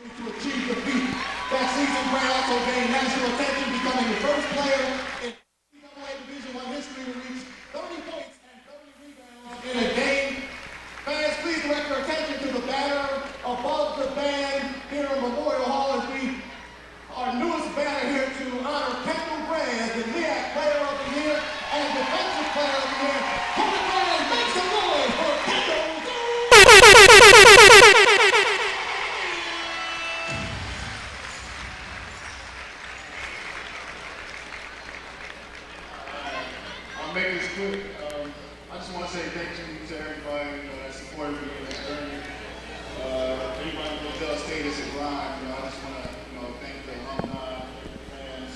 To achieve the feat that season, Gray also gained national attention, becoming the first player in NCAA Division I history to reach 30 points and 30 rebounds in a game. Fans, please direct your attention to the banner above the band here in Memorial Hall as we, our newest banner here to honor Kendall Gray as the LEAC Player of the Year and Defensive Player of the Year. Come on, make some noise for Kendall Gray! I'll make this quick. I just want to say thank you to everybody that supported me in this journey. Anybody who knows Del State is a grind. I just want to thank the alumni, fans,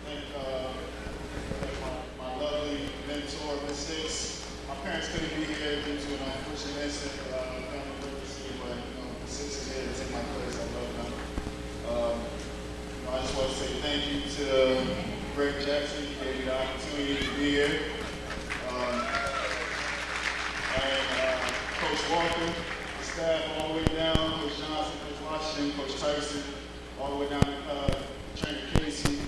thank my lovely mentor, Miss Six. My parents couldn't be here due to an unfortunate incident, family emergency, but Miss Six is here to take my place. I love them. I just want to say thank you to Greg Jackson. He gave me the opportunity to be here. And Coach Walker, the staff all the way down, Coach Johnson, Coach Washington, Coach Tyson, all the way down to Trainer Casey,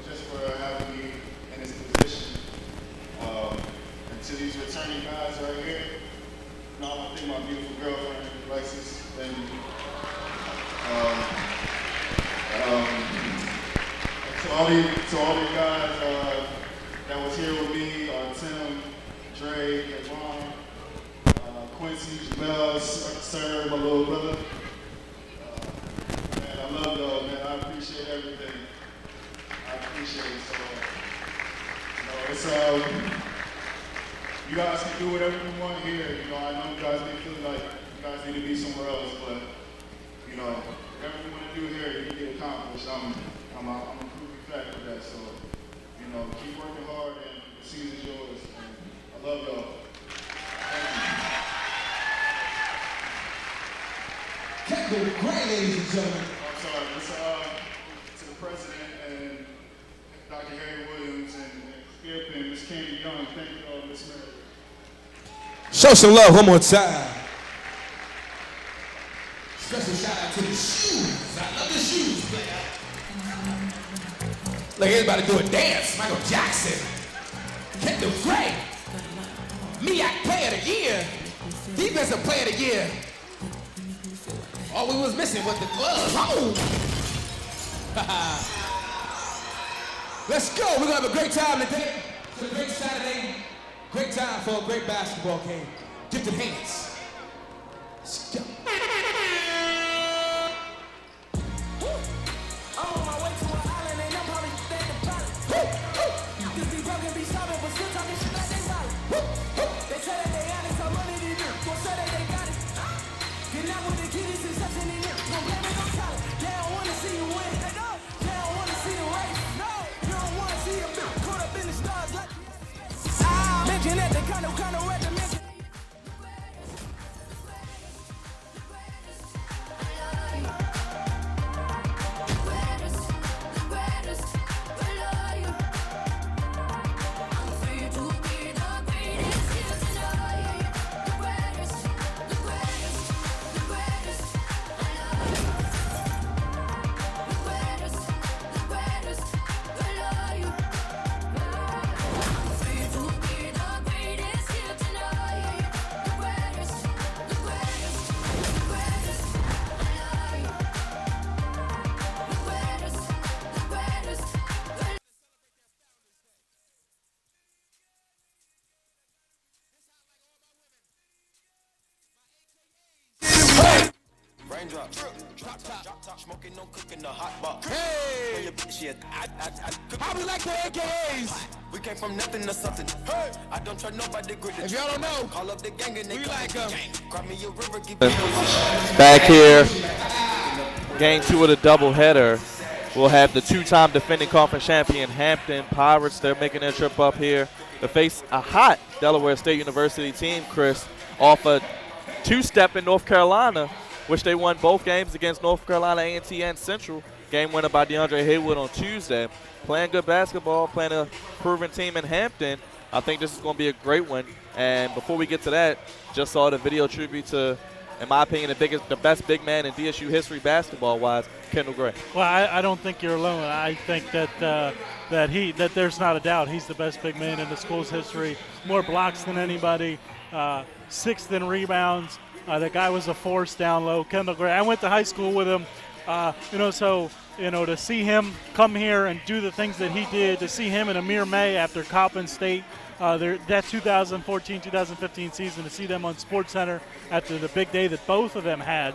just for having me in this position. And to these returning guys right here, I want to thank my beautiful girlfriend, Alexis, and to all the guys that was here with me, Tim, Dre, Devon, Quincy, Jamel, Sir, my little brother. Man, I love y'all, man. I appreciate everything. I appreciate it. So, you guys can do whatever you want here. I know you guys may feel like you guys need to be somewhere else, but whatever you want to do here, you can get accomplished. I'm a proven fact of that. So, keep working hard, and the season's yours. And I love y'all. Thank you. Kendall Gray, ladies and gentlemen. I'm sorry. It's to the president and Dr. Harry Williams and Spearpin, Miss Candy Young. Thank you all, Miss Mary. Show some love one more time. Special shout out to the shoes. I love the shoes, player. Look, everybody do a dance. Michael Jackson. Kendall Gray. LEAC Player of the Year. Defensive Player of the Year. All we was missing was the gloves. Oh! Let's go. We're going to have a great time today. It's a great Saturday. Great time for a great basketball game. Gifted hands. Let's go. Smoking, no cooking, the hot box. Hey! How we like the AKAs? We came from nothing to something. Hey! I don't try nobody. If y'all don't know, call up the gang and they we like them. Grab me a river, keep Back here, game 2 of the doubleheader. We'll have the 2-time defending conference champion Hampton Pirates. They're making their trip up here to face a hot Delaware State University team, Chris, off a 2-step in North Carolina, which they won both games against North Carolina A&T and Central. Game winner by DeAndre Haywood on Tuesday. Playing good basketball, playing a proven team in Hampton. I think this is going to be a great one. And before we get to that, just saw the video tribute to in my opinion, the best big man in DSU history basketball-wise, Kendall Gray. Well, I don't think you're alone. I think that there's not a doubt he's the best big man in the school's history. More blocks than anybody, sixth in rebounds. The guy was a force down low. Kendall Gray. I went to high school with him. To see him come here and do the things that he did, to see him in Amir May after Coppin State, that 2014-2015 season, to see them on SportsCenter after the big day that both of them had.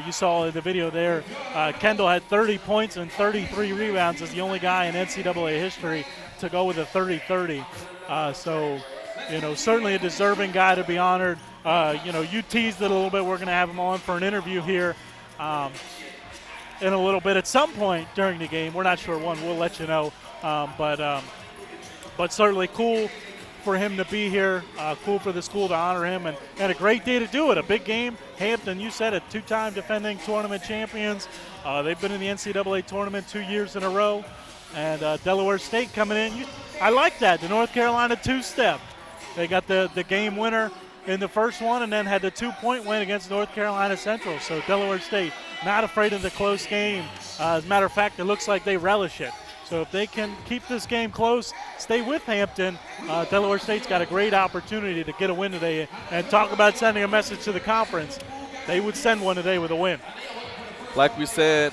You saw in the video there, Kendall had 30 points and 33 rebounds as the only guy in NCAA history to go with a 30-30. Certainly a deserving guy to be honored. You teased it a little bit. We're going to have him on for an interview here in a little bit at some point during the game. We're not sure when. We'll let you know. But certainly cool for him to be here, cool for the school to honor him, and a great day to do it. A big game. Hampton, you said it, two-time defending tournament champions. They've been in the NCAA tournament 2 years in a row. And Delaware State coming in. I like that, the North Carolina two-step. They got the game winner in the first one and then had the 2-point win against North Carolina Central. So Delaware State not afraid of the close game. As a matter of fact, it looks like they relish it. So if they can keep this game close, stay with Hampton, Delaware State's got a great opportunity to get a win today. And talk about sending a message to the conference. They would send one today with a win. Like we said,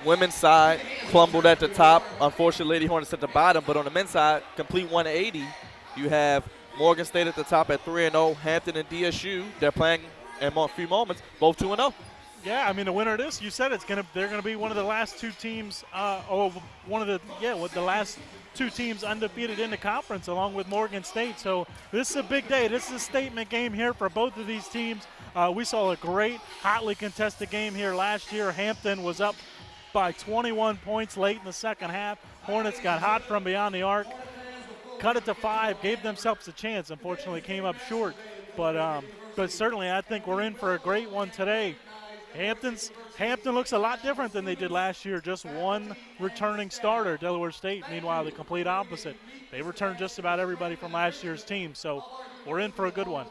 women's side crumbled at the top. Unfortunately, Lady Hornets at the bottom. But on the men's side, complete 180. You have Morgan State at the top at 3-0. Hampton and DSU, they're playing in a few moments, both 2-0. Yeah, I mean, the winner of this, you said they're gonna be one of the last two teams, the last two teams undefeated in the conference, along with Morgan State. So this is a big day. This is a statement game here for both of these teams. We saw a great, hotly contested game here last year. Hampton was up by 21 points late in the second half. Hornets got hot from beyond the arc, cut it to 5, gave themselves a chance. Unfortunately, came up short. But certainly, I think we're in for a great one today. Hampton looks a lot different than they did last year. Just one returning starter. Delaware State, meanwhile, the complete opposite. They returned just about everybody from last year's team. So we're in for a good one.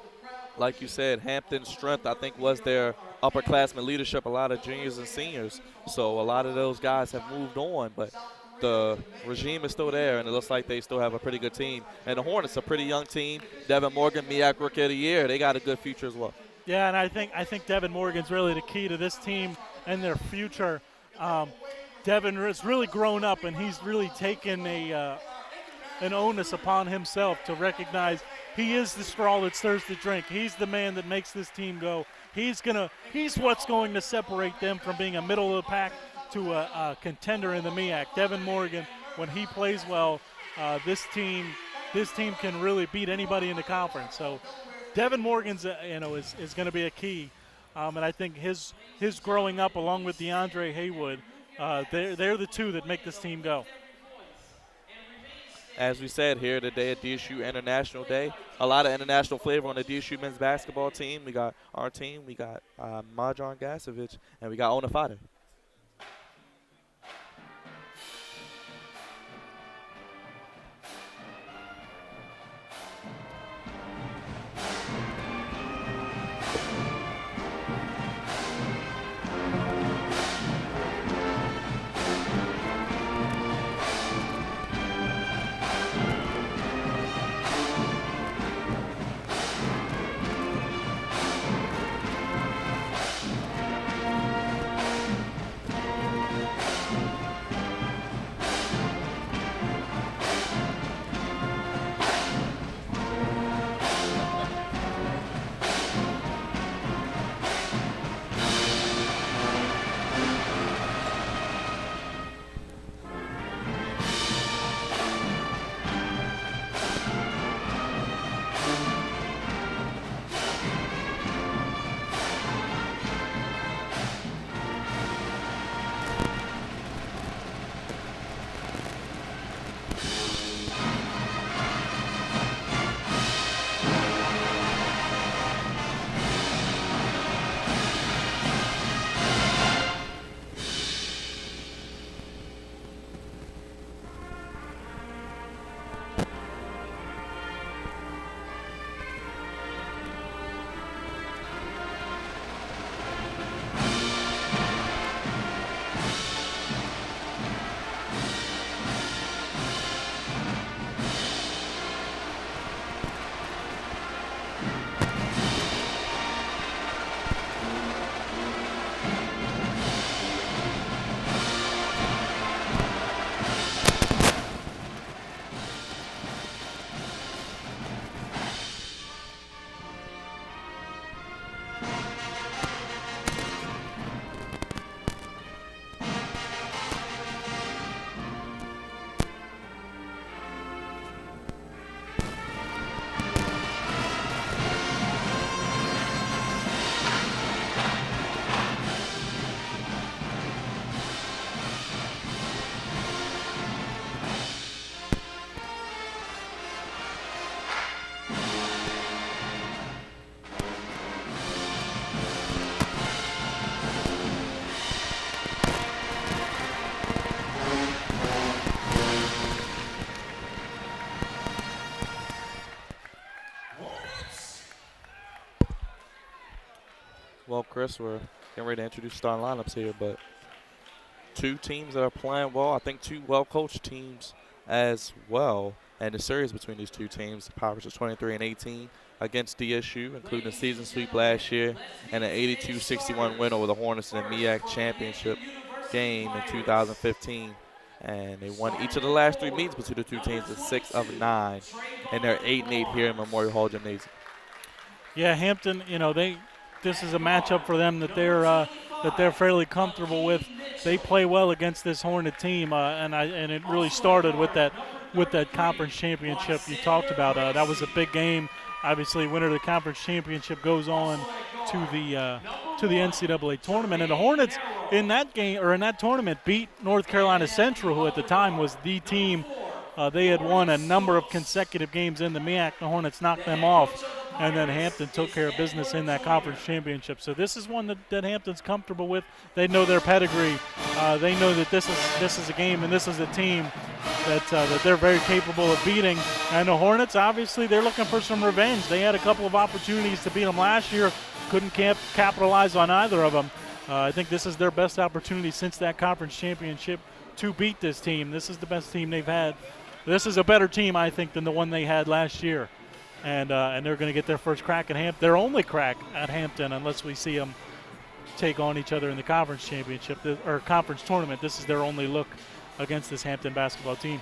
Like you said, Hampton's strength, I think, was their upperclassmen leadership, a lot of juniors and seniors. So a lot of those guys have moved on, but the regime is still there, and it looks like they still have a pretty good team. And the Hornets, a pretty young team. Devin Morgan, MEAC Rookie of the Year. They got a good future as well. Yeah, and I think Devin Morgan's really the key to this team and their future. Devin has really grown up, and he's really taken an onus upon himself to recognize he is the straw that stirs the drink. He's the man that makes this team go. He's what's going to separate them from being a middle of the pack to a contender in the MEAC. Devin Morgan, when he plays well, this team can really beat anybody in the conference. So Devin Morgan's is going to be a key, and I think his growing up along with DeAndre Haywood, they're the two that make this team go. As we said here today at DSU International Day, a lot of international flavor on the DSU men's basketball team. We got our team, we got Marjon Gasevich, and we got Ona Fade. Chris. We're getting ready to introduce starting lineups here, but two teams that are playing well. I think two well-coached teams as well. And the series between these two teams, the Pirates are 23-18 against DSU, including a season sweep last year and an 82-61 win over the Hornets in the MEAC championship game in 2015. And they won each of the last 3 meets between the two teams at 6 of 9. And they're 8-8 here in Memorial Hall Gymnasium. Yeah, Hampton, this is a matchup for them that they're fairly comfortable with. They play well against this Hornet team, and it really started with that conference championship you talked about. That was a big game. Obviously, winner of the conference championship goes on to the NCAA tournament, and the Hornets in that game or in that tournament beat North Carolina Central, who at the time was the team. They had won a number of consecutive games in the MEAC. The Hornets knocked them off, and then Hampton took care of business in that conference championship. So this is one that Hampton's comfortable with. They know their pedigree. They know that this is a game and this is a team that they're very capable of beating. And the Hornets, obviously, they're looking for some revenge. They had a couple of opportunities to beat them last year, couldn't capitalize on either of them. I think this is their best opportunity since that conference championship to beat this team. This is the best team they've had. This is a better team, I think, than the one they had last year. And they're going to get their first crack at Hampton, their only crack at Hampton, unless we see them take on each other in the conference championship or conference tournament. This is their only look against this Hampton basketball team.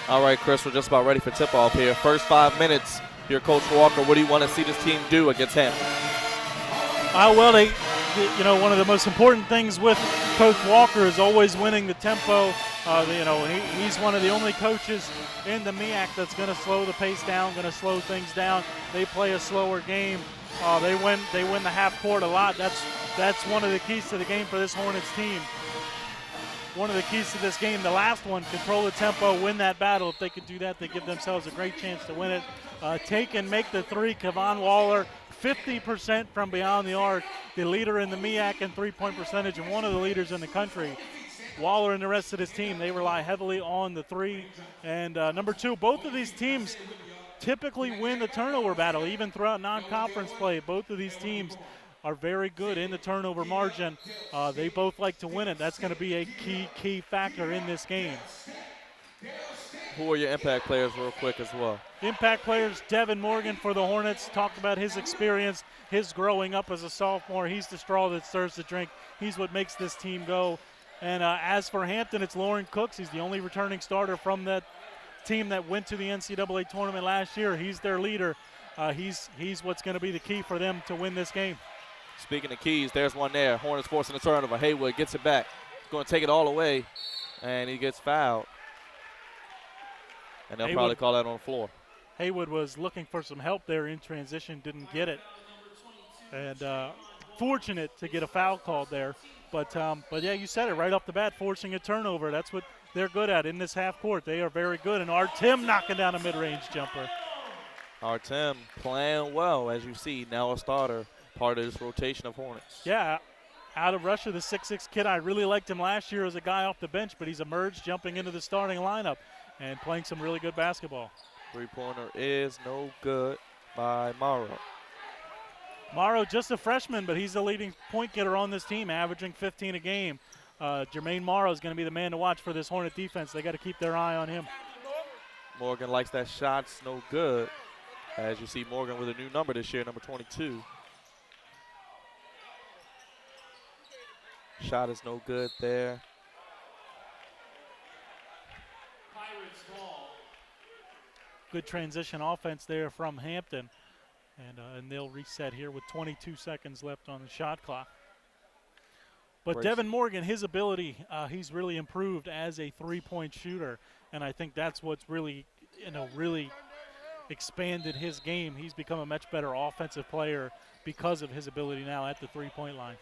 All right, Chris, we're just about ready for tip-off here. First 5 minutes, your Coach Walker, what do you want to see this team do against Hampton? Well, one of the most important things with Coach Walker is always winning the tempo. He's one of the only coaches in the MEAC that's going to slow the pace down, going to slow things down. They play a slower game. They win the half court a lot. That's one of the keys to the game for this Hornets team. One of the keys to this game, the last one, control the tempo, win that battle. If they could do that, they give themselves a great chance to win it. Take and make the three. Kevon Waller, 50% from beyond the arc, the leader in the MEAC in three-point percentage and one of the leaders in the country. Waller and the rest of his team, they rely heavily on the three. And number two, both of these teams typically win the turnover battle, even throughout non-conference play. Both of these teams are very good in the turnover margin. They both like to win it. That's going to be a key factor in this game. Who are your impact players real quick as well? Impact players, Devin Morgan for the Hornets. Talked about his experience, his growing up as a sophomore. He's the straw that stirs the drink. He's what makes this team go. And as for Hampton, it's Lauren Cooks. He's the only returning starter from that team that went to the NCAA tournament last year. He's their leader. He's what's going to be the key for them to win this game. Speaking of keys, there's one there. Hornets forcing a turnover. Haywood gets it back. He's going to take it all away, and he gets fouled. And they'll probably call that on the floor. Haywood was looking for some help there in transition, didn't get it. And fortunate to get a foul called there. But yeah, you said it right off the bat, forcing a turnover. That's what they're good at in this half court. They are very good. And Artem knocking down a mid-range jumper. Artem playing well, as you see, now a starter, part of this rotation of Hornets. Yeah, out of Russia, the 6'6" kid, I really liked him last year as a guy off the bench, but he's emerged, jumping into the starting lineup and playing some really good basketball. Three-pointer is no good. by Morrow. Morrow, just a freshman, but he's the leading point getter on this team, averaging 15 a game. Jermaine Morrow is going to be the man to watch for this Hornet defense. They got to keep their eye on him. Morgan likes that shot. It's no good. As you see Morgan with a new number this year, number 22. Shot is no good there. Good transition offense there from Hampton. And they'll reset here with 22 seconds left on the shot clock. But Devin Morgan, his ability, he's really improved as a three-point shooter. And I think that's what's really, really expanded his game. He's become a much better offensive player because of his ability now at the three-point line.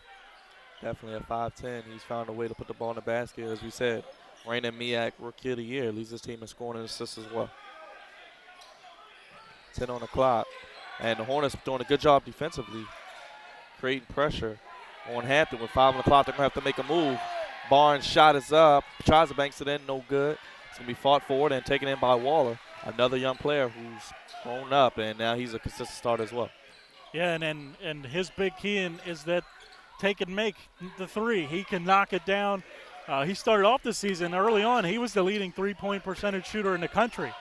Definitely at 5'10", he's found a way to put the ball in the basket. As we said, Raymond Miak, Rookie of the Year, leads his team in scoring and assists as well. 10 on the clock. And the Hornets doing a good job defensively, creating pressure on Hampton. With 5 on the clock, they're going to have to make a move. Barnes' shot is up. Tries to banks it in, no good. It's going to be fought forward and taken in by Waller, another young player who's grown up, and now he's a consistent starter as well. Yeah, and his big key is that take and make the three. He can knock it down. He started off the season early on. He was the leading three-point percentage shooter in the country.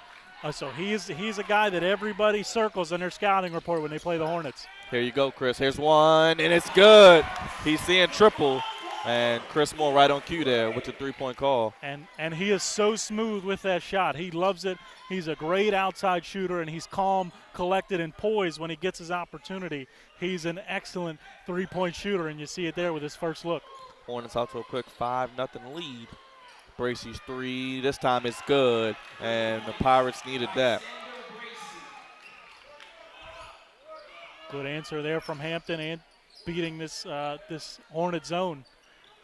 So he's a guy that everybody circles in their scouting report when they play the Hornets. Here you go, Chris. Here's one, and it's good. He's seeing triple, and Chris Moore right on cue there with the three-point call. And he is so smooth with that shot. He loves it. He's a great outside shooter, and he's calm, collected, and poised when he gets his opportunity. He's an excellent three-point shooter, and you see it there with his first look. Hornets out to a quick 5-0 lead. Bracey's three, this time it's good, and the Pirates needed that. Good answer there from Hampton, and beating this Hornet zone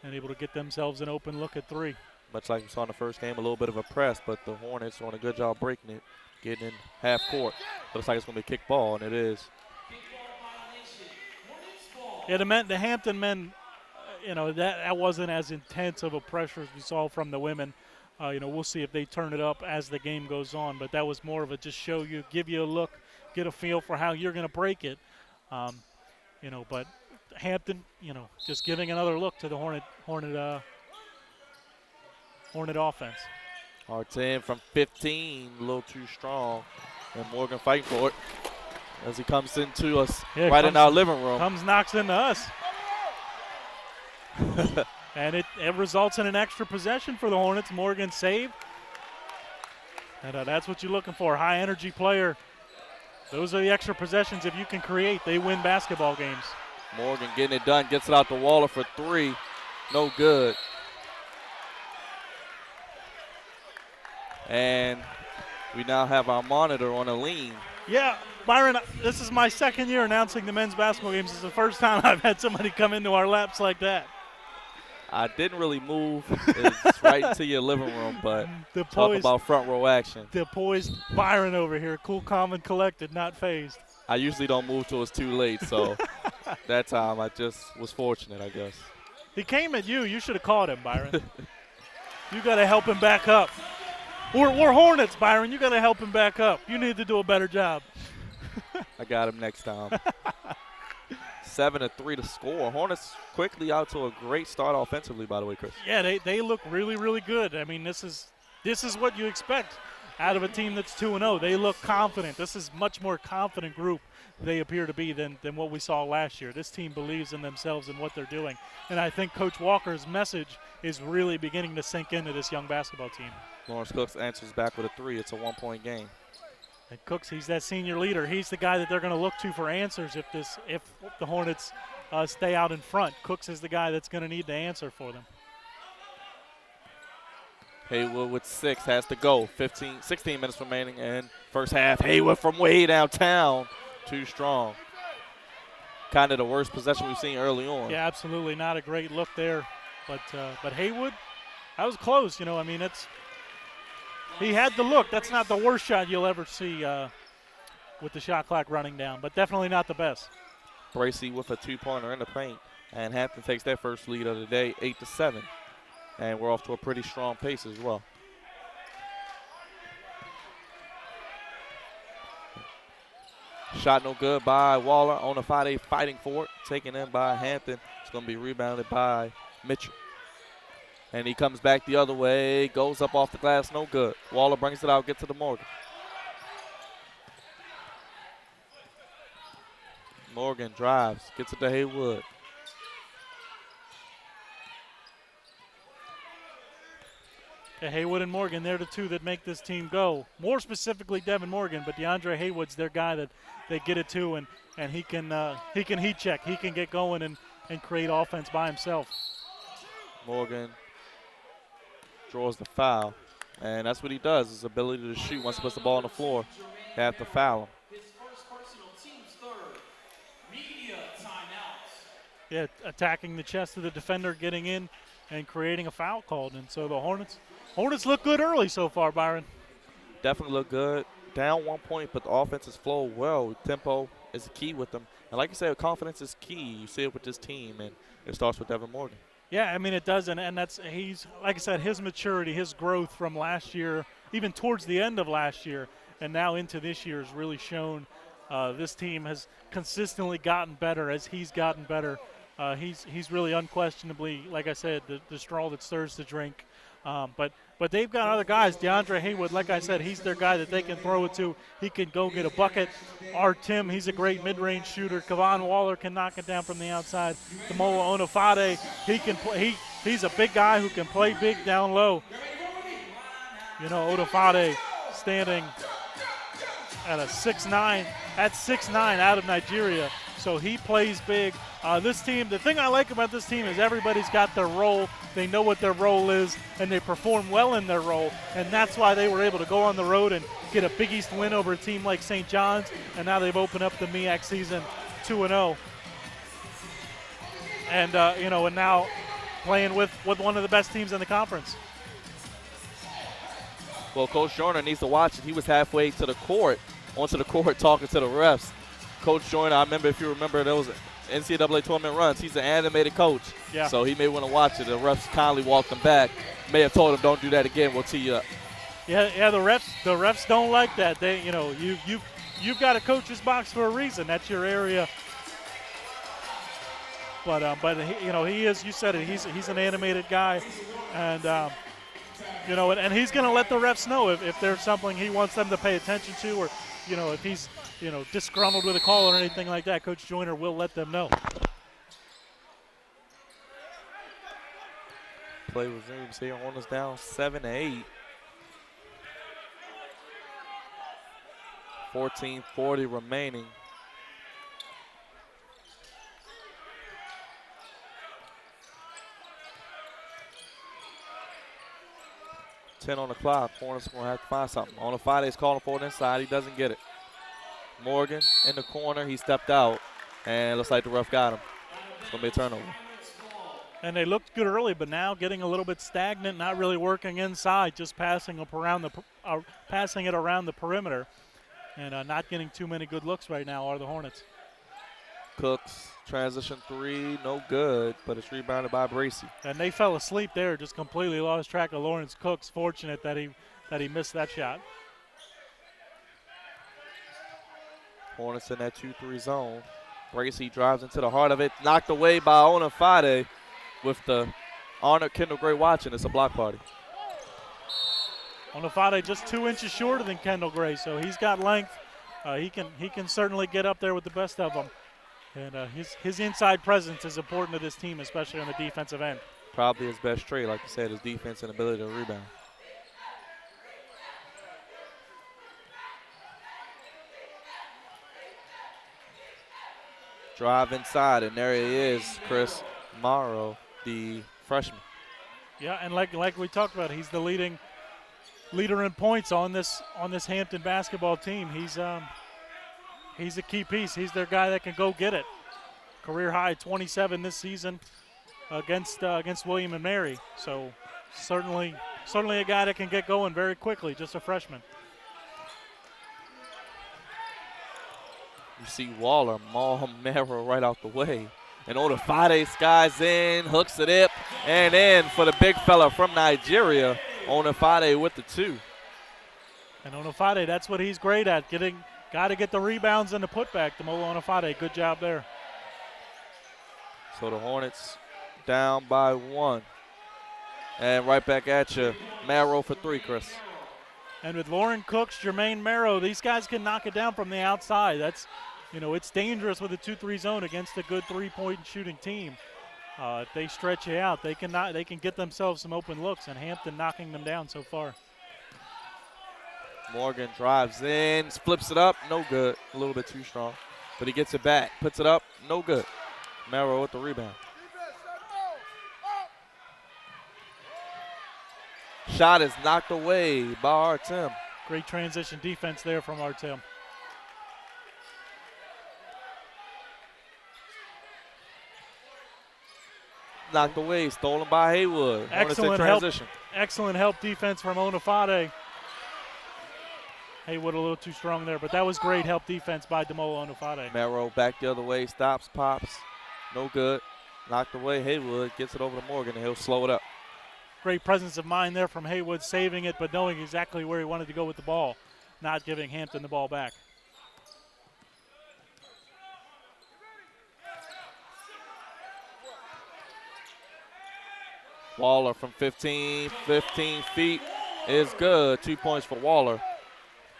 and able to get themselves an open look at three. Much like we saw in the first game, a little bit of a press, but the Hornets doing a good job breaking it, getting in half court. Looks like it's going to be a kick ball, and it is. Yeah, the Hampton men, that wasn't as intense of a pressure as we saw from the women. We'll see if they turn it up as the game goes on, but that was more of a just show you, give you a look, get a feel for how you're going to break it. But Hampton, just giving another look to the Hornet offense. Hard 10 from 15, a little too strong, and Morgan fighting for it as he comes into us in our living room. Knocks into us. And it results in an extra possession for the Hornets. Morgan saved. And that's what you're looking for, high energy player. Those are the extra possessions. If you can create, they win basketball games. Morgan getting it done, gets it out to Waller for three. No good. And we now have our monitor on a lean. Yeah, Byron, this is my second year announcing the men's basketball games. It's the first time I've had somebody come into our laps like that. I didn't really move. It's right into your living room, but talk about front row action. The poised Byron over here, cool, calm, and collected, not phased. I usually don't move till it's too late, so that time I just was fortunate, I guess. He came at you. You should have caught him, Byron. You got to help him back up. We're Hornets, Byron. You got to help him back up. You need to do a better job. I got him next time. 7-3 to score. Hornets quickly out to a great start offensively, by the way, Chris. Yeah, they look really, really good. I mean, this is what you expect out of a team that's 2-0. They look confident. This is much more confident group they appear to be than what we saw last year. This team believes in themselves and what they're doing. And I think Coach Walker's message is really beginning to sink into this young basketball team. Lawrence Cooks answers back with a three. It's a one-point game. And Cooks, he's that senior leader. He's the guy that they're going to look to for answers if the Hornets stay out in front. Cooks is the guy that's going to need to answer for them. Haywood with 6 has to go. 16 minutes remaining in first half. Haywood from way downtown. Too strong. Kind of the worst possession we've seen early on. Yeah, absolutely not a great look there. But Haywood, that was close. He had the look. That's not the worst shot you'll ever see with the shot clock running down, but definitely not the best. Bracey with a two-pointer in the paint, and Hampton takes their first lead of the day, 8-7. And we're off to a pretty strong pace as well. Shot no good by Waller. Onafade fighting for it. Taken in by Hampton. It's going to be rebounded by Mitchell. And he comes back the other way. Goes up off the glass. No good. Waller brings it out. Gets to the Morgan. Morgan drives. Gets it to Haywood. Yeah, Haywood and Morgan, they're the two that make this team go. More specifically, Devin Morgan, but DeAndre Haywood's their guy that they get it to, and he can heat check. He can get going and create offense by himself. Morgan draws the foul, and that's what he does, his ability to shoot. Once he puts the ball on the floor, they have to foul him. Yeah, attacking the chest of the defender, getting in and creating a foul called. And so the Hornets look good early so far, Byron. Definitely look good. Down 1 point, but the offense has flowed well. Tempo is key with them. And like you said, confidence is key. You see it with this team, and it starts with Devin Morgan. Yeah, I mean, it does, and he's, like I said, his maturity, his growth from last year, even towards the end of last year, and now into this year has really shown this team has consistently gotten better as he's gotten better. He's really unquestionably, like I said, the straw that stirs the drink. But they've got other guys. DeAndre Haywood, like I said, he's their guy that they can throw it to. He can go get a bucket. Tim, he's a great mid-range shooter. Kevon Waller can knock it down from the outside. Tomoa Onafade, he can play. He's a big guy who can play big down low. You know, Onafade standing at a 6'9", out of Nigeria. So he plays big. This team, the thing I like about this team is everybody's got their role. They know what their role is, and they perform well in their role. And that's why they were able to go on the road and get a Big East win over a team like St. John's. And now they've opened up the MEAC season 2-0. And, and now playing with one of the best teams in the conference. Well, Coach Joyner needs to watch it. He was halfway to the court, onto the court talking to the refs. Coach Joyner, I remember, if you remember, those NCAA tournament runs. He's an animated coach, so he may want to watch it. The refs kindly walked him back. May have told him, "Don't do that again. We'll tee you up." Yeah. The refs don't like that. They, you've got a coach's box for a reason. That's your area. But he is. You said it. He's an animated guy, and and he's going to let the refs know if there's something he wants them to pay attention to, or if he's disgruntled with a call or anything like that. Coach Joyner will let them know. Play resumes here. Hornets down 7-8. 14:40 remaining. $10 on the clock. Hornets going to have to find something. Onafade's calling for it inside. He doesn't get it. Morgan in the corner. He stepped out, and it looks like the ref got him. It's going to be a turnover. And they looked good early, but now getting a little bit stagnant, not really working inside, just passing it around the perimeter, and not getting too many good looks right now are the Hornets. Cooks, transition three, no good, but it's rebounded by Bracey. And they fell asleep there, just completely lost track of Lawrence Cooks. Fortunate that he missed that shot. Hornets in that 2-3 zone. Bracey drives into the heart of it, knocked away by Onafade with the honored Kendall Gray watching. It's a block party. Onafade just 2 inches shorter than Kendall Gray, so he's got length. He can certainly get up there with the best of them. And his inside presence is important to this team, especially on the defensive end. Probably his best trait, like you said, his defense and ability to rebound. Drive inside, and there he is, Chris Morrow, the freshman. Yeah, and like we talked about, he's the leader in points on this Hampton basketball team. He's a key piece. He's their guy that can go get it. Career high 27 this season against William and Mary. So certainly a guy that can get going very quickly. Just a freshman. You see Waller maul Merrill right out the way. And Onafade skies in, hooks it up, and in for the big fella from Nigeria. Onafade with the 2. And Onafade, that's what he's great at, getting Got to get the rebounds and the putback. Demolo Onifade, good job there. So the Hornets down by 1. And right back at you. Marrow for 3, Chris. And with Lauren Cooks, Jermaine Marrow, these guys can knock it down from the outside. That's, it's dangerous with a 2-3 zone against a good three-point shooting team. If they stretch you out, they can get themselves some open looks, and Hampton knocking them down so far. Morgan drives in, flips it up, no good. A little bit too strong. But he gets it back, puts it up, no good. Marrow with the rebound. Shot is knocked away by Artem. Great transition defense there from Artem. Knocked away, stolen by Haywood. Excellent help defense from Onifade. Haywood a little too strong there, but that was great help defense by Demolo Onifade. Marrow back the other way, stops, pops, no good. Knocked away, Haywood gets it over to Morgan, and he'll slow it up. Great presence of mind there from Haywood, saving it, but knowing exactly where he wanted to go with the ball, not giving Hampton the ball back. Waller from 15 feet is good. 2 points for Waller.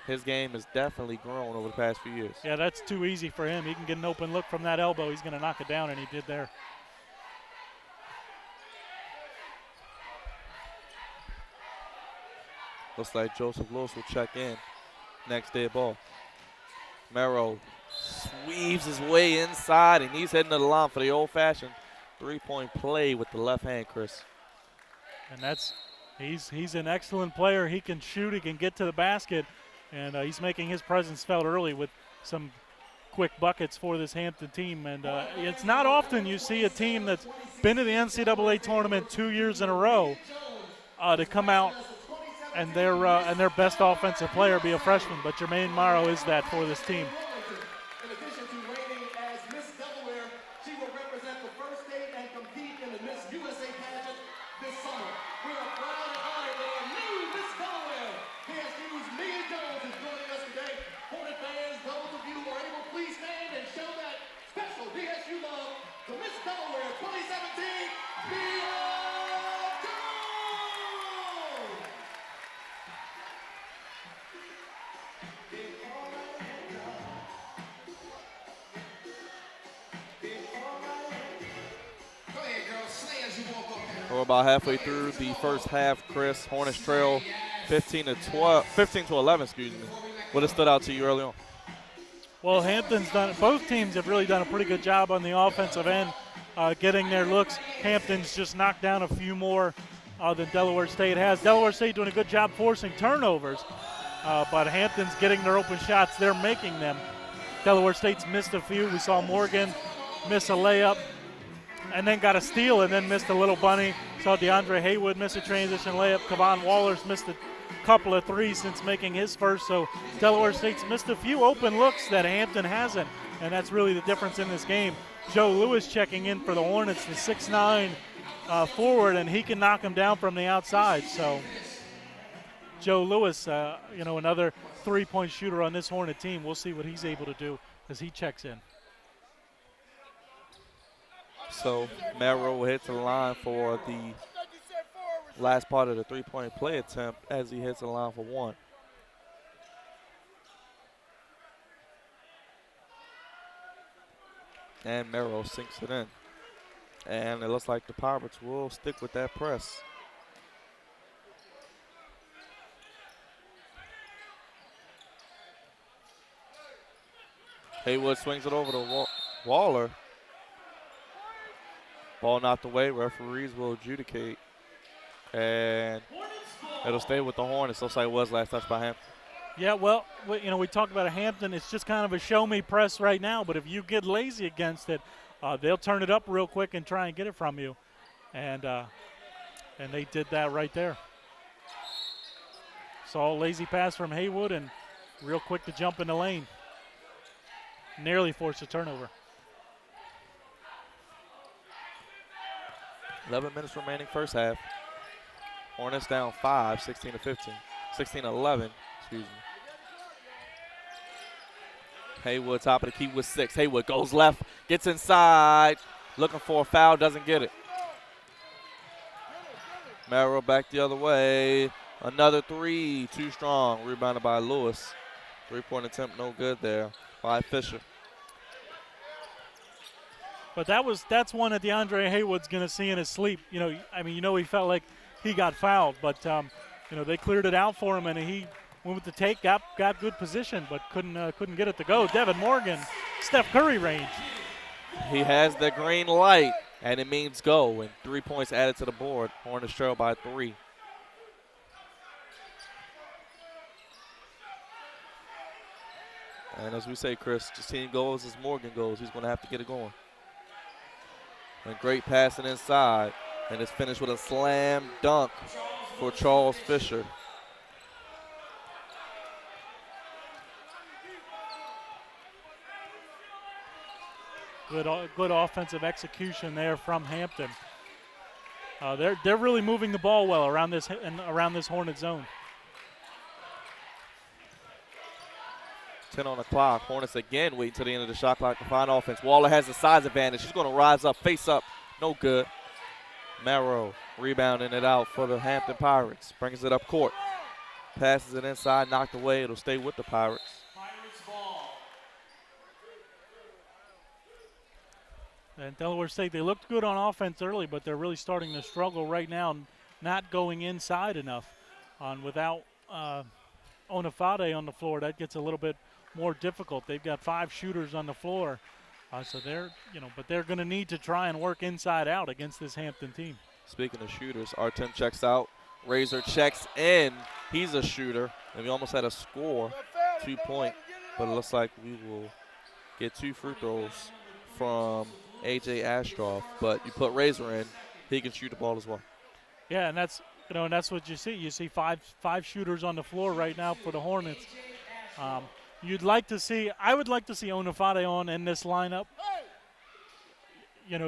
His game has definitely grown over the past few years. Yeah, that's too easy for him. He can get an open look from that elbow. He's going to knock it down, and he did there. Looks like Joseph Lewis will check in. Next day ball. Marrow weaves his way inside, and he's heading to the line for the old-fashioned three-point play with the left hand, Chris. And he's an excellent player. He can shoot, he can get to the basket, and he's making his presence felt early with some quick buckets for this Hampton team. And it's not often you see a team that's been to the NCAA tournament 2 years in a row to come out and their best offensive player be a freshman. But Jermaine Morrow is that for this team. In addition to reigning as Miss Delaware, she will represent the first state and compete in the Miss USA pageant this summer. We are proud and honored that our new Miss Delaware, DSU's Mia Jones, is joining us today. Hornet fans, those of you who are able, please stand and show that special DSU love to Miss Delaware 2017, Mia Jones! We're about halfway through the first half, Chris. Hornets trail 15 to 11, excuse me. What has stood out to you early on? Well, both teams have really done a pretty good job on the offensive end, getting their looks. Hampton's just knocked down a few more than Delaware State has. Delaware State doing a good job forcing turnovers, but Hampton's getting their open shots. They're making them. Delaware State's missed a few. We saw Morgan miss a layup and then got a steal and then missed a little bunny. Saw DeAndre Haywood miss a transition layup. Kevon Waller's missed a couple of threes since making his first. So Delaware State's missed a few open looks that Hampton hasn't, and that's really the difference in this game. Joe Lewis checking in for the Hornets, the 6'9" forward, and he can knock him down from the outside. So Joe Lewis, another three-point shooter on this Hornet team. We'll see what he's able to do as he checks in. So Marrow will hit to the line for the last part of the three-point play attempt as he hits the line for one. And Marrow sinks it in. And it looks like the Pirates will stick with that press. Haywood swings it over to Waller. Ball knocked away. Referees will adjudicate. And it'll stay with the Hornets. Looks like it was last touch by Hampton. Yeah, well, we talked about a Hampton. It's just kind of a show-me press right now. But if you get lazy against it, they'll turn it up real quick and try and get it from you. And they did that right there. Saw a lazy pass from Haywood and real quick to jump in the lane. Nearly forced a turnover. 11 minutes remaining first half. Hornets down 5, 16-15. 16-11, excuse me. Haywood, top of the key with 6. Haywood goes left, gets inside, looking for a foul, doesn't get it. Merrill back the other way. Another 3, too strong. Rebounded by Lewis. 3-point attempt, no good there by Fisher. But that's one that DeAndre Haywood's going to see in his sleep. He felt like he got fouled, but they cleared it out for him, and he went with the take, got good position, but couldn't get it to go. Devin Morgan, Steph Curry range. He has the green light, and it means go, and 3 points added to the board. Hornets trail by 3. And as we say, Chris, just team goes as Morgan goes. He's going to have to get it going. And great passing inside. And it's finished with a slam dunk for Charles Fisher. Good offensive execution there from Hampton. They're really moving the ball well around this Hornet zone. 10 on the clock. Hornets again waiting to the end of the shot clock to find offense. Waller has the size advantage. He's going to rise up, face up. No good. Merrill rebounding it out for the Hampton Pirates. Brings it up court. Passes it inside, knocked away. It'll stay with the Pirates. And Delaware State, they looked good on offense early, but they're really starting to struggle right now, not going inside enough. Without Onifade on the floor, that gets a little bit more difficult. They've got 5 shooters on the floor, so but they're going to need to try and work inside out against this Hampton team. Speaking of shooters, Artem checks out. Razor checks in. He's a shooter, and we almost had a score, 2-point, but it looks like we will get 2 free throws from A.J. Astroff. But you put Razor in, he can shoot the ball as well. Yeah, and that's what you see. You see five shooters on the floor right now for the Hornets. I would like to see Onifade on in this lineup.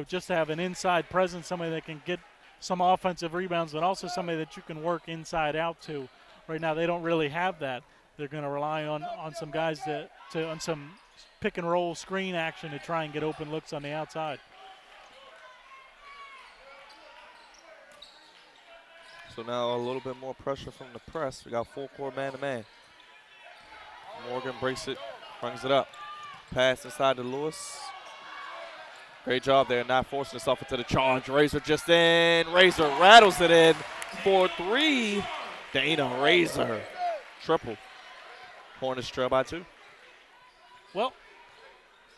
Just to have an inside presence, somebody that can get some offensive rebounds, but also somebody that you can work inside out to. Right now, they don't really have that. They're going to rely on some guys on some pick and roll screen action to try and get open looks on the outside. So now a little bit more pressure from the press. We got full court man-to-man. Morgan breaks it, brings it up. Pass inside to Lewis. Great job there, not forcing himself into the charge. Razor just in. Razor rattles it in for 3. Dana Razor. Triple. Hornets trail by 2. Well,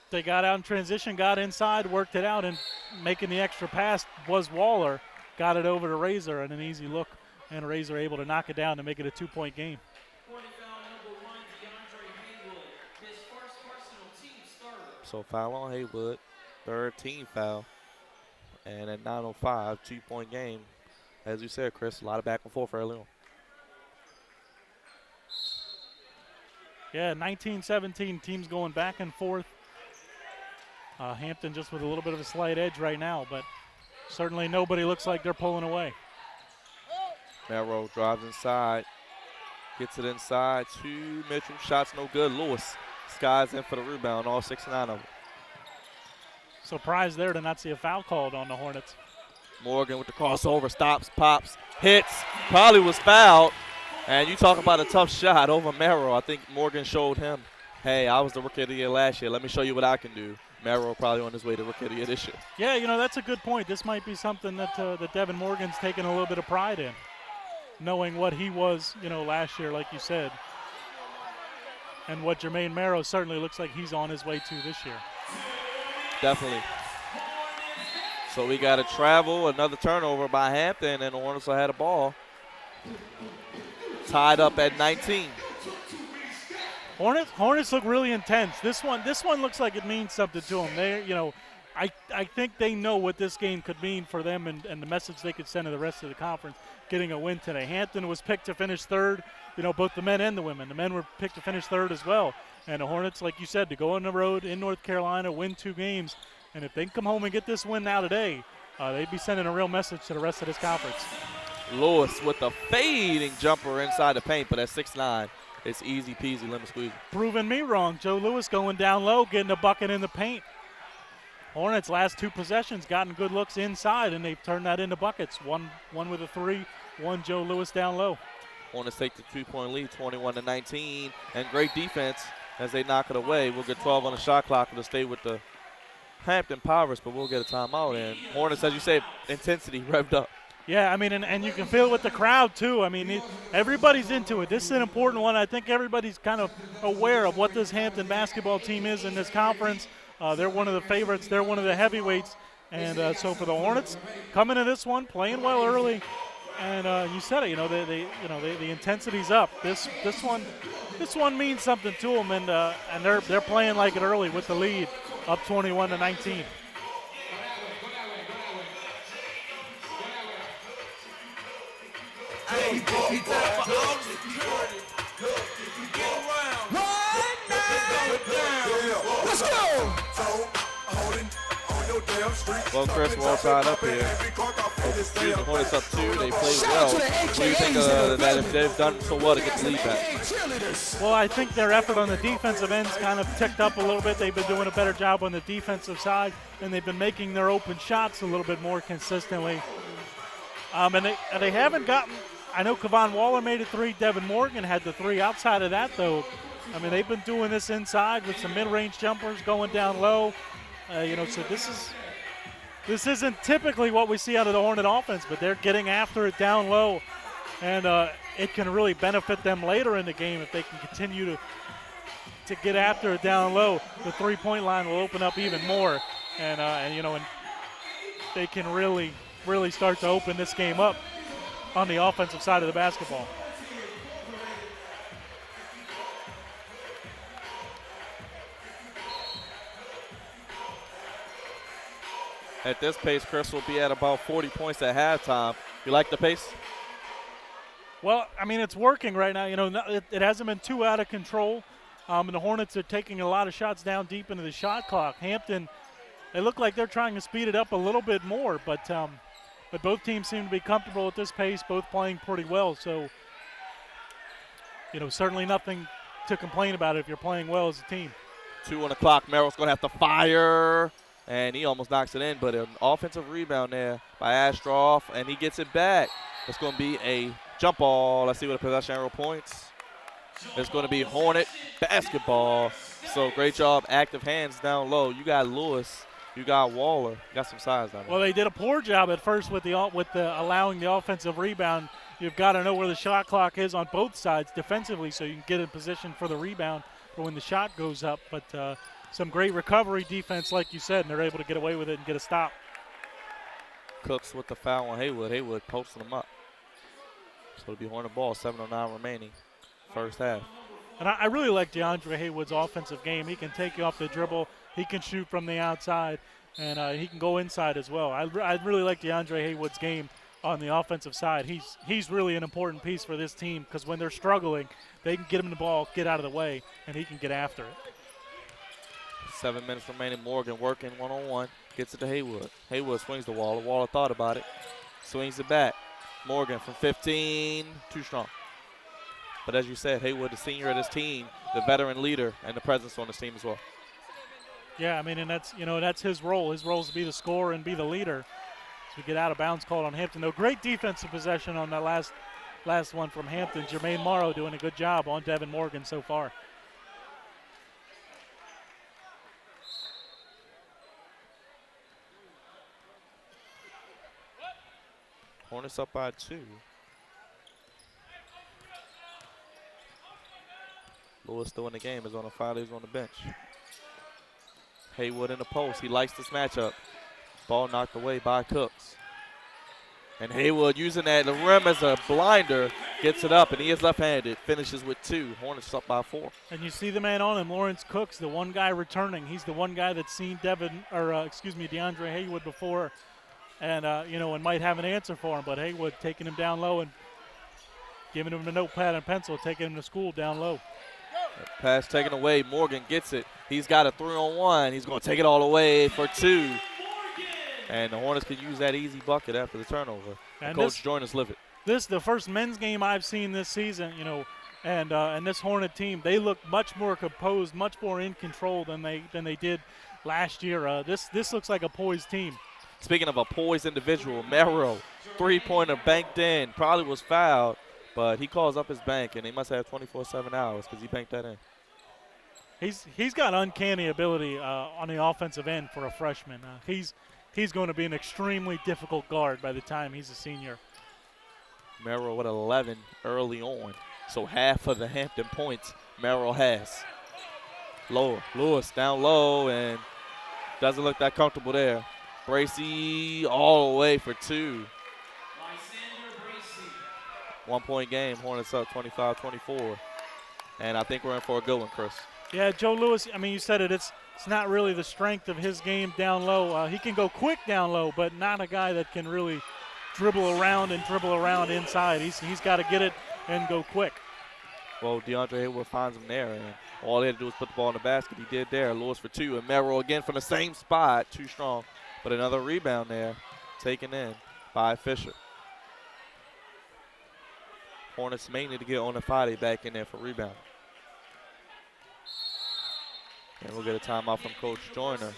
they got out in transition, got inside, worked it out, and making the extra pass was Waller. Got it over to Razor and an easy look, and Razor able to knock it down to make it a 2-point game. So foul on Haywood, 3rd team foul. And at 9:05, 2-point game. As you said, Chris, a lot of back and forth early on. Yeah, 19-17 teams going back and forth. Hampton just with a little bit of a slight edge right now, but certainly nobody looks like they're pulling away. Merrill drives inside, gets it inside to Mitchell. Shots no good. Lewis skies in for the rebound, all 6 and 9 of them. Surprised there to not see a foul called on the Hornets. Morgan with the crossover, stops, pops, hits, probably was fouled. And you talk about a tough shot over Merrill. I think Morgan showed him, hey, I was the Rookie of the Year last year. Let me show you what I can do. Merrill probably on his way to Rookie of the Year this year. Yeah, that's a good point. This might be something that Devin Morgan's taken a little bit of pride in, knowing what he was, last year, like you said, and what Jermaine Merrill certainly looks like he's on his way to this year. Definitely. So we got to travel, another turnover by Hampton, and the Hornets will have the ball. Tied up at 19. Hornets look really intense. This one looks like it means something to them. They, I think they know what this game could mean for them and the message they could send to the rest of the conference, getting a win today. Hampton was picked to finish 3rd, both the men and the women. The men were picked to finish 3rd as well. And the Hornets, like you said, to go on the road in North Carolina, win 2 games. And if they can come home and get this win now today, they'd be sending a real message to the rest of this conference. Lewis with a fading jumper inside the paint, but at 6'9", it's easy peasy lemon squeezy. Proving me wrong. Joe Lewis going down low, getting a bucket in the paint. Hornets last 2 possessions gotten good looks inside, and they've turned that into buckets. One with a 3, one Joe Lewis down low. Hornets take the 2-point lead, 21-19, and great defense as they knock it away. We'll get 12 on the shot clock to stay with the Hampton Pirates, but we'll get a timeout. And Hornets, as you say, intensity revved up. Yeah, I mean, and you can feel it with the crowd, too. I mean, everybody's into it. This is an important one. I think everybody's kind of aware of what this Hampton basketball team is in this conference. They're one of the favorites. They're one of the heavyweights. And so for the Hornets, coming to this one, playing well early. And you said it, the intensity's up. This one means something to them, and they're playing like it early with the lead, up 21-19. Let's go! Well, Chris, we're all tied up here. The Hornets up 2. They played well. What do you think of that if they've done so well to get the lead back? Well, I think their effort on the defensive end's kind of ticked up a little bit. They've been doing a better job on the defensive side, and they've been making their open shots a little bit more consistently. And they haven't gotten – I know Kevon Waller made a 3. Devin Morgan had the 3. Outside of that, though, I mean, they've been doing this inside with some mid-range jumpers going down low. So this isn't typically what we see out of the Hornet offense, but they're getting after it down low, and it can really benefit them later in the game if they can continue to get after it down low. The three-point line will open up even more, and they can really start to open this game up on the offensive side of the basketball. At this pace, Chris will be at about 40 points at halftime. You like the pace? Well, I mean, it's working right now. It hasn't been too out of control. And the Hornets are taking a lot of shots down deep into the shot clock. Hampton, they look like they're trying to speed it up a little bit more, but both teams seem to be comfortable at this pace, both playing pretty well. So, certainly nothing to complain about if you're playing well as a team. 2 on the clock. Merrill's going to have to fire. And he almost knocks it in, but an offensive rebound there by Astroff, and he gets it back. It's going to be a jump ball. Let's see what the possession arrow points. It's going to be Hornet basketball. So great job, active hands down low. You got Lewis, you got Waller, you got some size down there. Well, they did a poor job at first with the allowing the offensive rebound. You've got to know where the shot clock is on both sides defensively, so you can get in position for the rebound for when the shot goes up. But some great recovery defense, like you said, and they're able to get away with it and get a stop. Cooks with the foul on Haywood. Haywood posting them up. So it'll be Hornet ball, 7:09 remaining, first half. And I really like DeAndre Haywood's offensive game. He can take you off the dribble. He can shoot from the outside, and he can go inside as well. I really like DeAndre Haywood's game on the offensive side. He's really an important piece for this team because when they're struggling, they can get him the ball, get out of the way, and he can get after it. 7 minutes remaining. Morgan working one-on-one. Gets it to Haywood. Haywood swings the Waller. Waller thought about it. Swings it back. Morgan from 15. Too strong. But as you said, Haywood, the senior of this team, the veteran leader, and the presence on this team as well. Yeah, I mean, and that's his role. His role is to be the scorer and be the leader. So we get out of bounds called on Hampton. Though great defensive possession on that last one from Hampton. Jermaine Morrow doing a good job on Devin Morgan so far. Hornets up by 2. Lewis still in the game, is on a foul, he's on the bench. Haywood in the post, he likes this matchup. Ball knocked away by Cooks. And Haywood using that, the rim as a blinder, gets it up, and he is left-handed, finishes with 2. Hornets up by 4. And you see the man on him, Lawrence Cooks, the one guy returning. He's the one guy that's seen DeAndre Haywood before. And, and might have an answer for him. But Haywood taking him down low and giving him a notepad and pencil, taking him to school down low. Pass taken away. Morgan gets it. He's got a 3-on-1. He's going to take it all the way for 2. And the Hornets can use that easy bucket after the turnover. And Coach Joyner's livid. This is the first men's game I've seen this season, And this Hornet team, they look much more composed, much more in control than they did last year. This looks like a poised team. Speaking of a poised individual, Merrill, three-pointer banked in, probably was fouled, but he calls up his bank, and they must have 24/7 hours because he banked that in. He's got uncanny ability on the offensive end for a freshman. He's going to be an extremely difficult guard by the time he's a senior. Merrill with 11 early on. So half of the Hampton points Merrill has. Lewis down low and doesn't look that comfortable there. Bracey all the way for two. 1 point game, Hornets up 25-24. And I think we're in for a good one, Chris. Yeah, Joe Lewis, I mean, you said it, it's not really the strength of his game down low. He can go quick down low, but not a guy that can really dribble around inside. He's got to get it and go quick. Well, DeAndre Haywood finds him there, and all they had to do was put the ball in the basket. He did there. Lewis for two, and Merrill again from the same spot. Too strong, but another rebound there, taken in by Fisher. Hornets may need to get Onifade back in there for rebound. And we'll get a timeout from Coach Joyner.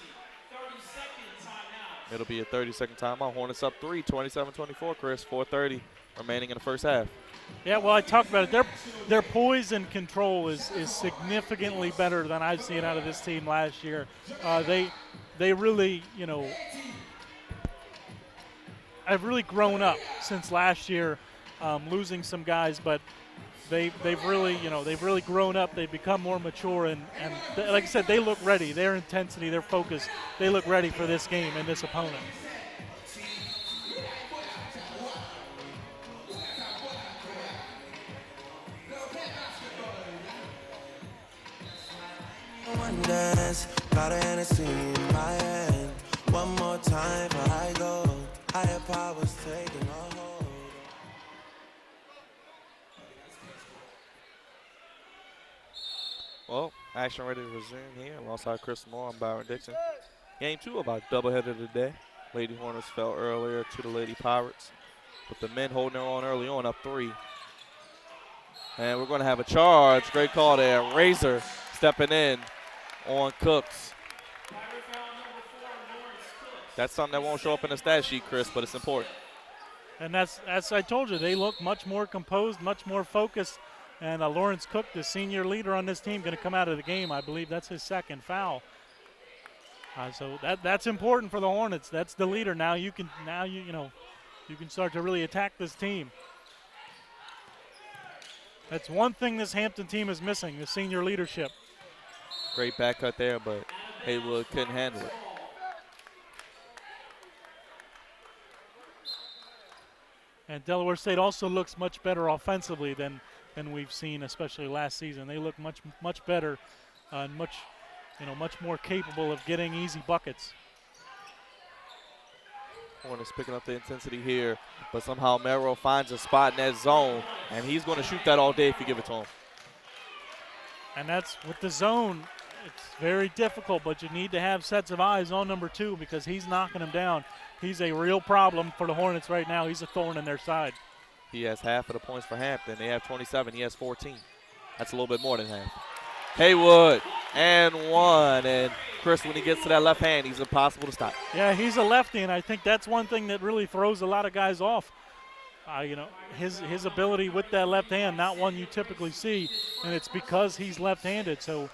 It'll be a 30-second timeout. Hornets up 3, 27-24, Chris. 4:30 remaining in the first half. Yeah, well, I talked about it. Their poise and control is significantly better than I've seen out of this team last year. They really, have really grown up since last year, losing some guys, but they've really grown up. They've become more mature, and like I said, they look ready. Their intensity, their focus, they look ready for this game and this opponent. One dance, got a Hennessy in my hand. One more time before I go. Higher powers taking a hold. Well, action ready to resume here alongside Chris Moore and Byron Dixon. Game 2 of our doubleheader today. Lady Hornets fell earlier to the Lady Pirates, but the men holding their own early on, up 3. And we're going to have a charge. Great call there. Razor stepping in on Cooks. That's something that won't show up in the stat sheet, Chris, but it's important. And that's, as I told you, they look much more composed, much more focused. And Lawrence Cook, the senior leader on this team, going to come out of the game. I believe that's his second foul. So that's important for the Hornets. That's the leader. Now you can start to really attack this team. That's one thing this Hampton team is missing, the senior leadership. Great back cut there, but Haywood couldn't handle it. And Delaware State also looks much better offensively than we've seen, especially last season. They look much better and much more capable of getting easy buckets. Hornets picking up the intensity here, but somehow Merrill finds a spot in that zone, and he's going to shoot that all day if you give it to him. And that's with the zone. It's very difficult, but you need to have sets of eyes on number 2 because he's knocking him down. He's a real problem for the Hornets right now. He's a thorn in their side. He has half of the points for Hampton. They have 27. He has 14. That's a little bit more than half. Haywood and 1. And Chris, when he gets to that left hand, he's impossible to stop. Yeah, he's a lefty, and I think that's one thing that really throws a lot of guys off. His ability with that left hand, not one you typically see, and it's because he's left-handed. So,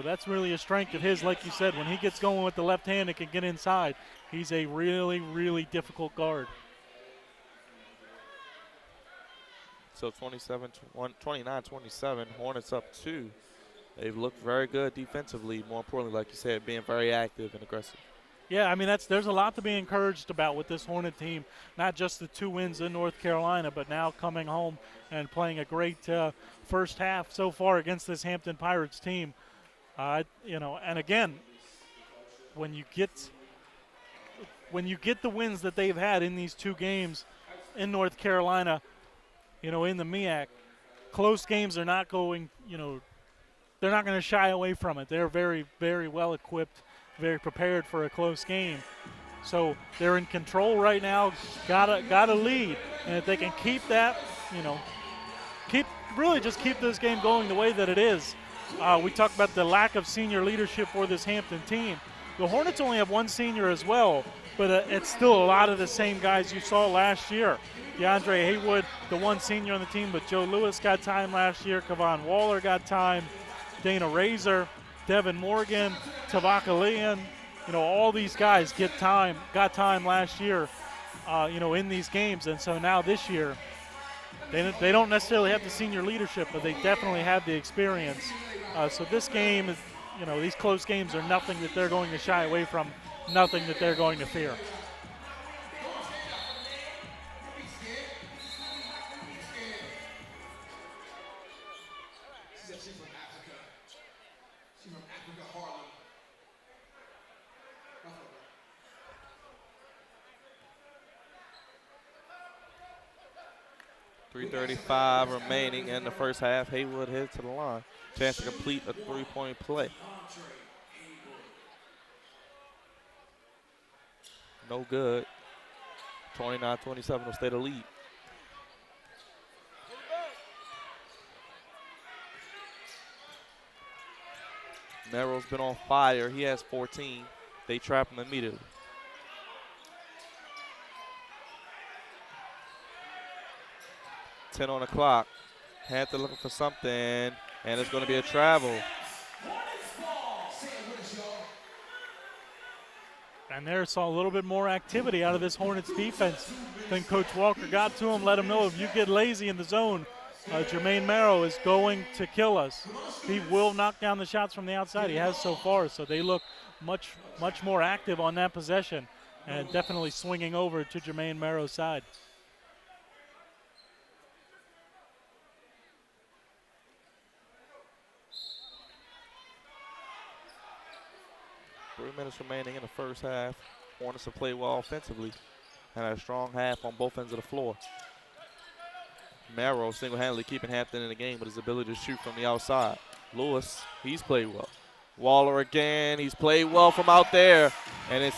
that's really a strength of his. Like you said, when he gets going with the left hand, it can get inside. He's a really, really difficult guard. So 29-27, Hornets up 2. They've looked very good defensively, more importantly, like you said, being very active and aggressive. Yeah, I mean, there's a lot to be encouraged about with this Hornet team, not just the 2 wins in North Carolina, but now coming home and playing a great first half so far against this Hampton Pirates team. And again, when you get the wins that they've had in these 2 games in North Carolina, in the MEAC, close games are not going, they're not going to shy away from it. They're very, very well equipped, very prepared for a close game. So they're in control right now, got a lead. And if they can keep that, really just keep this game going the way that it is. We talked about the lack of senior leadership for this Hampton team. The Hornets only have one senior as well, but it's still a lot of the same guys you saw last year. DeAndre Haywood, the one senior on the team, but Joe Lewis got time last year. Kevon Waller got time. Dana Razor, Devin Morgan, Tavaka Leon, all these guys got time last year, in these games. And so now this year, they don't necessarily have the senior leadership, but they definitely have the experience. So this game is, these close games are nothing that they're going to shy away from, nothing that they're going to fear. She's from Africa. She's from Africa, Harlem. 3:35 remaining in the first half. Haywood heads to the line. Chance to complete a three-point play. No good. 29-27 will stay the lead. Merrill's been on fire. He has 14. They trap him immediately. $10 on the clock. Hampton looking for something, and it's going to be a travel. And there saw a little bit more activity out of this Hornets defense than Coach Walker got to him. Let him know if you get lazy in the zone, Jermaine Merrill is going to kill us. He will knock down the shots from the outside. He has so far, so they look much more active on that possession and definitely swinging over to Jermaine Merrill's side. Three minutes remaining in the first half. Hornets have played well offensively and had a strong half on both ends of the floor. Merrill single-handedly keeping Hampton in the game with his ability to shoot from the outside. Lewis, he's played well. Waller again, he's played well from out there, and it's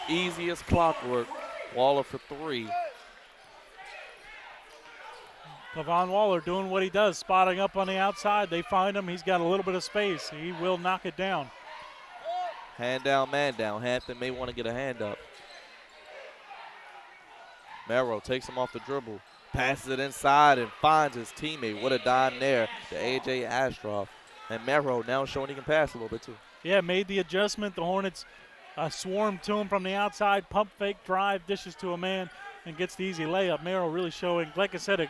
easy as clockwork. Waller for three. Kevon Waller doing what he does, spotting up on the outside. They find him. He's got a little bit of space. He will knock it down. Hand down, man down. Hampton may want to get a hand up. Merrill takes him off the dribble, passes it inside and finds his teammate. What a dime there to A.J. Astroff. And Merrill now showing he can pass a little bit too. Yeah, made the adjustment. The Hornets swarmed to him from the outside, pump fake, drive, dishes to a man, and gets the easy layup. Merrill really showing, like I said,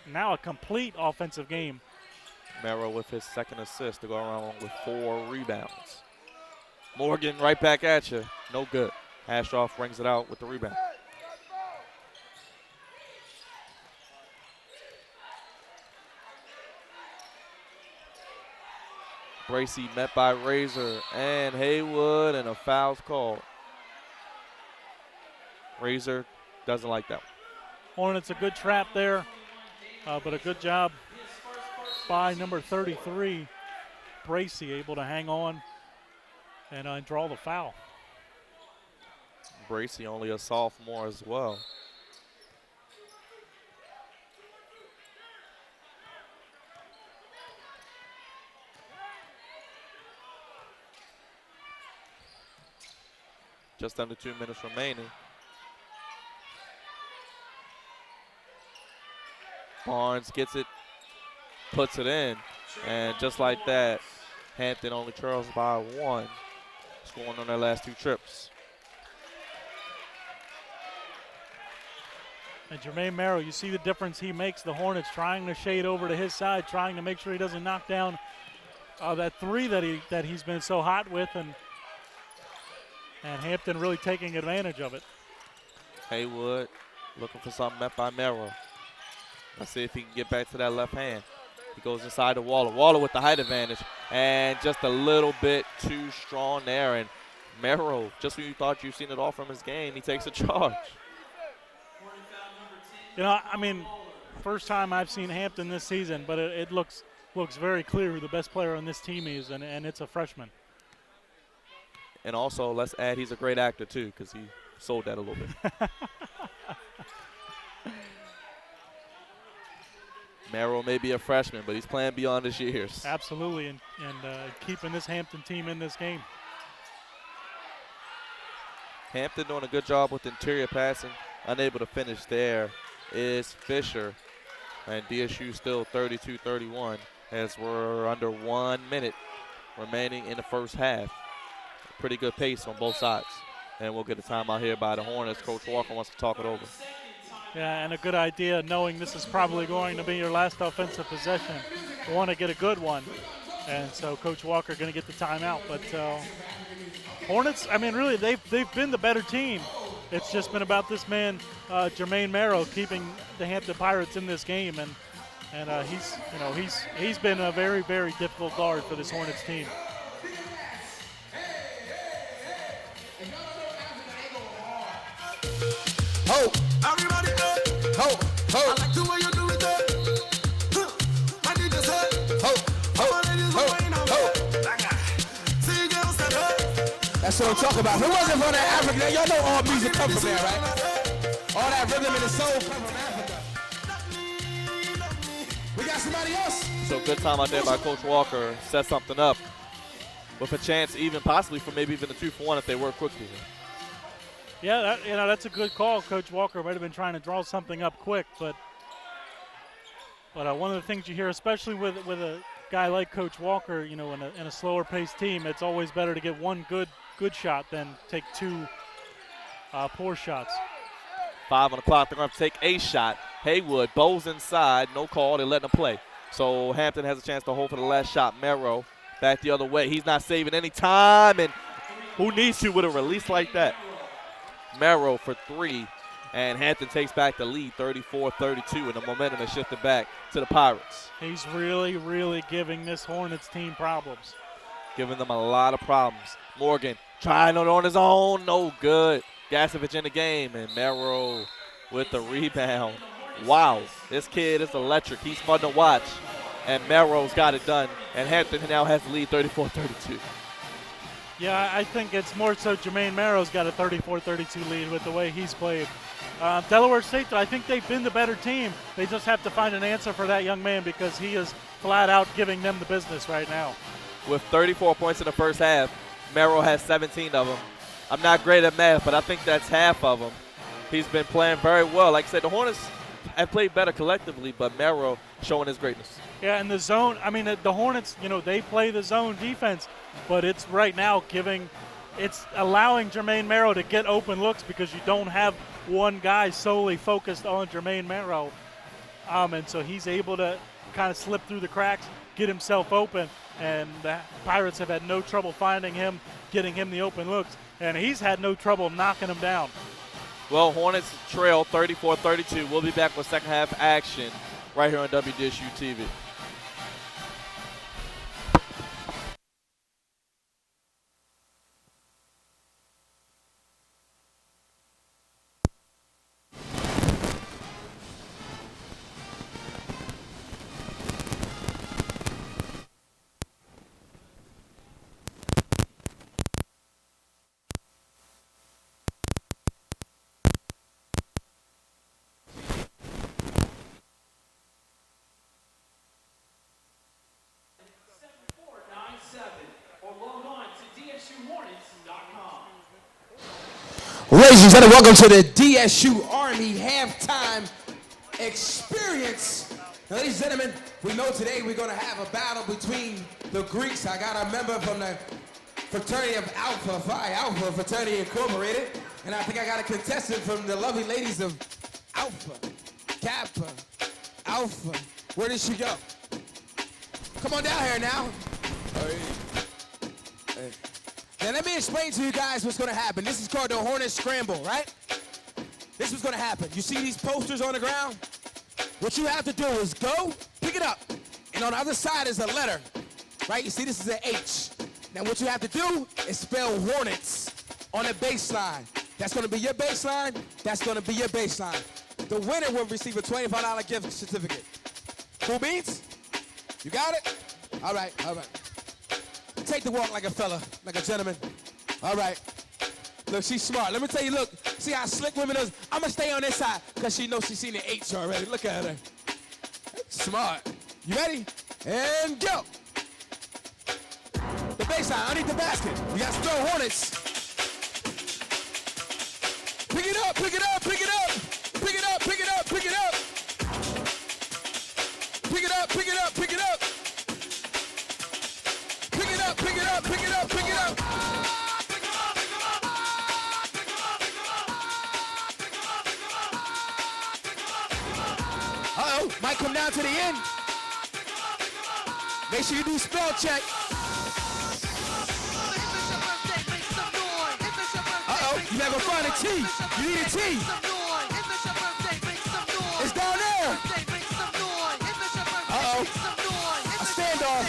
now a complete offensive game. Merrill with his second assist to go around with 4 rebounds. Morgan right back at you. No good. Astroff brings it out with the rebound. Bracy met by Razor and Haywood, and a foul's called. Razor doesn't like that one. Hornets a good trap there, but a good job by number 33, Bracy, able to hang on and draw the foul. Bracy only a sophomore as well. Just under 2 minutes remaining. Barnes gets it, puts it in, and just like that, Hampton only trails by 1, scoring on their last 2 trips. And Jermaine Merrill, you see the difference he makes. The Hornets trying to shade over to his side, trying to make sure he doesn't knock down that three that he's been so hot with, and Hampton really taking advantage of it. Haywood looking for something met by Merrill. Let's see if he can get back to that left hand. He goes inside to Waller. Waller with the height advantage, and just a little bit too strong there. And Merrill, just when you thought you've seen it all from his game, he takes a charge. You know, I mean, first time I've seen Hampton this season, but it looks very clear who the best player on this team is, and it's a freshman. And also, let's add he's a great actor, too, because he sold that a little bit. Merrill may be a freshman, but he's playing beyond his years. Absolutely, and keeping this Hampton team in this game. Hampton doing a good job with interior passing. Unable to finish there is Fisher. And DSU still 32-31 as we're under 1 minute remaining in the first half. Pretty good pace on both sides. And we'll get a timeout here by the Hornets. Coach Walker wants to talk it over. Yeah, and a good idea knowing this is probably going to be your last offensive possession. You want to get a good one. And so Coach Walker going to get the timeout. But Hornets, I mean, really, they've been the better team. It's just been about this man, Jermaine Merrill, keeping the Hampton Pirates in this game, and he's been a very, very difficult guard for this Hornets team. Ho, Everybody go. ho, ho, I like the way you do it, though. I need your head. ho, ho, All ladies ho, are waiting on ho. me. Like that. See girls that hurt. That's what I'm talking about. If it wasn't for that African, y'all know all music come from there, right? All that rhythm and the soul come from Africa. We got somebody else. So good time out there by Coach Walker. Set something up with a chance even possibly for maybe even a 2-for-1 if they work quickly. Yeah, that's a good call. Coach Walker might have been trying to draw something up quick, but one of the things you hear, especially with a guy like Coach Walker, in a slower paced team, it's always better to get one good shot than take two poor shots. 5 on the clock. They're going to take a shot. Haywood, Bowes inside, no call. They're letting him play. So Hampton has a chance to hold for the last shot. Merrow back the other way. He's not saving any time, and who needs to with a release like that? Merrow for 3, and Hampton takes back the lead, 34-32, and the momentum has shifted back to the Pirates. He's really, really giving this Hornets team problems. Giving them a lot of problems. Morgan trying it on his own, no good. Gasevich in the game, and Merrow with the rebound. Wow, this kid is electric. He's fun to watch, and Merrow's got it done, and Hampton now has the lead, 34-32. Yeah, I think it's more so Jermaine Merrow's got a 34-32 lead with the way he's played. Delaware State, though, I think they've been the better team. They just have to find an answer for that young man because he is flat out giving them the business right now. With 34 points in the first half, Merrow has 17 of them. I'm not great at math, but I think that's half of them. He's been playing very well. Like I said, the Hornets have played better collectively, but Merrow showing his greatness. Yeah, and the zone, I mean, the Hornets, they play the zone defense, but it's right now it's allowing Jermaine Merrow to get open looks because you don't have one guy solely focused on Jermaine Merrow. And so he's able to kind of slip through the cracks, get himself open, and the Pirates have had no trouble finding him, getting him the open looks, and he's had no trouble knocking him down. Well, Hornets trail 34-32. We'll be back with second half action right here on DESU-TV. Ladies and gentlemen, welcome to the DSU Army halftime experience. Now, ladies and gentlemen, we know today we're going to have a battle between the Greeks. I got a member from the fraternity of Alpha Phi Alpha Fraternity Incorporated, and I think I got a contestant from the lovely ladies of Alpha, Kappa, Alpha. Where did she go? Come on down here now. Hey. Now let me explain to you guys what's going to happen. This is called the Hornet Scramble, right? This is what's going to happen. You see these posters on the ground? What you have to do is go, pick it up, and on the other side is a letter, right? You see this is an H. Now what you have to do is spell Hornets on the baseline. That's going to be your baseline. That's going to be your baseline. The winner will receive a $25 gift certificate. Cool beans? You got it? All right. Take the walk like a fella, like a gentleman. All right. Look, she's smart. Let me tell you, look, see how slick women is? I'm going to stay on this side because she knows she's seen the H already. Look at her. Smart. You ready? And go. The baseline, underneath the basket. We got to throw Hornets. Pick it up, pick it up, pick it up. Pick it up, pick it up, pick it up. Pick it up, pick it up, pick it up. Pick it up, pick it up, pick it up, pick it up. Uh-oh, might come down to the end. Make sure you do spell check. Uh-oh, you never find a T. You need a T. It's down there. Uh-oh. A standoff.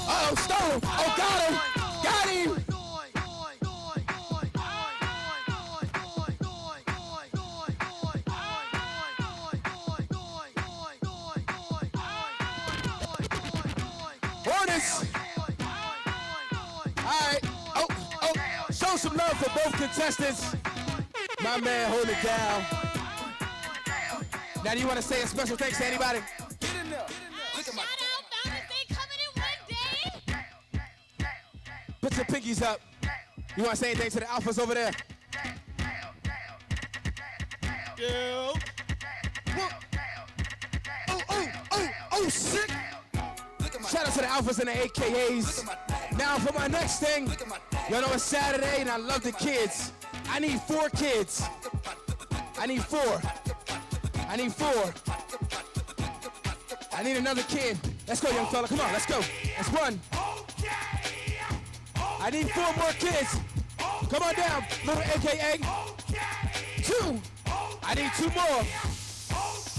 Uh-oh, stole him. Oh, got him. Got him. Hornets. All right. Oh, show some love for both contestants. My man, hold it down. Now, do you want to say a special thanks to anybody? Get in there. Look at my Shout out Founders Day coming in one day. Put your pinkies up. You want to say anything to the alphas over there? Yeah. Oh, sick. Shout out to the alphas and the AKAs. Now for my next thing, y'all know it's Saturday and I love the kids. I need 4 kids. I need 4. I need 4. I need another kid. Let's go, young fella. Come on, let's go. Let's run. I need 4 more kids. Come on down, little AKA. 2. I need 2 more.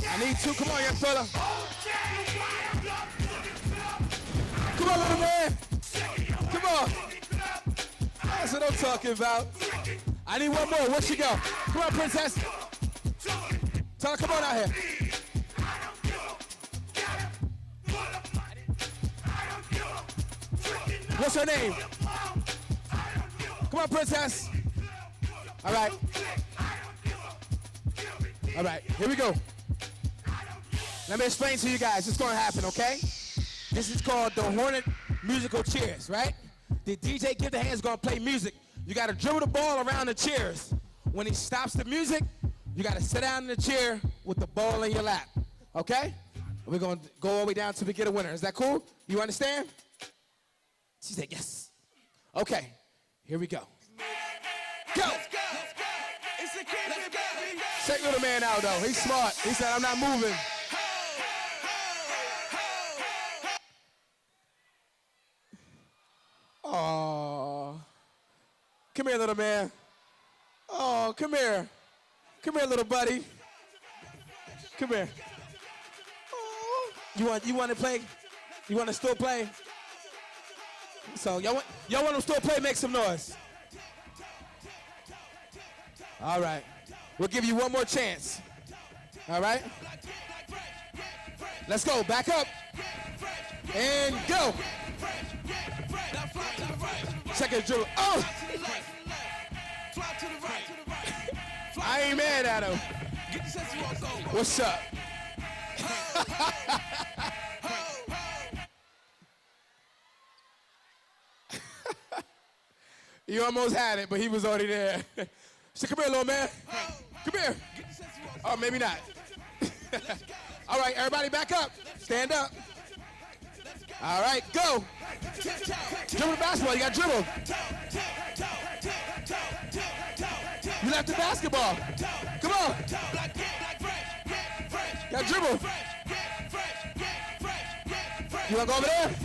I need 2. Come on, young fella. Come on, little man. Come on. That's what I'm talking about. I need 1 more. Where she go? Come on, princess. Tell her, come on out here. What's her name? Come on, princess. All right. All right, here we go. Let me explain to you guys what's going to happen, okay? This is called the Hornet musical chairs, right? The DJ Give the Hand's going to play music. You got to dribble the ball around the chairs. When he stops the music, you got to sit down in the chair with the ball in your lap, okay? We're going to go all the way down till we get a winner. Is that cool? You understand? She said yes. Okay, here we go. Go! Check little man out, though. He's smart. He said, I'm not moving. Oh, come here, little man. Oh, come here. Come here, little buddy. Come here. Oh. You want to play? You want to still play? So y'all want to still play? Make some noise. All right. We'll give you 1 more chance. All right. Let's go. Back up. And go. Second dribble. Oh! I ain't mad at him. What's up? You almost had it, but he was already there. So come here, little man. Come here. Oh, maybe not. All right, everybody back up. Stand up. All right, go. Dribble the basketball. You got to dribble. You left the basketball. Come on. Got to dribble. You want to go over there?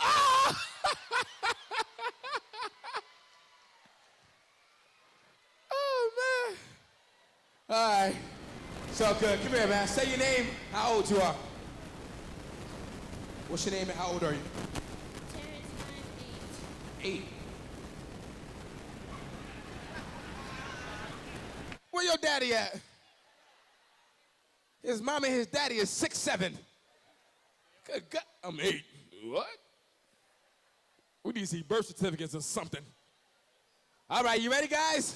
Ah! Oh, man. All right. So good. Come here, man. Say your name, how old you are. What's your name and how old are you? Terrence, I'm 8. 8. Where your daddy at? His mom and his daddy is 6'7". Good God, I'm 8. What? We need to see birth certificates or something. All right, you ready, guys?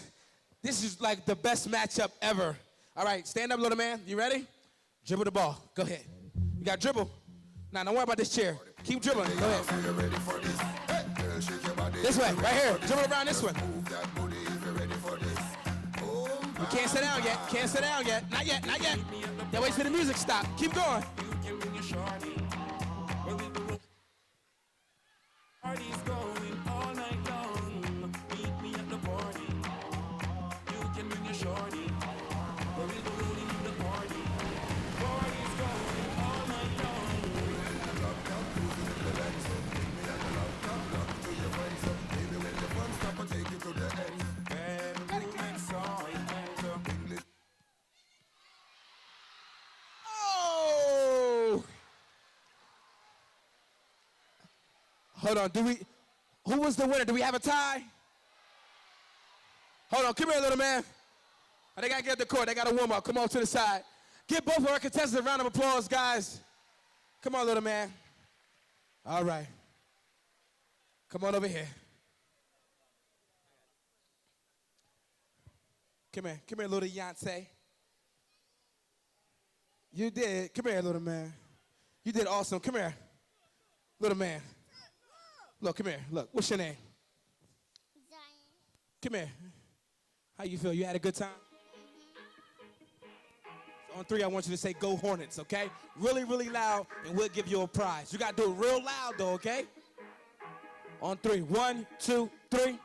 This is like the best matchup ever. All right, stand up, little man. You ready? Dribble the ball. Go ahead. You got dribble. Now, don't worry about this chair. Keep dribbling. Go ahead. This way, right here. Dribble around this one. You can't sit down yet. Can't sit down yet. Not yet. Not yet. Yeah, wait till the music stop. Keep going. Party's going all night long. Meet me at the party. You can bring your shorty. We'll be rolling in the party. Party's going all night long. Baby, when the fun stop, I'll take you to the end. Oh! Hold on. Who was the winner? Do we have a tie? Hold on. Come here, little man. Oh, they got to get up the court. They got to warm up. Come on to the side. Give both of our contestants a round of applause, guys. Come on, little man. All right. Come on over here. Come here, little Yonsei. You did. Come here, little man. You did awesome. Come here, little man. Look, come here. Look, what's your name? Zion. Come here. How you feel? You had a good time? So on 3, I want you to say, "Go Hornets," okay? Really, really loud, and we'll give you a prize. You got to do it real loud, though, okay? On 3. 1, 2, 3. Go Hornets.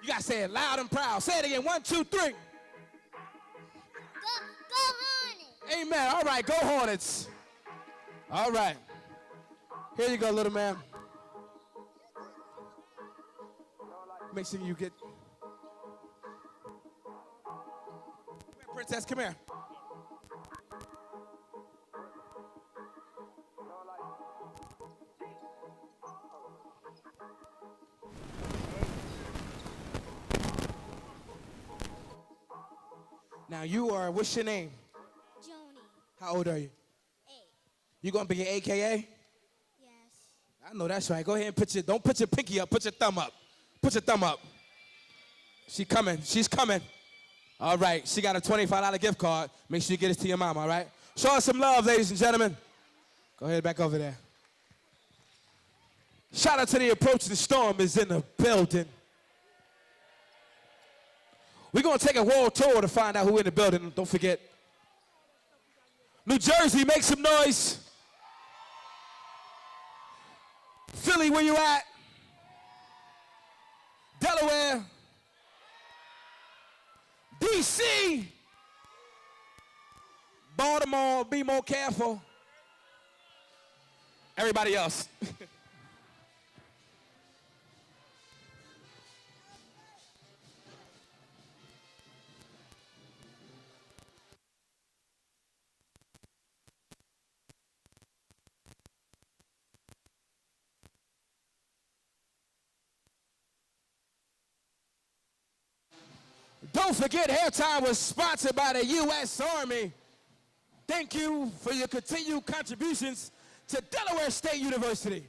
You got to say it loud and proud. Say it again. 1, 2, 3. Go Hornets. Amen. All right, go Hornets. All right. Here you go, little man. Make sure you get... Princess, come here. Now you are, what's your name? Joni. How old are you? 8. You gonna be an AKA? Yes. I know that's right. Go ahead and don't put your pinky up, put your thumb up. Put your thumb up. She's coming. All right, she got a $25 gift card. Make sure you get it to your mom, all right? Show us some love, ladies and gentlemen. Go ahead, back over there. Shout out to the Approach the Storm is in the building. We're going to take a world tour to find out who in the building. Don't forget. New Jersey, make some noise. Philly, where you at? Delaware. DC. Baltimore, be more careful. Everybody else. Don't forget, Hairtime was sponsored by the U.S. Army. Thank you for your continued contributions to Delaware State University.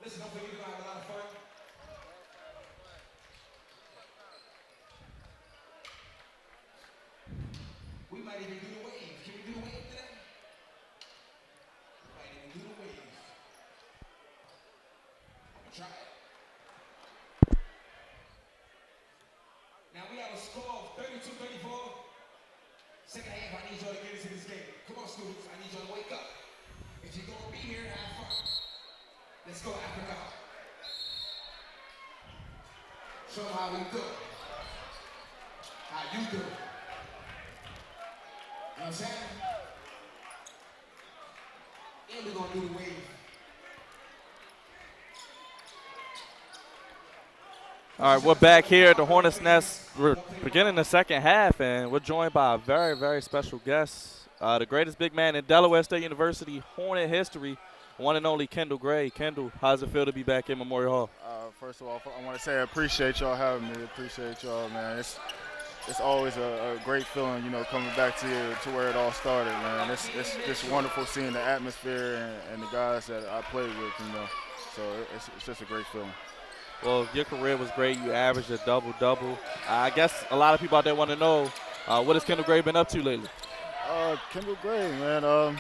Listen, don't forget, we're gonna have a lot of fun. We might even do the wave. Can we do the wave today? We might even do the wave. I'm gonna try it. Now we have a score of 32-34. Second half, I need y'all to get into this game. Come on, students, I need y'all to wake up. If you're gonna be here, have fun. Let's go, Africa. Show them how we do it. How you do it. You know what I'm saying? And we're gonna do the wave. All right, we're back here at the Hornets Nest. We're beginning the second half, and we're joined by a very, very special guest, the greatest big man in Delaware State University Hornet history, one and only Kendall Gray. Kendall, how does it feel to be back in Memorial Hall? First of all, I want to say I appreciate y'all having me. Appreciate y'all, man. It's always a great feeling, you know, coming back to where it all started, man. It's just wonderful seeing the atmosphere and the guys that I played with, you know. So it's just a great feeling. Well, your career was great. You averaged a double-double. I guess a lot of people out there want to know, what has Kendall Gray been up to lately? Kendall Gray, man.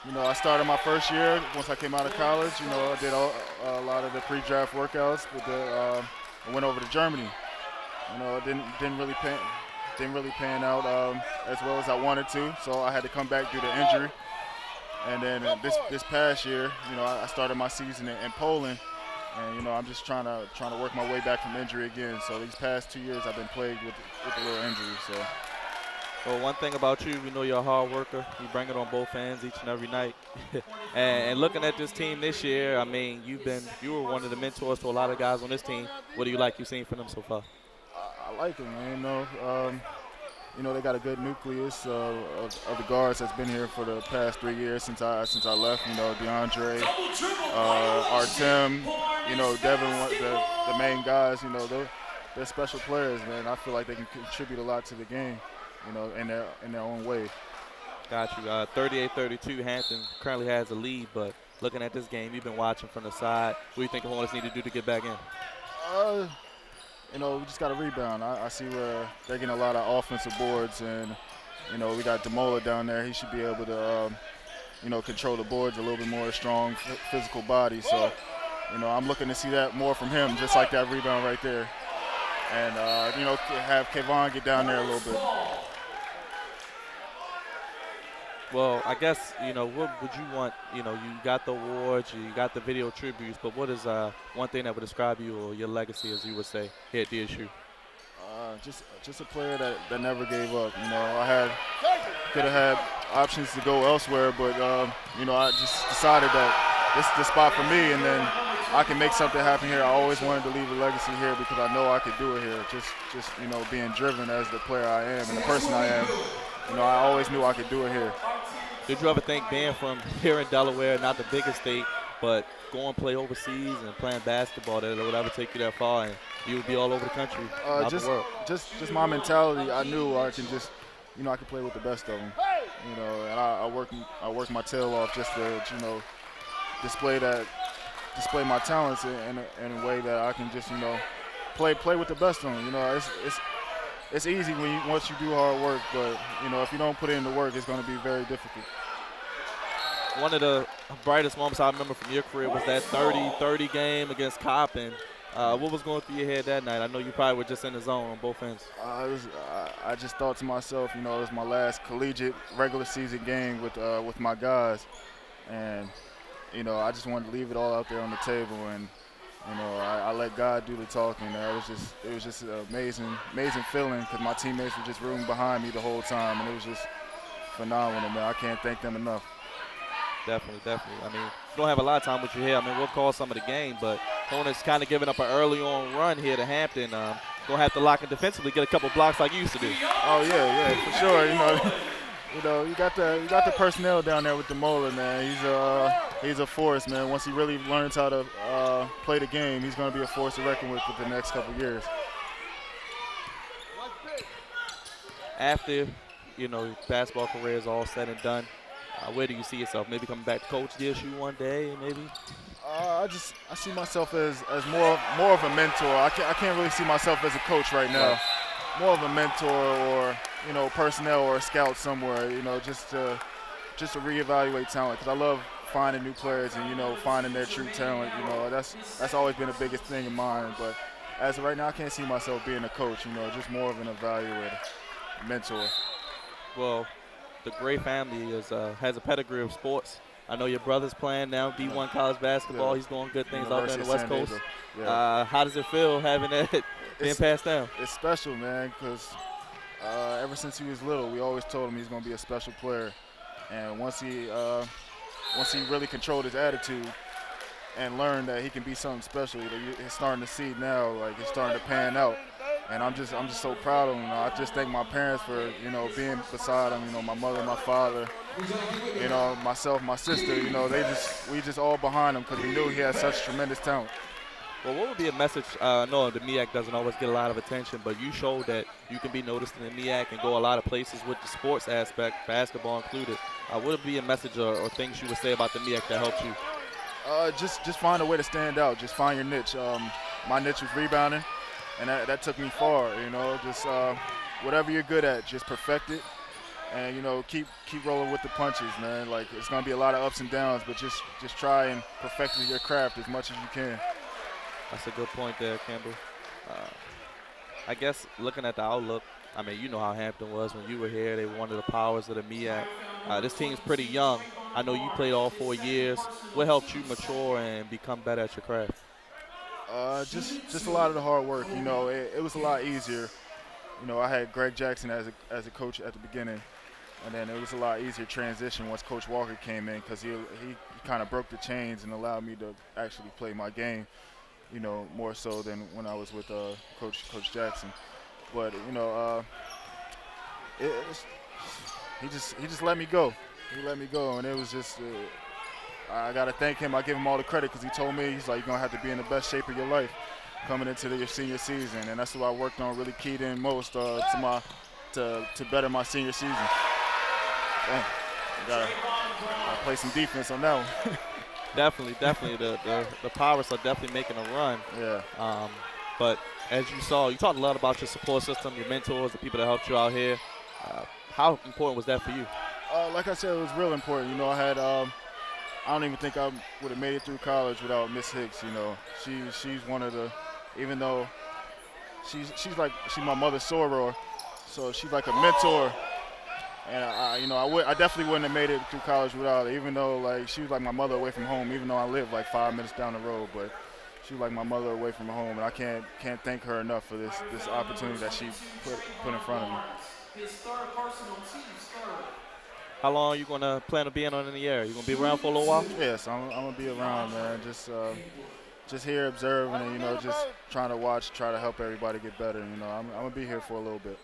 You know, I started my first year once I came out of college. You know, I did a lot of the pre-draft workouts. I went over to Germany. You know, it didn't really pan out as well as I wanted to. So I had to come back due to injury. And then this past year, you know, I started my season in Poland. And, you know, I'm just trying to work my way back from injury again. So these past 2 years I've been plagued with a little injury. So. Well, one thing about you, we know you're a hard worker. You bring it on both ends each and every night. and looking at this team this year, I mean, you were one of the mentors to a lot of guys on this team. What do you like you've seen from them so far? I like them, man. You know, they got a good nucleus of the guards that's been here for the past 3 years since I left. You know, DeAndre, Artem, you know, Devin, the main guys. You know, they're special players, man. I feel like they can contribute a lot to the game, you know, in their own way. Got you. 38-32, Hampton currently has the lead, but looking at this game, you've been watching from the side. What do you think the Hornets need to do to get back in? You know, we just got to rebound. I see where they're getting a lot of offensive boards, and, you know, we got Demola down there. He should be able to, you know, control the boards a little bit more, strong, physical body. So, you know, I'm looking to see that more from him, just like that rebound right there. And, you know, have Kevon get down there a little bit. Well, I guess, you know, what would you want? You know, you got the awards, you got the video tributes, but what is one thing that would describe you or your legacy, as you would say, here at DSU? Just a player that never gave up. You know, I could have had options to go elsewhere, but, you know, I just decided that this is the spot for me, and then I can make something happen here. I always wanted to leave a legacy here because I know I could do it here. Just you know, being driven as the player I am and the person I am. You know, I always knew I could do it here. Did you ever think being from here in Delaware, not the biggest state, but going play overseas and playing basketball, that it would ever take you that far and you would be all over the country, the world? Just my mentality. I knew I can just, you know, I could play with the best of them. You know, and I work my tail off just to, you know, display my talents in a way that I can just, you know, play with the best of them. You know, it's easy once you do hard work, but, you know, if you don't put in the work, it's going to be very difficult. One of the brightest moments I remember from your career was that 30-30 game against Coppin. What was going through your head that night? I know you probably were just in the zone on both ends. I just thought to myself, you know, it was my last collegiate regular season game with my guys, and, you know, I just wanted to leave it all out there on the table, and, you know, I let God do the talking. It was just an amazing feeling because my teammates were just rooting behind me the whole time, and it was just phenomenal, man. I can't thank them enough. Definitely. I mean, you don't have a lot of time with you here. I mean, we'll call some of the game, but Hornets kind of giving up an early on run here to Hampton. Going to have to lock in defensively, get a couple blocks like you used to do. Oh, yeah, for sure. You know, you got the personnel down there with Demola, man. He's a force, man. Once he really learns how to play the game, he's going to be a force to reckon with the next couple years. After, you know, your basketball career is all said and done, where do you see yourself? Maybe coming back to coach DSU one day, maybe? I see myself as more of a mentor. I can't really see myself as a coach right now. Right. More of a mentor or personnel or a scout somewhere. Just to reevaluate talent because I love finding new players and finding their true talent. That's always been the biggest thing of mine. But as of right now, I can't see myself being a coach. Just more of an evaluator, mentor. Well, the Gray family has a pedigree of sports. I know your brother's playing now D1 college basketball. Yeah. He's doing good things out there on the University of West San Coast. Diego. Yeah. How does it feel having that being passed down? It's special, man, because ever since he was little, we always told him he's going to be a special player. And once he really controlled his attitude and learned that he can be something special, he's starting to see now, like it's starting to pan out. And I'm just so proud of him. I just thank my parents for being beside him. My mother, my father, myself, my sister. We just all behind him because we knew he had such tremendous talent. Well, what would be a message? I know the MEAC doesn't always get a lot of attention, but you showed that you can be noticed in the MEAC and go a lot of places with the sports aspect, basketball included. What would be a message or things you would say about the MEAC that helped you? Just find a way to stand out. Just find your niche. My niche was rebounding, and that took me far. Just whatever you're good at, just perfect it, and keep rolling with the punches, man. Like it's gonna be a lot of ups and downs, but just try and perfect your craft as much as you can. That's a good point there, Kendall. I guess looking at the outlook, I mean, you know how Hampton was when you were here. They were one of the powers of the MEAC. This team's pretty young. I know you played all 4 years. What helped you mature and become better at your craft? Just a lot of the hard work. It was a lot easier. I had Greg Jackson as a coach at the beginning, and then it was a lot easier transition once Coach Walker came in because he kind of broke the chains and allowed me to actually play my game. More so than when I was with Coach Jackson. But he just let me go. He let me go, and it was just I gotta thank him. I give him all the credit because he told me he's like you're gonna have to be in the best shape of your life coming into your senior season, and that's what I worked on. Really keyed in most to better my senior season. Dang, gotta play some defense on that one. Definitely. The Pirates are definitely making a run. Yeah. But as you saw, you talked a lot about your support system, your mentors, the people that helped you out here. How important was that for you? Like I said, it was real important. I had I don't even think I would have made it through college without Miss Hicks. She's one of the, even though she's my mother's soror, so she's like a mentor. And I definitely wouldn't have made it through college without her, even though like she was like my mother away from home, even though I lived like 5 minutes down the road. But she was like my mother away from home, and I can't thank her enough for this opportunity that she put in front of me. How long are you gonna plan on being on in the air? You gonna be around for a little while? Yes, I'm gonna be around, man. Just here observing and just trying to watch, try to help everybody get better. I'm gonna be here for a little bit.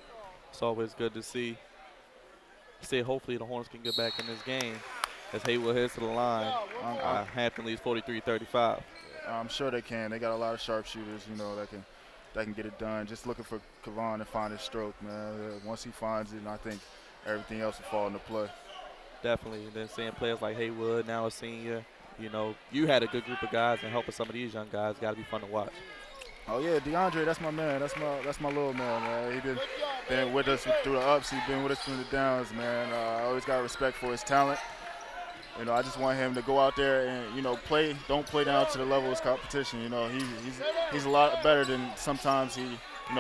It's always good to see. Hopefully the Hornets can get back in this game as Haywood heads to the line. Hampton leads 43-35. I'm sure they can. They got a lot of sharpshooters, that can get it done. Just looking for Kevon to find his stroke, man. Once he finds it, I think everything else will fall into play. Definitely. And then seeing players like Haywood, now a senior, you had a good group of guys, and helping some of these young guys got to be fun to watch. Oh yeah, DeAndre, that's my man. That's my little man. He been with us through the ups. He's been with us through the downs, man. I always got respect for his talent. I just want him to go out there and play. Don't play down to the level of his competition. He's a lot better than sometimes he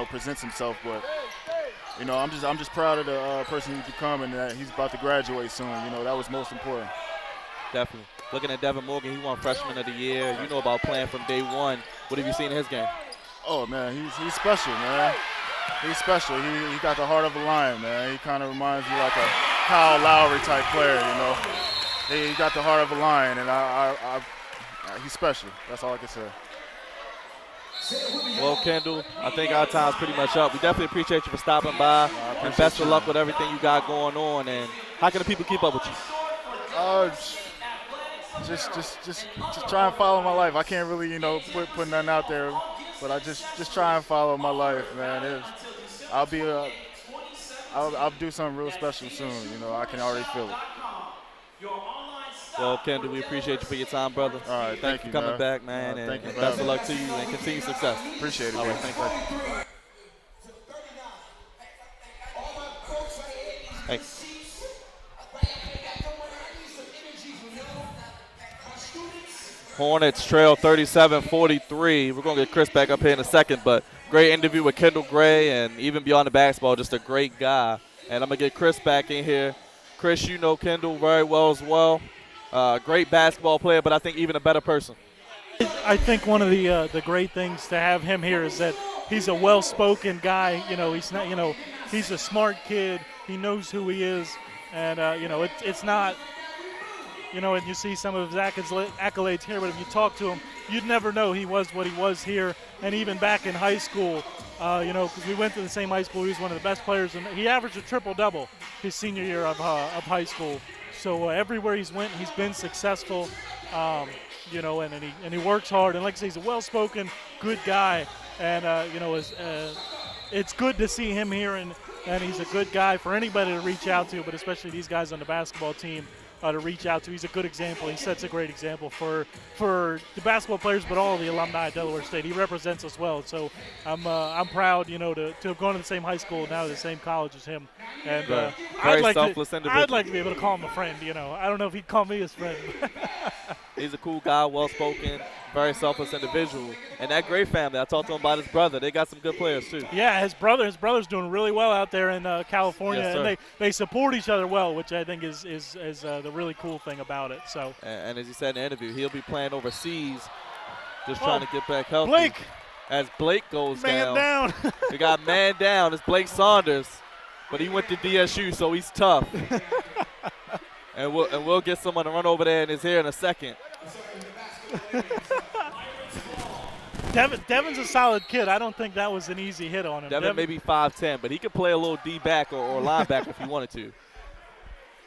presents himself. But I'm just proud of the person he's become and that he's about to graduate soon. That was most important. Definitely. Looking at Devin Morgan, he won Freshman of the Year. You know about playing from day one. What have you seen in his game? Oh man, he's special, man. He's special. He got the heart of a lion, man. He kind of reminds me like a Kyle Lowry type player, He got the heart of a lion, and he's special. That's all I can say. Well, Kendall, I think our time's pretty much up. We definitely appreciate you for stopping by, and best of luck with everything you got going on. And how can the people keep up with you? Just try and follow my life. I can't really, put nothing out there, but I just try and follow my life, man. I'll do something real special soon. I can already feel it. Well, Kendall, we appreciate you for your time, brother. All right, Thank you for coming back, man, and thank you for best of having me. luck to you and continued success. Appreciate it. All right, man. thank you. Thanks. Hornets trail 37-43. We're going to get Chris back up here in a second, but great interview with Kendall Gray, and even beyond the basketball, just a great guy. And I'm going to get Chris back in here. Chris, you know Kendall very well as well. Great basketball player, but I think even a better person. I think one of the great things to have him here is that he's a well-spoken guy. He's not. He's a smart kid. He knows who he is, and it's not. And you see some of his accolades here, but if you talk to him, you'd never know he was what he was here. And even back in high school, because we went to the same high school, he was one of the best players, and he averaged a triple-double his senior year of high school. So everywhere he's went, he's been successful. And he works hard. And like I say, he's a well-spoken, good guy. And it's good to see him here, and he's a good guy for anybody to reach out to, but especially these guys on the basketball team to reach out to. He's a good example. He sets a great example for the basketball players, but all of the alumni at Delaware State. He represents us well. So I'm proud, to have gone to the same high school, now to the same college as him. And very selfless individual. I'd like to be able to call him a friend. I don't know if he'd call me his friend. He's a cool guy, well-spoken, very selfless individual. And that Gray family, I talked to him about his brother. They got some good players, too. Yeah, his brother's doing really well out there in California. Yes, and they support each other well, which I think is the really cool thing about it. So. And as he said in the interview, he'll be playing overseas, just trying to get back healthy. Blake. As Blake goes down. We got man down. It's Blake Saunders, but he went to DSU, so he's tough. and we'll get someone to run over there in his hair in a second. Devin's a solid kid. I don't think that was an easy hit on him. Devin may be 5'10", but he could play a little D-back or linebacker if he wanted to.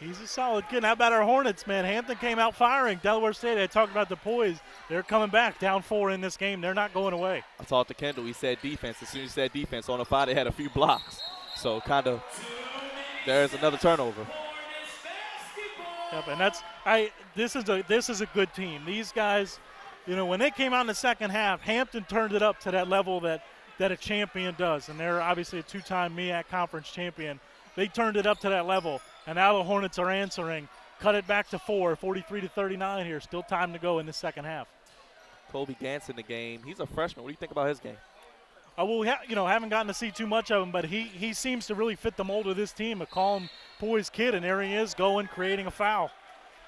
He's a solid kid. How about our Hornets, man? Hampton came out firing. Delaware State, I talked about the poise. They're coming back, down 4 in this game. They're not going away. I talked to Kendall. He said defense. As soon as he said defense, on the 5, they had a few blocks. So kind of there's another turnover. Yep, and this is a good team. These guys, when they came out in the second half, Hampton turned it up to that level that a champion does. And they're obviously a 2-time MEAC conference champion. They turned it up to that level. And now the Hornets are answering. Cut it back to 4, 43-39 here. Still time to go in the second half. Kobe Gantz in the game. He's a freshman. What do you think about his game? Haven't gotten to see too much of him, but he seems to really fit the mold of this team. A calm, poised kid, and there he is going, creating a foul.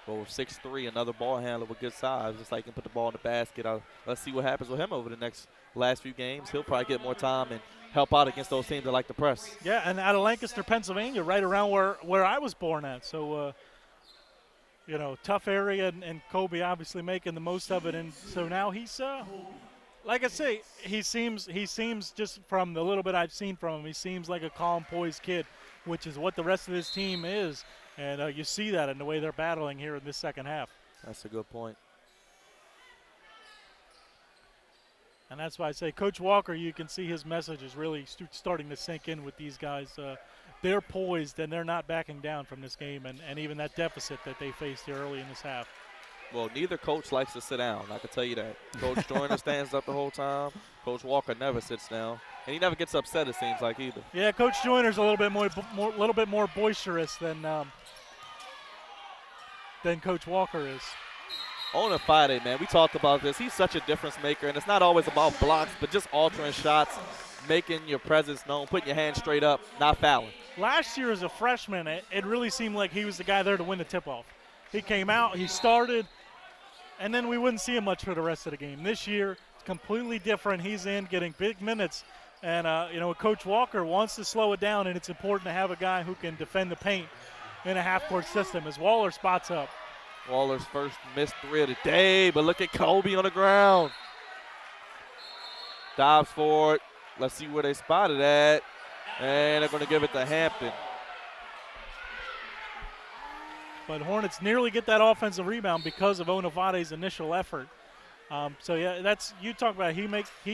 Well, 6'3", another ball handler with good size. Just like he can put the ball in the basket. Let's see what happens with him over the last few games. He'll probably get more time and help out against those teams that like to press. Yeah, and out of Lancaster, Pennsylvania, right around where I was born at. So, tough area, and Kobe obviously making the most of it. And so now he's, like I say, he seems just from the little bit I've seen from him, he seems like a calm, poised kid, which is what the rest of this team is. And you see that in the way they're battling here in this second half. That's a good point. And that's why I say Coach Walker, you can see his message is really starting to sink in with these guys. They're poised, and they're not backing down from this game and even that deficit that they faced here early in this half. Well, neither coach likes to sit down. I can tell you that. Coach Joyner stands up the whole time. Coach Walker never sits down, and he never gets upset. It seems like either. Yeah, Coach Joyner's a little bit more boisterous than Coach Walker is. On a Friday, man, we talked about this. He's such a difference maker, and it's not always about blocks, but just altering shots, making your presence known, putting your hands straight up, not fouling. Last year as a freshman, it really seemed like he was the guy there to win the tip-off. He came out, he started, and then we wouldn't see him much for the rest of the game. This year, it's completely different. He's in getting big minutes, and Coach Walker wants to slow it down, and it's important to have a guy who can defend the paint in a half-court system as Waller spots up. Waller's first missed 3 of the day, but look at Kobe on the ground. Dives for it. Let's see where they spotted at. And they're going to give it to Hampton. But Hornets nearly get that offensive rebound because of Onavade's initial effort. You talk about he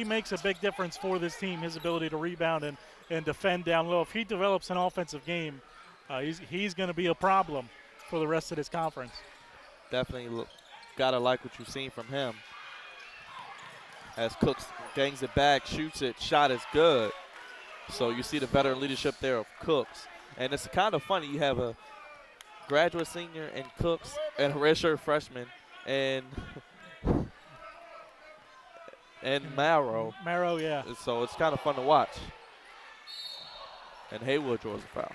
makes a big difference for this team, his ability to rebound and defend down low. If he develops an offensive game, he's going to be a problem for the rest of this conference. Definitely gotta like what you've seen from him. As Cooks gangs it back, shoots it, shot is good. So you see the veteran leadership there of Cooks. And it's kind of funny, you have a graduate senior and Cooks and a redshirt freshman and Marrow. Marrow, yeah. So it's kind of fun to watch. And Haywood draws a foul.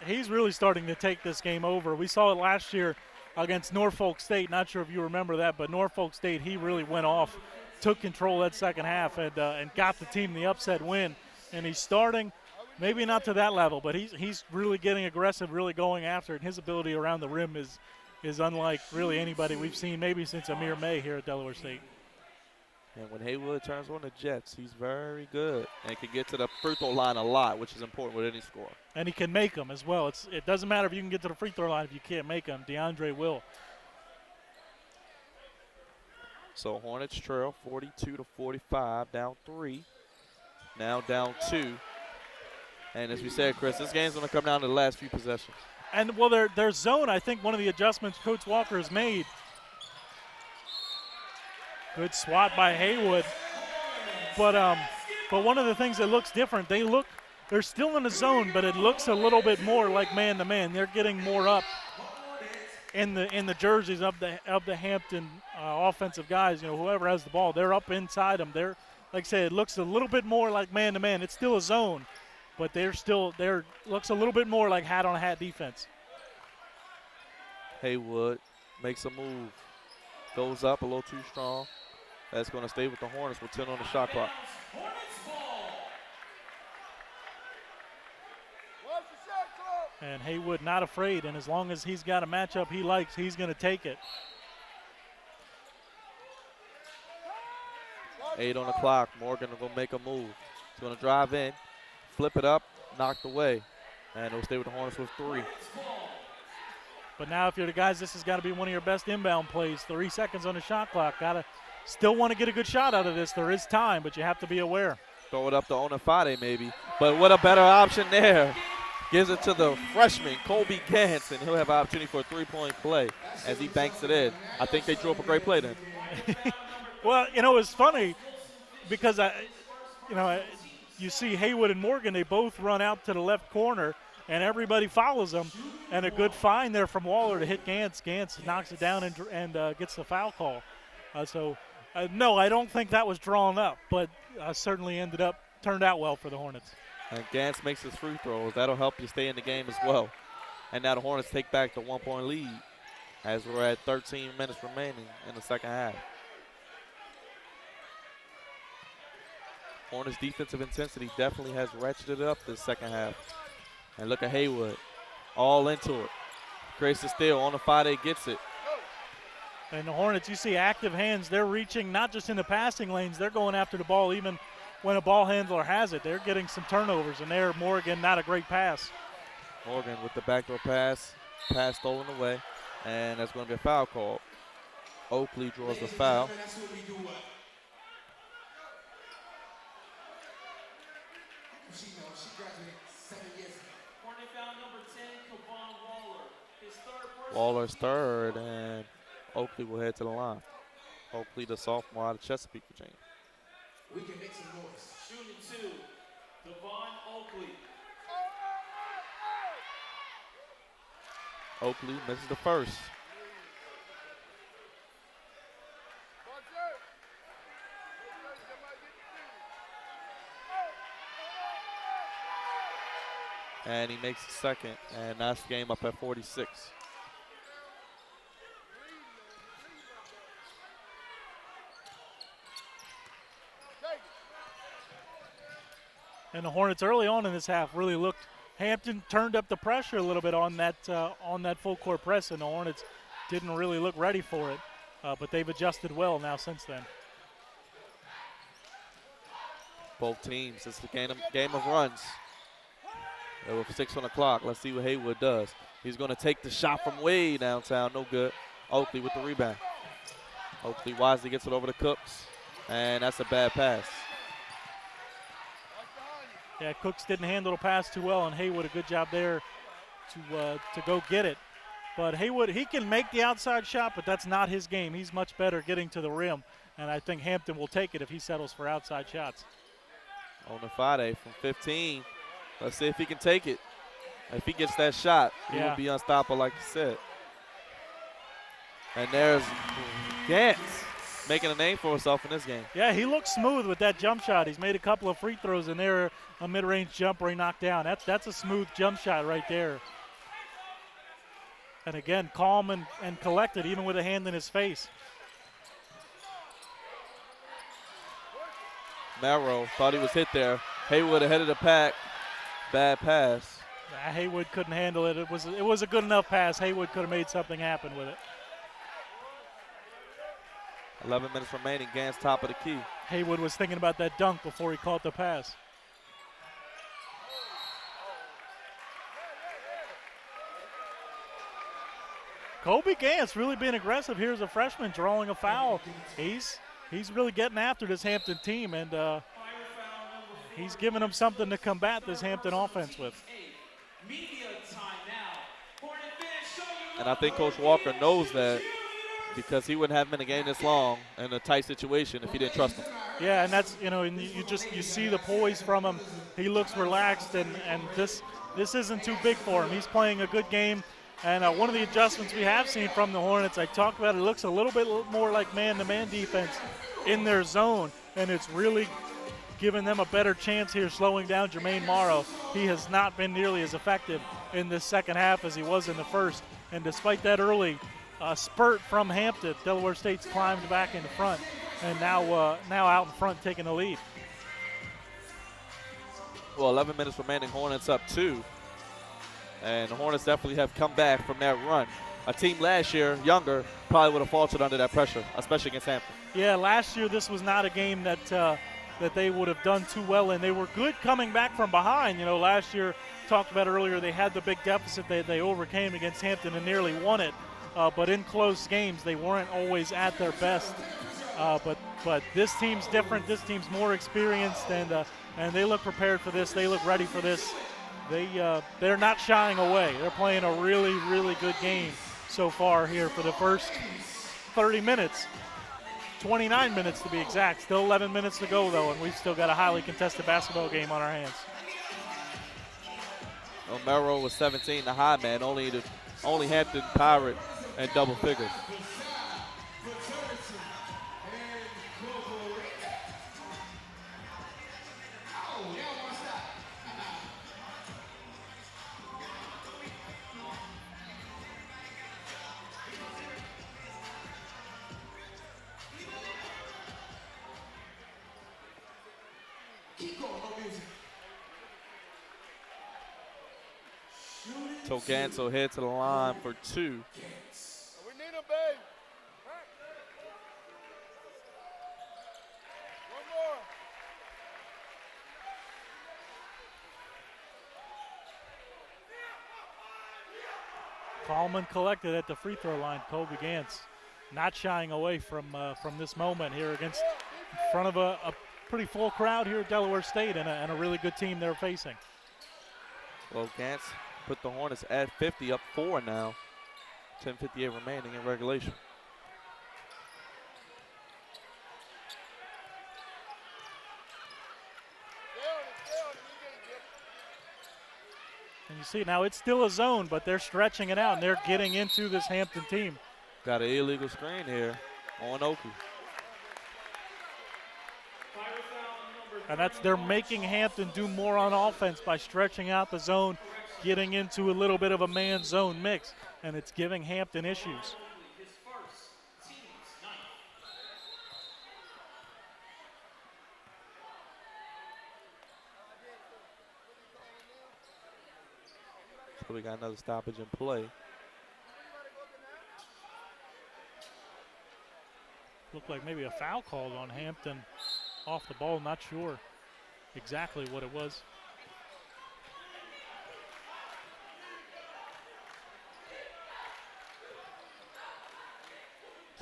He's really starting to take this game over. We saw it last year against Norfolk State. Not sure if you remember that, but Norfolk State, he really went off, took control that second half, and got the team the upset win. And he's starting, maybe not to that level, but he's really getting aggressive, really going after it. His ability around the rim is unlike really anybody we've seen maybe since Amir May here at Delaware State. And when Haywood turns on the Jets, he's very good and can get to the free throw line a lot, which is important with any score. And he can make them as well. It doesn't matter if you can get to the free throw line if you can't make them. DeAndre will. So Hornets trail 42-45, down 3. Now down 2. And as we said, Chris, this game's going to come down to the last few possessions. And, well, their zone, I think one of the adjustments Coach Walker has made. Good swat by Haywood. But one of the things that looks different, they're still in the zone, but it looks a little bit more like man-to-man. They're getting more up in the jerseys of the Hampton offensive guys. You know, whoever has the ball, they're up inside them. They're, like I said, it looks a little bit more like man-to-man. It's still a zone, but looks a little bit more like hat-on-hat defense. Haywood makes a move. Goes up a little too strong. That's going to stay with the Hornets with 10 on the shot clock. And Haywood not afraid, and as long as he's got a matchup he likes, he's going to take it. 8 on the clock. Morgan will make a move. He's going to drive in, flip it up, knocked away. And it'll stay with the Hornets with 3. But now if you're the guys, this has got to be one of your best inbound plays. 3 seconds on the shot clock. Still want to get a good shot out of this. There is time, but you have to be aware. Throw it up to Onafade maybe. But what a better option there. Gives it to the freshman, Colby Gantz, and he'll have an opportunity for a three-point play as he banks it in. I think they drew up a great play then. Well, you know, it's funny because, you see Haywood and Morgan, they both run out to the left corner, and everybody follows them. And a good find there from Waller to hit Gantz. Gantz knocks it down and gets the foul call. No, I don't think that was drawn up, but certainly turned out well for the Hornets. And Gantz makes his free throws. That'll help you stay in the game as well. And now the Hornets take back the 1-point lead as we're at 13 minutes remaining in the second half. Hornets' defensive intensity definitely has ratcheted up this second half. And look at Haywood, all into it. Creates the steal. Onafade gets it. And the Hornets, you see active hands. They're reaching not just in the passing lanes. They're going after the ball even when a ball handler has it. They're getting some turnovers, and there Morgan, not a great pass. Morgan with the backdoor pass stolen away, and that's going to be a foul call. Oakley draws the foul. Waller's third, and Oakley will head to the line. Oakley, the sophomore out of Chesapeake, Virginia. We can make some noise. Shooting 2, Devon Oakley. Oakley misses the first. And he makes the second, and that's the game up at 46. And the Hornets early on in this half really looked. Hampton turned up the pressure a little bit on that full court press, and the Hornets didn't really look ready for it. But they've adjusted well now since then. Both teams, it's the game of runs. With 6 on the clock, let's see what Haywood does. He's going to take the shot from way downtown, no good. Oakley with the rebound. Oakley wisely gets it over to Cooks, and that's a bad pass. Yeah, Cooks didn't handle the pass too well, and Haywood a good job there to go get it. But Haywood, he can make the outside shot, but that's not his game. He's much better getting to the rim, and I think Hampton will take it if he settles for outside shots. Onafade from 15. Let's see if he can take it. If he gets that shot, he will be unstoppable, like you said. And there's Gantz making a name for himself in this game. Yeah, he looks smooth with that jump shot. He's made a couple of free throws, and there a mid-range jumper he knocked down. That's a smooth jump shot right there. And again, calm and collected, even with a hand in his face. Merrill thought he was hit there. Haywood ahead of the pack. Bad pass. Haywood couldn't handle it. It was a good enough pass. Haywood could have made something happen with it. 11 minutes remaining. Gantz top of the key. Haywood was thinking about that dunk before he caught the pass. Kobe Gantz really being aggressive here as a freshman, drawing a foul. He's really getting after this Hampton team, and he's giving them something to combat this Hampton offense with. And I think Coach Walker knows that, because he wouldn't have him in a game this long in a tight situation if he didn't trust him. Yeah, and that's, and you see the poise from him. He looks relaxed, and this isn't too big for him. He's playing a good game. And one of the adjustments we have seen from the Hornets, I talked about, it looks a little bit more like man-to-man defense in their zone, and it's really giving them a better chance here, slowing down Jermaine Morrow. He has not been nearly as effective in this second half as he was in the first. And despite that early spurt from Hampton, Delaware State's climbed back in the front, and now out in front taking the lead. Well, 11 minutes remaining, Hornets up 2. And the Hornets definitely have come back from that run. A team last year, younger, probably would have faltered under that pressure, especially against Hampton. Yeah, last year this was not a game that they would have done too well in. They were good coming back from behind. Last year, talked about earlier, they had the big deficit they overcame against Hampton and nearly won it. But in close games, they weren't always at their best. But this team's different. This team's more experienced, and they look prepared for this. They look ready for this. They're not shying away. They're playing a really, really good game so far here for the first 30 minutes. 29 minutes to be exact. Still 11 minutes to go, though, and we've still got a highly contested basketball game on our hands. Romero was 17, the high man, only Hampton Pirate and double figures. So Gantz will head to the line for 2. We need him, babe. One more. Calm and collected at the free throw line, Kobe Gantz. Not shying away from this moment here in front of a pretty full crowd here at Delaware State and a really good team they're facing. Well, Gantz put the Hornets at 50, up 4 now. 10:58 remaining in regulation. And you see now it's still a zone, but they're stretching it out and they're getting into this Hampton team. Got an illegal screen here on Oku. And they're making Hampton do more on offense by stretching out the zone, getting into a little bit of a man-zone mix, and it's giving Hampton issues. So we got another stoppage in play. Looked like maybe a foul called on Hampton off the ball, not sure exactly what it was.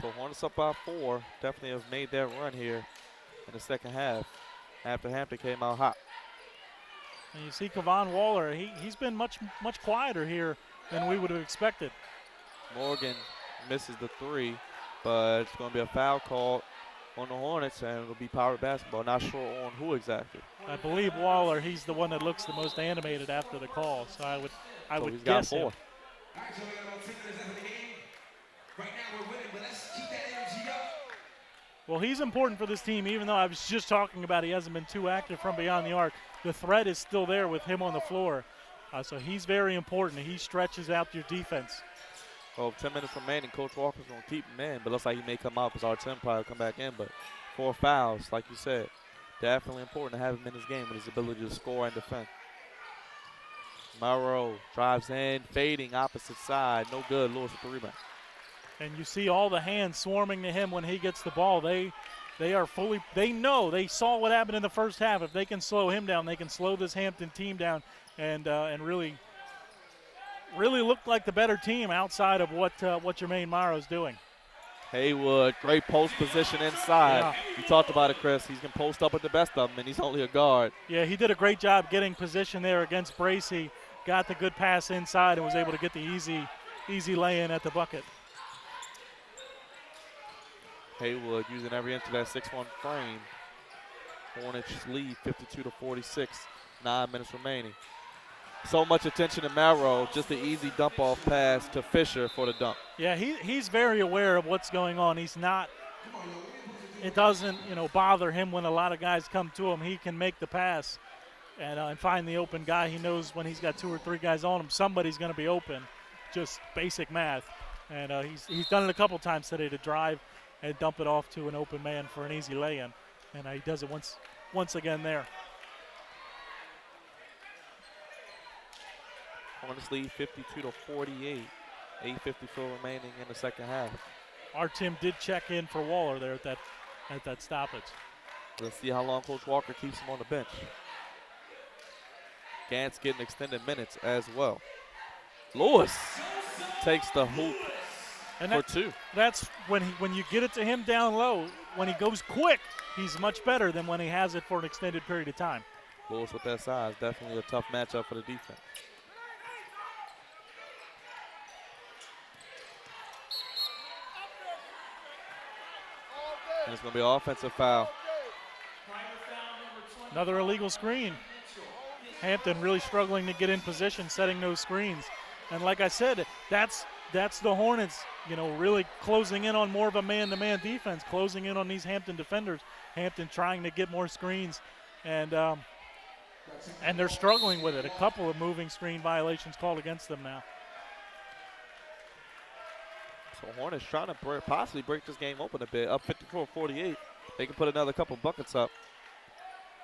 So Hornets up by 4. Definitely have made that run here in the second half after Hampton came out hot. And you see Kevon Waller, he's been much quieter here than we would have expected. Morgan misses the 3, but it's going to be a foul call on the Hornets, and it'll be Pirate basketball. Not sure on who exactly. I believe Waller, he's the one that looks the most animated after the call, so I would So he's got guess 4. him. All right, so we got about 10 minutes left in the game. Right now we're winning, but let's keep that energy up. Well, he's important for this team, even though I was just talking about he hasn't been too active from beyond the arc. The threat is still there with him on the floor, so he's very important. He stretches out your defense. Well, 10 minutes remaining. Coach Walker's going to keep him in, but looks like he may come out because our 10 probably come back in. But 4 fouls, like you said, definitely important to have him in this game with his ability to score and defend. Morrow drives in, fading opposite side. No good. Lewis with the rebound. And you see all the hands swarming to him when he gets the ball. They are fully, they know, they saw what happened in the first half. If they can slow him down, they can slow this Hampton team down and really look like the better team outside of what Jermaine Morrow's doing. Haywood, great post position inside. Yeah. You talked about it, Chris. He's going to post up with the best of them, and he's only a guard. Yeah, he did a great job getting position there against Bracey. Got the good pass inside and was able to get the easy lay-in at the bucket. Haywood using every inch of that 6'1" frame. Hornets lead 52-46. 9 minutes remaining. So much attention to Marrow. Just an easy dump-off pass to Fisher for the dunk. Yeah, he's very aware of what's going on. He's not. It doesn't bother him when a lot of guys come to him. He can make the pass and find the open guy. He knows when he's got 2 or 3 guys on him, somebody's going to be open. Just basic math. And he's done it a couple times today to drive and dump it off to an open man for an easy lay-in. And he does it once again there. Hornets lead 52-48. 8:54 remaining in the second half. Our Tim did check in for Waller there at that stoppage. Let's see how long Coach Walker keeps him on the bench. Gantz getting extended minutes as well. Lewis takes the hoop for 2. That's when you get it to him down low, when he goes quick, he's much better than when he has it for an extended period of time. Lewis with that size, definitely a tough matchup for the defense. And it's going to be an offensive foul. Another illegal screen. Hampton really struggling to get in position, setting those screens. And like I said, that's the Hornets, really closing in on more of a man-to-man defense, closing in on these Hampton defenders. Hampton trying to get more screens, and they're struggling with it. A couple of moving screen violations called against them now. So Hornets trying to possibly break this game open a bit. Up 54-48. They can put another couple buckets up.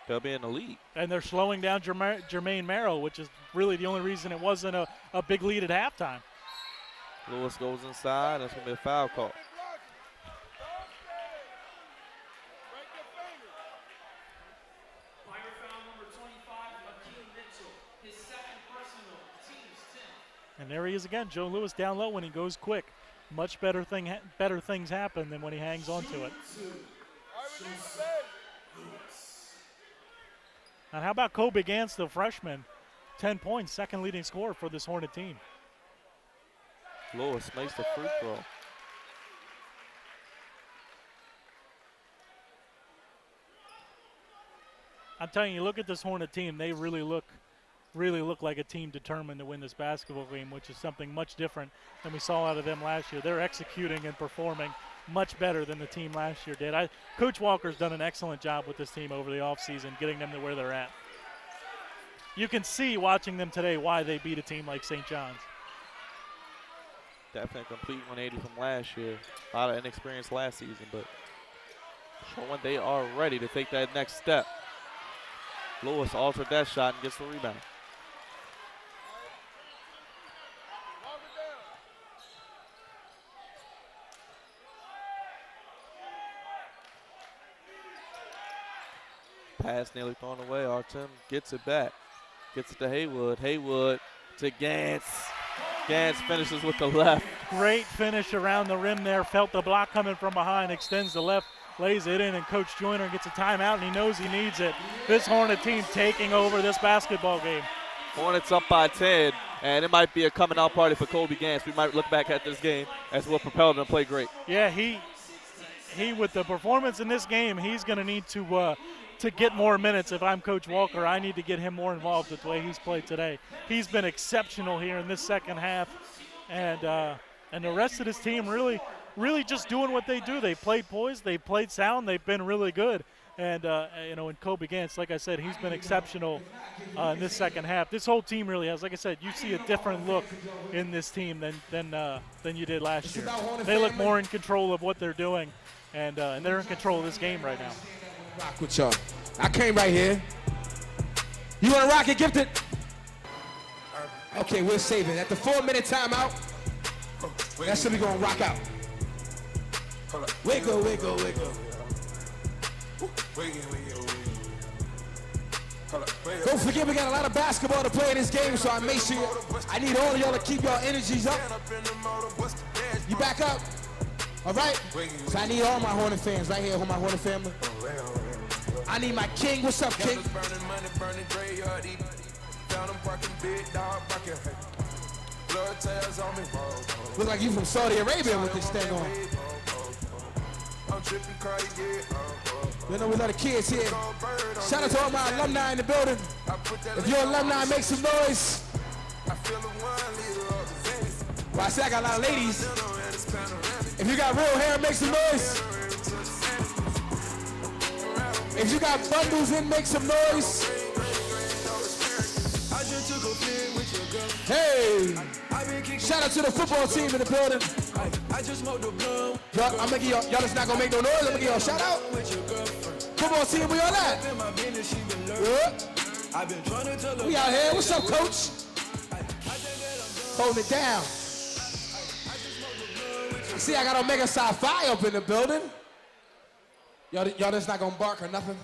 They'll be in the lead. And they're slowing down Jermaine Merrill, which is really the only reason it wasn't a big lead at halftime. Lewis goes inside. That's going to be a foul call. And there he is again. Joe Lewis down low when he goes quick. Much better things happen than when he hangs on to it. And how about Kobe Gantz, the freshman? 10 points, second leading scorer for this Hornet team. Lewis makes the free throw. I'm telling you, look at this Hornet team. They really look like a team determined to win this basketball game, which is something much different than we saw out of them last year. They're executing and performing much better than the team last year did. Coach Walker's done an excellent job with this team over the offseason, getting them to where they're at. You can see watching them today why they beat a team like St. John's. Definitely a complete 180 from last year. A lot of inexperience last season, but showing they are ready to take that next step. Lewis altered that shot and gets the rebound. Pass nearly thrown away. Artem gets it back. Gets it to Haywood. Haywood to Gantz. Gantz finishes with the left. Great finish around the rim there. Felt the block coming from behind. Extends the left. Lays it in, and Coach Joyner gets a timeout, and he knows he needs it. This Hornet team taking over this basketball game. Hornets up by 10, And it might be a coming out party for Kobe Gans. We might look back at this game as what propelled him to play great. Yeah, he with the performance in this game, he's going to need to get more minutes. If I'm Coach Walker, I need to get him more involved with the way he's played today. He's been exceptional here in this second half, and the rest of his team really just doing what they do. They played poised, they played sound, they've been really good. And, in Kobe Gans, like I said, he's been exceptional in this second half. This whole team really has. Like I said, you see a different look in this team than you did last year. They look more in control of what they're doing, and they're in control of this game right now. Rock with y'all. I came right here. You want to rock it, Gifted? Okay, we'll save it. At the 4-minute timeout, that's when we're going to rock out. Wiggle, wiggle, wiggle. Don't forget we got a lot of basketball to play in this game, so I make sure I need all of y'all to keep y'all energies up. You back up? All right? So I need all my Hornet fans right here, my Hornet family. I need my king. What's up, king? Look like you from Saudi Arabia with this thing on. You know we love the kids here. Shout out to all my alumni in the building. If you're alumni, make some noise. Well, I say I got a lot of ladies. If you got real hair, make some noise. If you got bundles in, make some noise. Hey! Shout out to the football team in the building. Y'all, I'm making y'all just not gonna make no noise. I'm making y'all shout out. Football team, we all at? Good. We out here. What's up, coach? Hold it down. See, I got Omega Psi up in the building. Y'all just not gonna bark or nothing?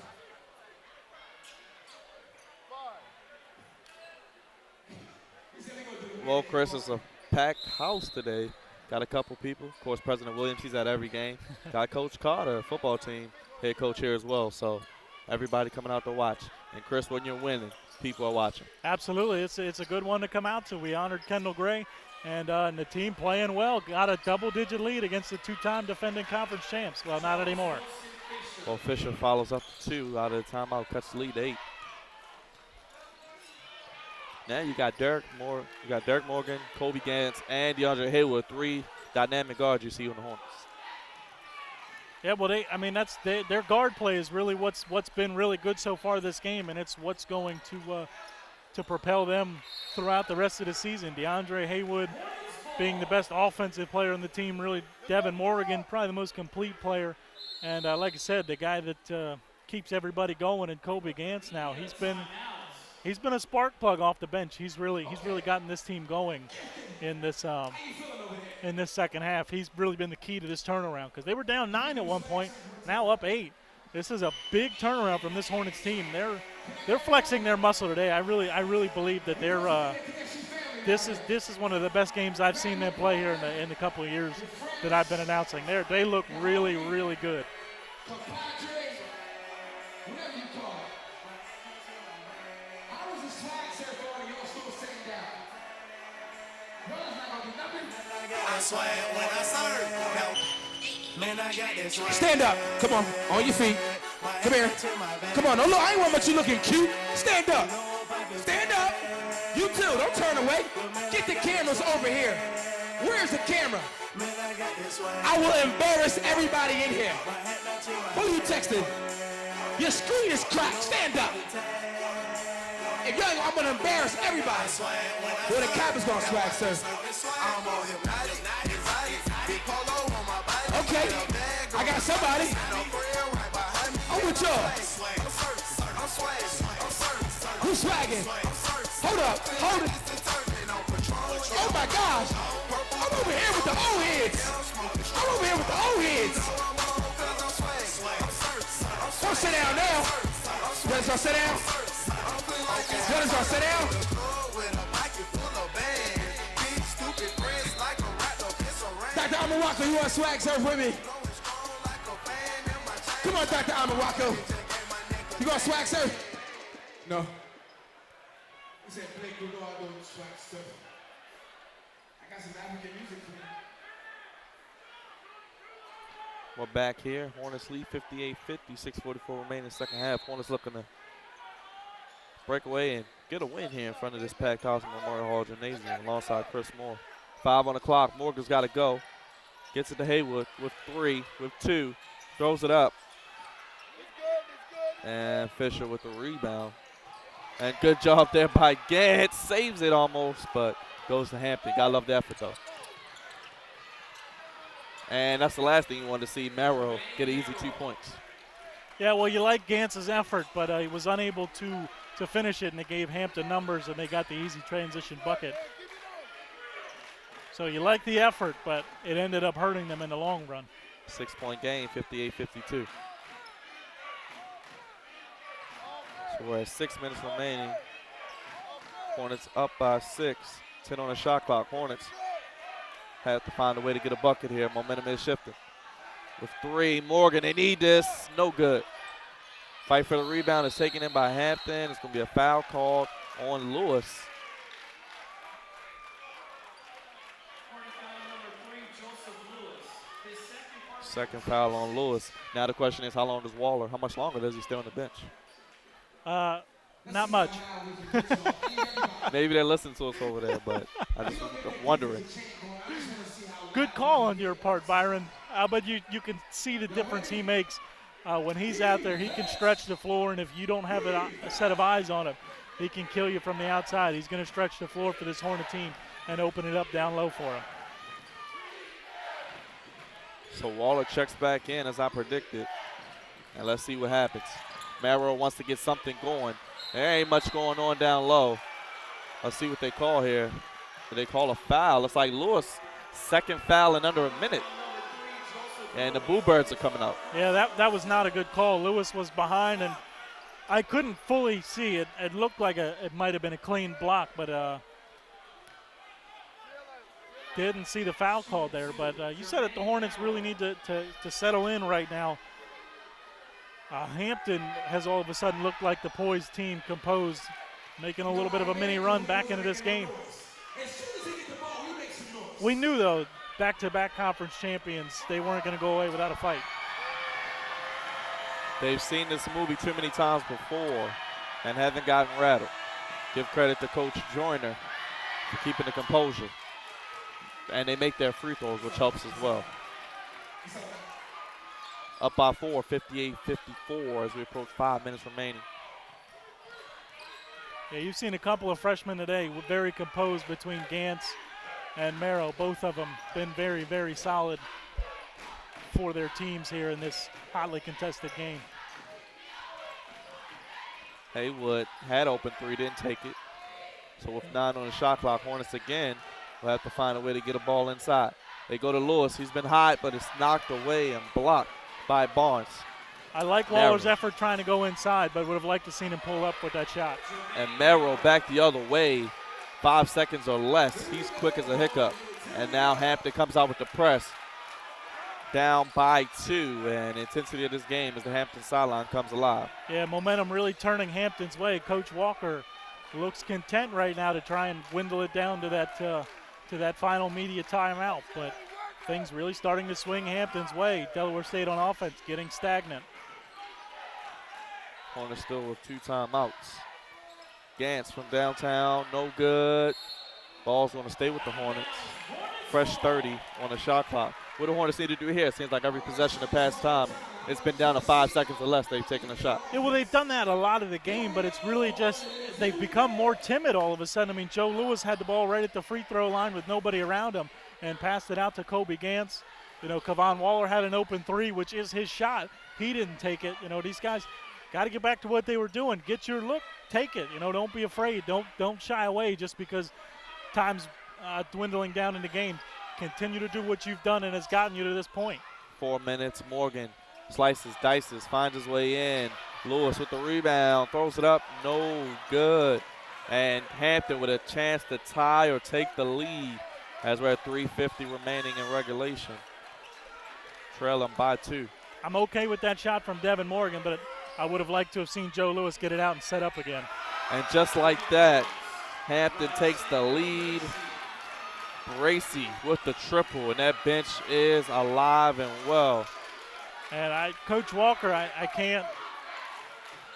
Well, Chris, it's a packed house today. Got a couple people. Of course, President Williams, he's at every game. Got Coach Carter, football team, head coach here as well. So everybody coming out to watch. And Chris, when you're winning, people are watching. Absolutely. It's a good one to come out to. We honored Kendall Gray, and the team playing well. Got a double-digit lead against the two-time defending conference champs. Well, not anymore. Well, Fisher follows up to 2 out of the timeout, cuts the lead to 8. Now you got Derek Morgan, Kobe Gans, and DeAndre Hayward, 3 dynamic guards you see on the Hornets. Yeah, well, their guard play is really what's been really good so far this game, and it's what's going to propel them throughout the rest of the season. DeAndre Hayward being the best offensive player on the team, really. Devin Morgan, probably the most complete player, and like I said, the guy that keeps everybody going. And Kobe Gans now, he's been a spark plug off the bench. He's really gotten this team going in this second half. He's really been the key to this turnaround, because they were down 9 at one point, now up 8. This is a big turnaround from this Hornets team. They're flexing their muscle today. I really believe that this is one of the best games I've seen them play here in the couple of years that I've been announcing. They look really, really good. Stand up. Come on your feet. Come here. Come on. No, look, I ain't want you looking cute. Stand up. Stand up. You too. Don't turn away. Get the cameras over here. Where's the camera? I will embarrass everybody in here. Who you texting? Your screen is cracked. Stand up. If y'all, I'm gonna embarrass everybody. Well, the cap is gonna swag, sir. Okay, I got somebody. I'm with y'all. Who's swagging? Hold up, hold it. Oh my gosh. I'm over here with the old heads. Don't sit down now. Brothers, y'all sit down. Brothers, y'all sit down. Dr. Amawako, you want to swag surf with me? Come on, Dr. Amawako. You going to swag surf? No. He said, Blake, you know I don't swag surf. We're back here. Hornets lead 58-50, 6:44 remaining second half. Hornets looking to break away and get a win here in front of this packed house at Memorial Hall Gymnasium alongside Chris Moore. 5 on the clock. Morgan's got to go. Gets it to Haywood with 3, with 2. Throws it up. And Fisher with the rebound. And good job there by Gantz. Saves it almost, but goes to Hampton. Gotta love the effort, though. And that's the last thing you want to see, Merrill get an easy 2 points. Yeah, well, you like Gantz's effort, but he was unable to finish it, and it gave Hampton numbers, and they got the easy transition bucket. So you like the effort, but it ended up hurting them in the long run. 6-point game, 58-52. So we're at 6 minutes remaining. Hornets up by 6. 10 on the shot clock. Hornets have to find a way to get a bucket here. Momentum is shifting. With 3, Morgan, they need this. No good. Fight for the rebound is taken in by Hampton. It's going to be a foul called on Lewis. Second foul on Lewis. Now the question is, how long does Waller, how much longer does he stay on the bench? Not much. Maybe they're listening to us over there, but I'm wondering. Good call on your part, Byron. But you can see the difference he makes. When he's out there, he can stretch the floor, and if you don't have a set of eyes on him, he can kill you from the outside. He's going to stretch the floor for this Hornet team and open it up down low for him. So Waller checks back in as I predicted, and let's see what happens. Merrill wants to get something going. There ain't much going on down low. Let's see what they call here. Do they call a foul? Looks like Lewis, second foul in under a minute. And the Boo Birds are coming up. Yeah, that was not a good call. Lewis was behind, and I couldn't fully see it. It looked like it might have been a clean block, but didn't see the foul call there. But you said it, the Hornets really need to settle in right now. Hampton has all of a sudden looked like the poised team, composed, making a little bit of a mini run back into this game. We knew, though, back-to-back conference champions, they weren't going to go away without a fight. They've seen this movie too many times before and haven't gotten rattled. Give credit to Coach Joyner for keeping the composure. And they make their free throws, which helps as well. Up by 4, 58-54 as we approach 5 minutes remaining. Yeah, you've seen a couple of freshmen today, very composed between Gantz and Merrill. Both of them been very, very solid for their teams here in this hotly contested game. Haywood had open 3, didn't take it. So with 9 on the shot clock, Hornets again will have to find a way to get a ball inside. They go to Lewis. He's been hot, but it's knocked away and blocked by Barnes. I like Waller's effort trying to go inside, but would have liked to seen him pull up with that shot. And Merrill back the other way, 5 seconds or less. He's quick as a hiccup. And now Hampton comes out with the press. Down by 2, and intensity of this game as the Hampton sideline comes alive. Yeah, momentum really turning Hampton's way. Coach Walker looks content right now to try and dwindle it down to that final media timeout, but things really starting to swing Hampton's way. Delaware State on offense getting stagnant. Hornets still with 2 timeouts. Gantz from downtown, no good. Ball's going to stay with the Hornets. Fresh 30 on the shot clock. What do Hornets need to do here? It seems like every possession of past time, it's been down to 5 seconds or less, they've taken a shot. Yeah, well, they've done that a lot of the game, but it's really just they've become more timid all of a sudden. I mean, Joe Lewis had the ball right at the free throw line with nobody around him and passed it out to Kobe Gantz. You know, Kevon Waller had an open 3, which is his shot. He didn't take it. You know, these guys got to get back to what they were doing. Get your look, take it. You know, don't be afraid. Don't shy away just because time's dwindling down in the game. Continue to do what you've done and has gotten you to this point. 4 minutes. Morgan slices, dices, finds his way in. Lewis with the rebound, throws it up, no good. And Hampton with a chance to tie or take the lead as we're at 3:50 remaining in regulation. Trailing by 2. I'm okay with that shot from Devin Morgan, but I would have liked to have seen Joe Lewis get it out and set up again. And just like that, Hampton takes the lead. Bracy with the triple, and that bench is alive and well. And Coach Walker, I can't.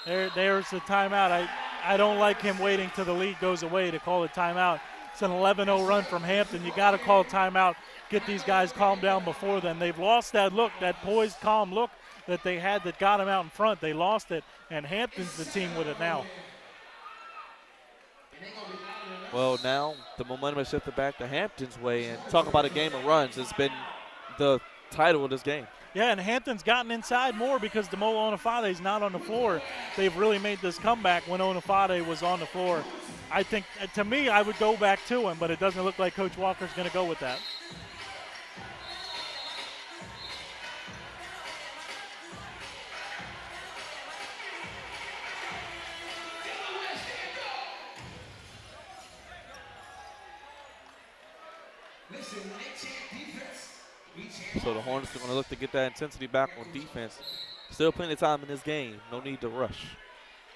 There's the timeout. I don't like him waiting till the lead goes away to call a timeout. It's an 11-0 run from Hampton. You got to call a timeout, get these guys calmed down before then. They've lost that look, that poised, calm look that they had that got them out in front. They lost it, and Hampton's the team with it now. Well, now the momentum has shifted back to Hampton's way, and talk about a game of runs. It's been the title of this game. Yeah, and Hampton's gotten inside more because Demo Onafade's not on the floor. They've really made this comeback when Onafade was on the floor. I think, to me, I would go back to him, but it doesn't look like Coach Walker's going to go with that. So the Hornets are going to look to get that intensity back on defense. Still plenty of time in this game. No need to rush.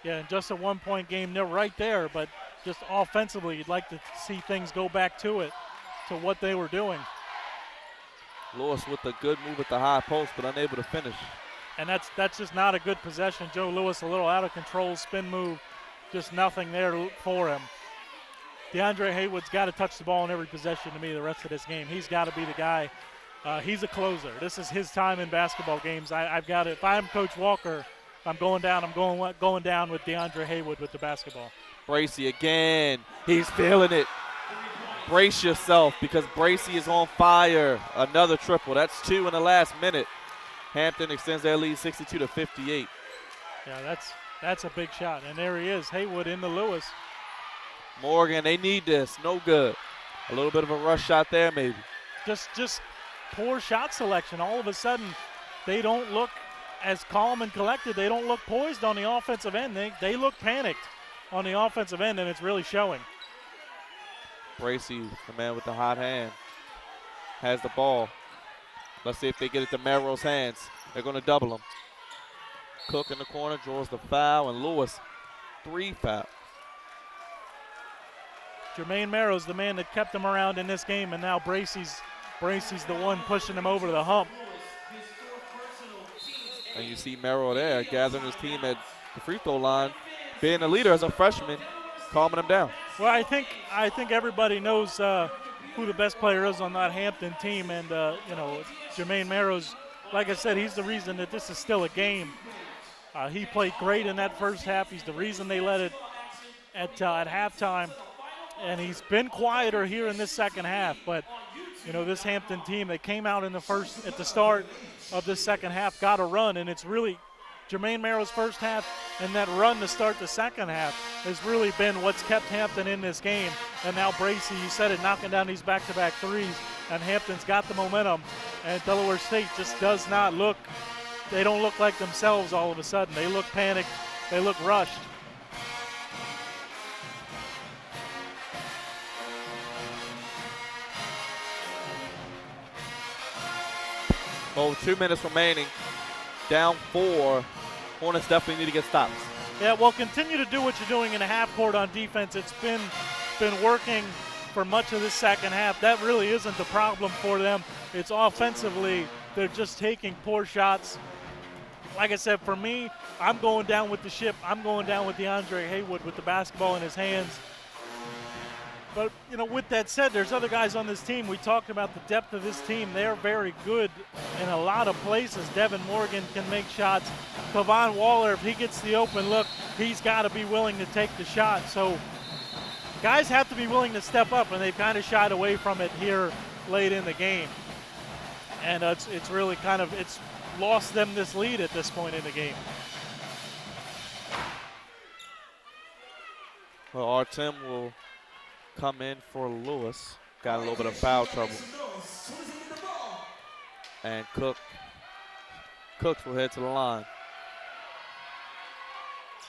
Yeah, and just a one-point game, they're right there, but just offensively, you'd like to see things go back to it, to what they were doing. Lewis with a good move at the high post, but unable to finish. And that's just not a good possession. Joe Lewis a little out of control, spin move, just nothing there for him. DeAndre Haywood's got to touch the ball in every possession to me the rest of this game. He's got to be the guy. He's a closer. This is his time in basketball games. I've got it. If I'm Coach Walker, I'm going down. I'm going down with DeAndre Haywood with the basketball. Bracy again. He's feeling it. Brace yourself because Bracy is on fire. Another triple. That's 2 in the last minute. Hampton extends their lead 62-58. Yeah, that's a big shot. And there he is, Haywood into Lewis. Morgan, they need this. No good. A little bit of a rush shot there maybe. Just poor shot selection. All of a sudden, they don't look as calm and collected. They don't look poised on the offensive end. They look panicked on the offensive end, and it's really showing. Bracy, the man with the hot hand, has the ball. Let's see if they get it to Merrill's hands. They're going to double him. Cook in the corner draws the foul, and Lewis, 3 fouls. Jermaine Merrill's the man that kept him around in this game, and now Bracy's the one pushing him over the hump. And you see Merrill there gathering his team at the free throw line, being a leader as a freshman, calming him down. Well, I think everybody knows who the best player is on that Hampton team, and Jermaine Merrill's, like I said, he's the reason that this is still a game. He played great in that first half. He's the reason they led it at halftime, and he's been quieter here in this second half. But this Hampton team, they came out at the start of the second half, got a run, and it's really Jermaine Merrill's first half and that run to start the second half has really been what's kept Hampton in this game. And now Bracy, you said it, knocking down these back-to-back threes, and Hampton's got the momentum, and Delaware State just does not look, they don't look like themselves all of a sudden. They look panicked, they look rushed. Oh, 2 minutes remaining. Down 4. Hornets definitely need to get stops. Yeah, well, continue to do what you're doing in the half court on defense. It's been working for much of this second half. That really isn't the problem for them. It's offensively, they're just taking poor shots. Like I said, for me, I'm going down with the ship. I'm going down with DeAndre Haywood with the basketball in his hands. But, with that said, there's other guys on this team. We talked about the depth of this team. They're very good in a lot of places. Devin Morgan can make shots. Kevon Waller, if he gets the open look, he's got to be willing to take the shot. So guys have to be willing to step up, and they've kind of shied away from it here late in the game. And it's really it's lost them this lead at this point in the game. Well, Artem will come in for Lewis. Got a little bit of foul trouble. And Cooks will head to the line.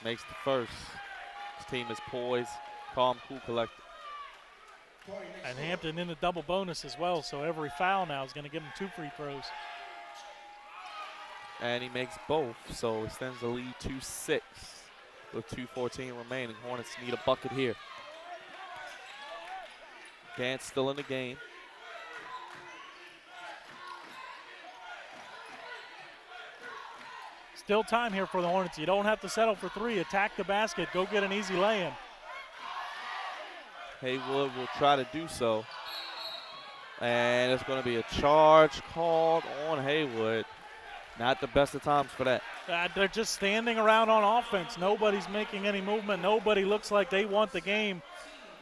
Makes the first. His team is poised, calm, cool, collected. And Hampton in the double bonus as well, so every foul now is going to give him 2 free throws. And he makes both, so extends the lead to 6 with 2:14 remaining. Hornets need a bucket here. Gant still in the game. Still time here for the Hornets. You don't have to settle for 3. Attack the basket. Go get an easy lay-in. Haywood will try to do so. And it's going to be a charge called on Haywood. Not the best of times for that. They're just standing around on offense. Nobody's making any movement. Nobody looks like they want the game.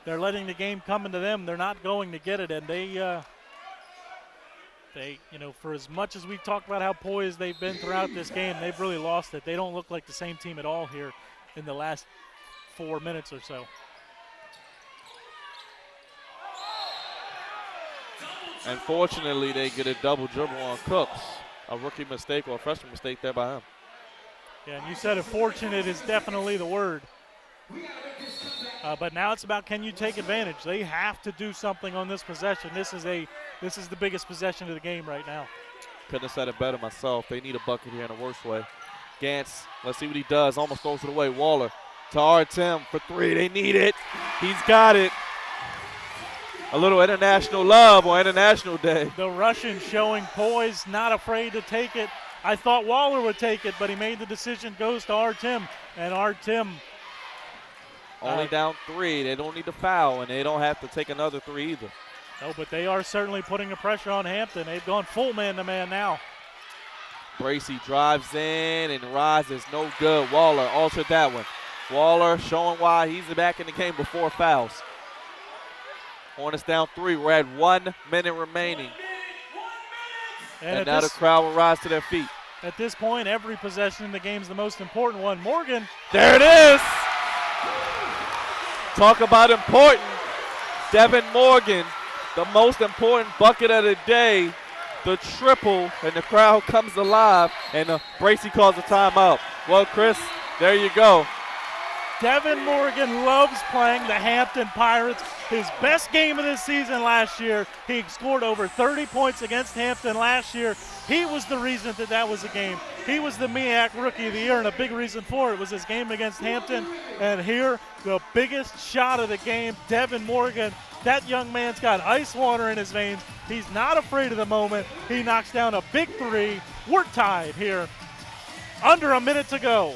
They're letting the game come into them. They're not going to get it. And they, you know, for as much as we've talked about how poised they've been throughout this game, they've really lost it. They don't look like the same team at all here in the last 4 minutes or so. And fortunately, they get a double dribble on Cooks. A rookie mistake or a freshman mistake there by him. Yeah, and you said it, fortunate is definitely the word. But now it's about, can you take advantage? They have to do something on this possession. This is the biggest possession of the game right now. Couldn't have said it better myself. They need a bucket here in a worse way. Gantz, let's see what he does. Almost throws it away. Waller to Artem for 3. They need it. He's got it. A little international love on International Day. The Russian showing poise, not afraid to take it. I thought Waller would take it, but he made the decision, goes to Artem. And Artem only down 3. They don't need to foul, and they don't have to take another 3 either. No, but they are certainly putting the pressure on Hampton. They've gone full man-to-man now. Bracy drives in and rises. No good. Waller altered that one. Waller showing why he's back in the game before fouls. Hornets down 3. We're at 1 minute remaining. And now the crowd will rise to their feet. At this point, every possession in the game is the most important one. Morgan. There it is. Talk about important. Devin Morgan, the most important bucket of the day. The triple, and the crowd comes alive, and Bracy calls a timeout. Well, Chris, there you go. Devin Morgan loves playing the Hampton Pirates. His best game of this season last year. He scored over 30 points against Hampton last year. He was the reason that was a game. He was the MEAC Rookie of the Year, and a big reason for it was his game against Hampton. And here, the biggest shot of the game, Devin Morgan. That young man's got ice water in his veins. He's not afraid of the moment. He knocks down a big 3. We're tied here. Under a minute to go.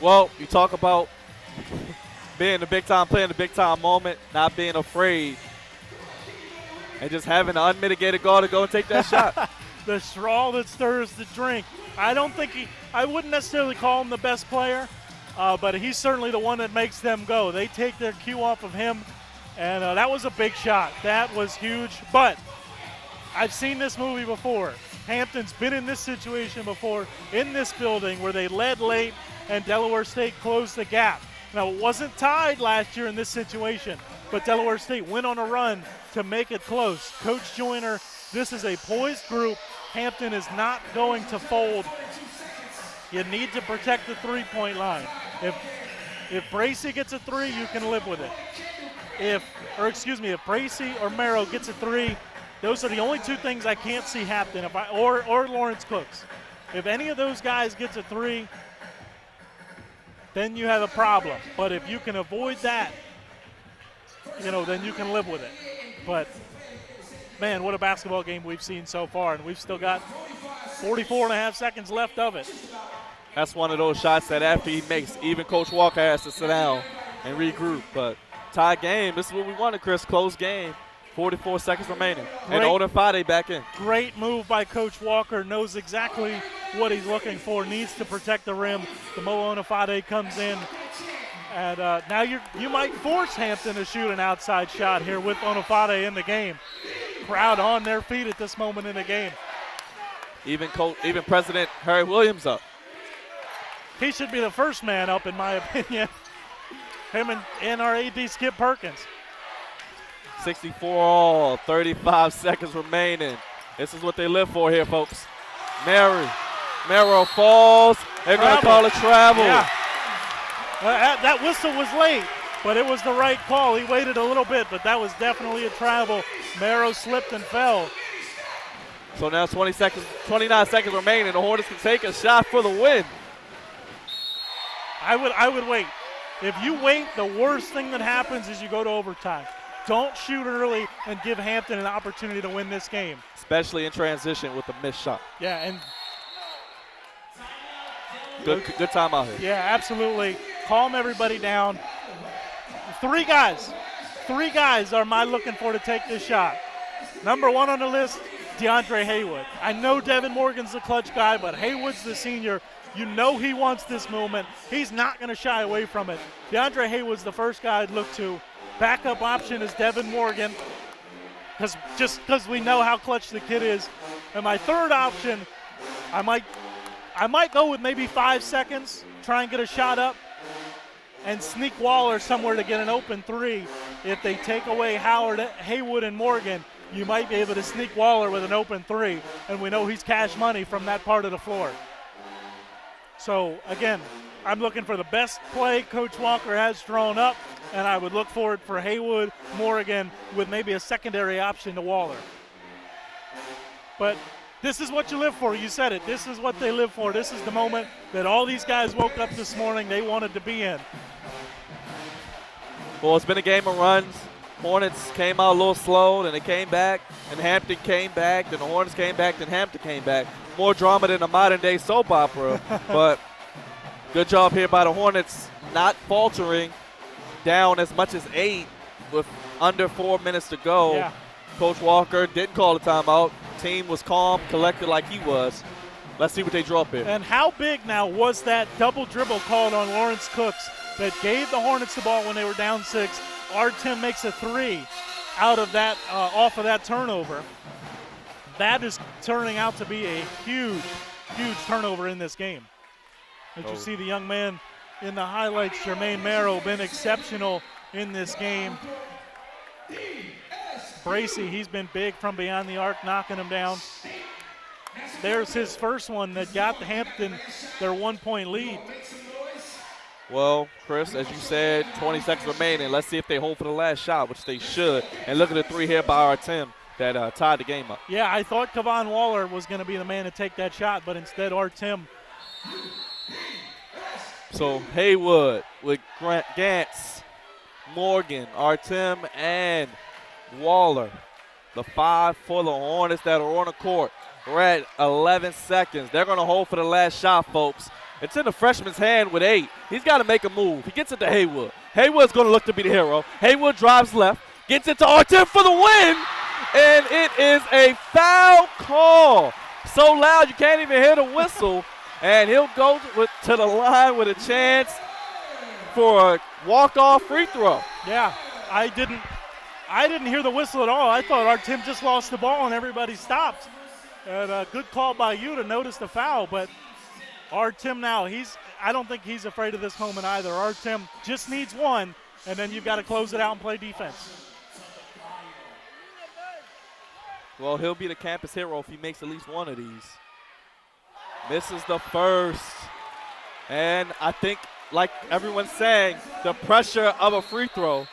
Well, you talk about being the big time, playing the big time moment, not being afraid, and just having an unmitigated goal to go and take that shot. The straw that stirs the drink. I wouldn't necessarily call him the best player, but he's certainly the one that makes them go. They take their cue off of him, and that was a big shot. That was huge, but I've seen this movie before. Hampton's been in this situation before in this building where they led late and Delaware State closed the gap. Now, it wasn't tied last year in this situation, but Delaware State went on a run to make it close. Coach Joyner, this is a poised group. Hampton is not going to fold. You need to protect the three-point line. If Bracy gets a 3, you can live with it. If Bracy or Merrill gets a 3, those are the only 2 things I can't see happen. Or Lawrence Cooks. If any of those guys gets a 3, then you have a problem. But if you can avoid that, then you can live with it. But, man, what a basketball game we've seen so far, and we've still got 44.5 seconds left of it. That's one of those shots that after he makes, even Coach Walker has to sit down and regroup. But tie game, this is what we wanted, Chris, close game. 44 seconds remaining. And Odin Fade back in. Great move by Coach Walker. Knows exactly what he's looking for. Needs to protect the rim. The Mo Onifade comes in. And now you might force Hampton to shoot an outside shot here with Onifade in the game. Crowd on their feet at this moment in the game. Even President Harry Williams up. He should be the first man up, in my opinion. Him and our AD Skip Perkins. 64 all, 35 seconds remaining. This is what they live for here, folks. Merrill falls. They're going to call a travel. Yeah. That whistle was late, but it was the right call. He waited a little bit, but that was definitely a travel. Merrill slipped and fell. So now 29 seconds remaining. The Hornets can take a shot for the win. I would wait. If you wait, the worst thing that happens is you go to overtime. Don't shoot early and give Hampton an opportunity to win this game. Especially in transition with a missed shot. Yeah, and Good time out here. yeah, absolutely. Calm everybody down. Three guys am I looking for to take this shot. Number one on the list, DeAndre Haywood. I know Devin Morgan's the clutch guy, but Haywood's the senior. You know he wants this moment. He's not going to shy away from it. DeAndre Haywood's the first guy I'd look to. Backup option is Devin Morgan, because we know how clutch the kid is. And my third option, I might go with maybe 5 seconds, try and get a shot up, and sneak Waller somewhere to get an open three. If they take away Haywood, and Morgan, you might be able to sneak Waller with an open three, and we know he's cash money from that part of the floor. So, again, I'm looking for the best play Coach Walker has drawn up, and I would look forward for Haywood, Morgan, with maybe a secondary option to Waller. But this is what you live for. You said it. This is what they live for. This is the moment that all these guys woke up this morning they wanted to be in. Well, it's been a game of runs. Hornets came out a little slow, then they came back, and Hampton came back, then the Hornets came back, then Hampton came back. More drama than a modern-day soap opera, but good job here by the Hornets not faltering, down as much as 8 with under 4 minutes to go. Yeah. Coach Walker didn't call the timeout. Team was calm, collected like he was. Let's see what they draw up here. And how big now was that double dribble called on Lawrence Cooks that gave the Hornets the ball when they were down 6? Tim makes a 3 out of that, off of that turnover. That is turning out to be a huge, huge turnover in this game. As you see the young man in the highlights, Jermaine Merrill, been exceptional in this game. Bracey, he's been big from beyond the arc, knocking him down. There's his first one that got Hampton their 1-point lead. Well, Chris, as you said, 20 seconds remaining. Let's see if they hold for the last shot, which they should. And look at the 3 here by Tim that tied the game up. Yeah, I thought Kevon Waller was going to be the man to take that shot, but instead Tim. So Haywood with Gantz, Morgan, Tim, and Waller. The 5 for the Hornets that are on the court. We're at 11 seconds. They're going to hold for the last shot, folks. It's in the freshman's hand with 8. He's got to make a move. He gets it to Haywood. Haywood's going to look to be the hero. Haywood drives left, gets it to Tim for the win, and it is a foul call. So loud you can't even hear the whistle, and he'll go to the line with a chance for a walk-off free throw. Yeah, I didn't hear the whistle at all. I thought Tim just lost the ball and everybody stopped. And a good call by you to notice the foul, but Tim now, I don't think he's afraid of this moment either. Tim just needs one, and then you've got to close it out and play defense. Well, he'll be the campus hero if he makes at least one of these. Misses the first. And I think, like everyone's saying, the pressure of a free throw.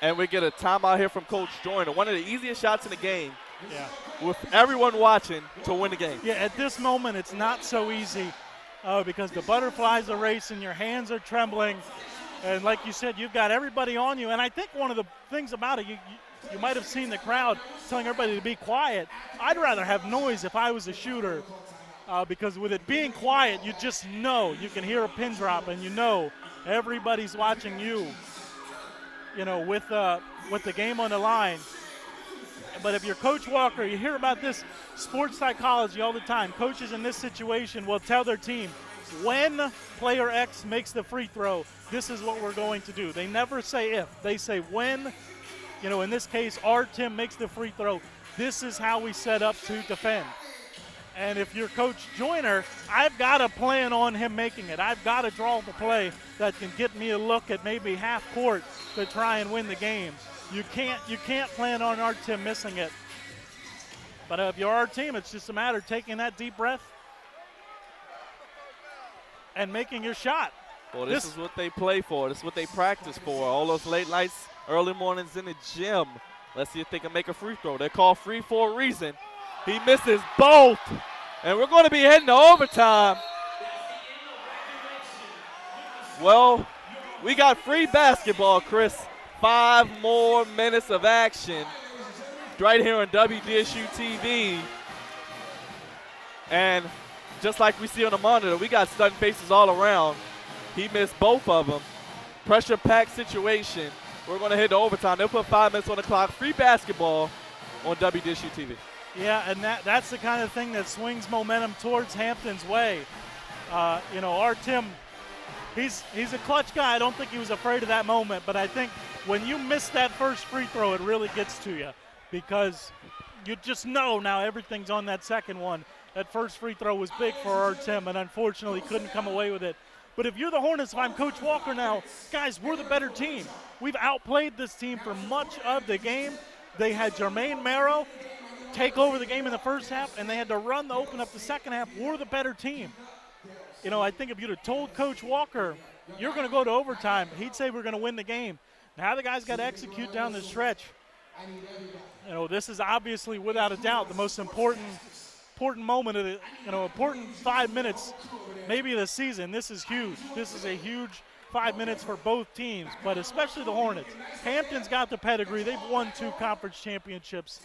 And we get a timeout here from Coach Joyner. One of the easiest shots in the game. Yeah. With everyone watching to win the game. Yeah, at this moment it's not so easy because the butterflies are racing, your hands are trembling, and like you said, you've got everybody on you. And I think one of the things about it, you might have seen the crowd telling everybody to be quiet. I'd rather have noise if I was a shooter because with it being quiet, you just know. You can hear a pin drop and you know everybody's watching you, with the game on the line. But if you're Coach Walker, you hear about this sports psychology all the time. Coaches in this situation will tell their team, when player X makes the free throw, this is what we're going to do. They never say if. They say when, in this case, Tim makes the free throw, this is how we set up to defend. And if you're Coach Joyner, I've got a plan on him making it. I've got to draw the play that can get me a look at maybe half court to try and win the game. You can't plan on Tim missing it. But if you're our team, it's just a matter of taking that deep breath and making your shot. Well, this is what they play for. This is what they practice for. All those late nights, early mornings in the gym. Let's see if they can make a free throw. They're called free for a reason. He misses both. And we're going to be heading to overtime. Well, we got free basketball, Chris. 5 more minutes of action right here on WDSU-TV. And just like we see on the monitor, we got stunned faces all around. He missed both of them. Pressure-packed situation. We're going to hit the overtime. They'll put 5 minutes on the clock. Free basketball on WDSU-TV. Yeah, and that's the kind of thing that swings momentum towards Hampton's way. Our Tim, he's a clutch guy. I don't think he was afraid of that moment, but I think when you miss that first free throw, it really gets to you because you just know now everything's on that second one. That first free throw was big for our Tim, and unfortunately couldn't come away with it. But if you're the Hornets, if I'm Coach Walker now, guys, we're the better team. We've outplayed this team for much of the game. They had Jermaine Merrill take over the game in the first half, and they had to run to open up the second half. We're the better team. I think if you'd have told Coach Walker, you're going to go to overtime, he'd say we're going to win the game. Now the guys got to execute down the stretch. This is obviously, without a doubt, the most important moment of the, important 5 minutes, maybe of the season. This is huge. This is a huge 5 minutes for both teams, but especially the Hornets. Hampton's got the pedigree. They've won 2 conference championships.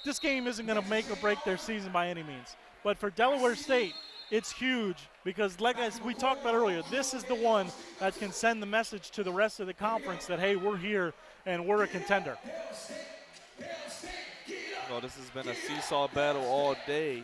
This game isn't going to make or break their season by any means. But for Delaware State, it's huge because, like we talked about earlier, this is the one that can send the message to the rest of the conference that, hey, we're here and we're a contender. Well, this has been a seesaw battle all day.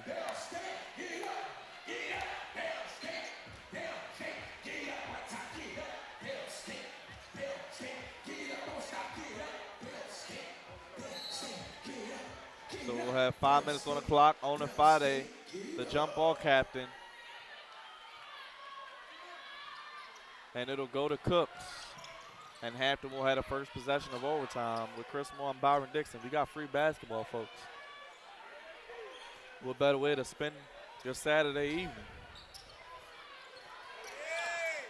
So we'll have 5 minutes on the clock. Ona Fade, the jump ball captain. And it'll go to Cooks. And Hampton will have the first possession of overtime with Chris Moore and Byron Dixon. We got free basketball, folks. What better way to spend your Saturday evening?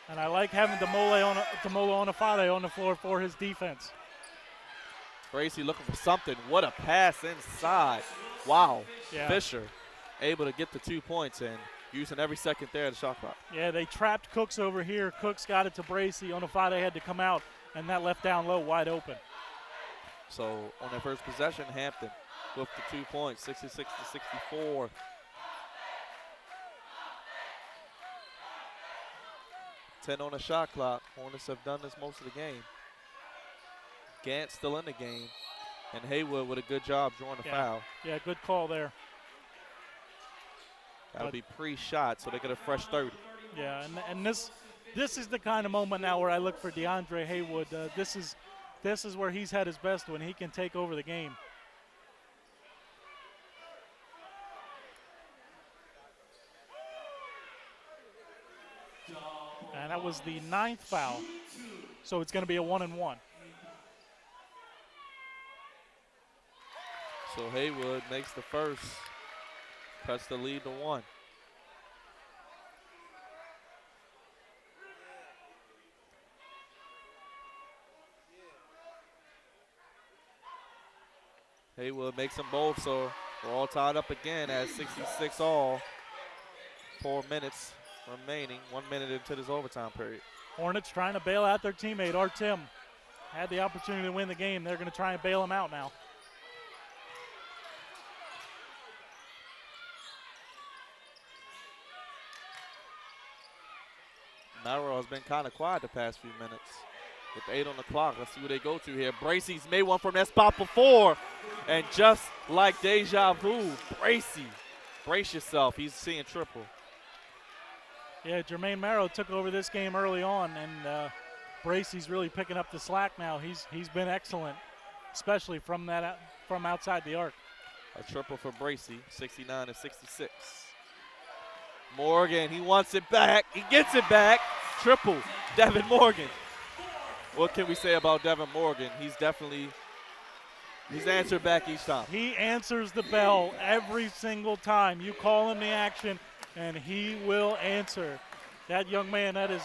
And I like having Demolo Onafade on the floor for his defense. Gracie looking for something. What a pass inside. Wow. Yeah. Fisher able to get the 2 points in, using every second there at the shot clock. Yeah, they trapped Cooks over here. Cooks got it to Bracy. Onafade had to come out, and that left down low wide open. So on their first possession, Hampton with the 2 points, 66-64. Ten on the shot clock. Hornets have done this most of the game. Gant still in the game, and Haywood with a good job drawing the foul. Yeah, good call there. That'll be pre-shot, so they get a fresh 30. Yeah, and this is the kind of moment now where I look for DeAndre Haywood. This is where he's had his best, when he can take over the game. And that was the 9th foul, so it's going to be a 1-and-1. So Haywood makes the first, cuts the lead to 1. Haywood makes them both, so we're all tied up again at 66 all. 4 minutes remaining, 1 minute into this overtime period. Hornets trying to bail out their teammate, Artem. Had the opportunity to win the game. They're going to try and bail him out now. Merrill has been kind of quiet the past few minutes. With 8 on the clock, let's see who they go to here. Bracy's made one from that spot before. And just like deja vu, Bracy, brace yourself. He's seeing triple. Yeah, Jermaine Merrill took over this game early on, and Bracy's really picking up the slack now. He's been excellent, especially from outside the arc. A triple for Bracy, 69-66. Morgan, he wants it back. He gets it back. Triple, Devin Morgan. What can we say about Devin Morgan? He's answered back each time. He answers the bell every single time. You call him the action, and he will answer. That young man, that is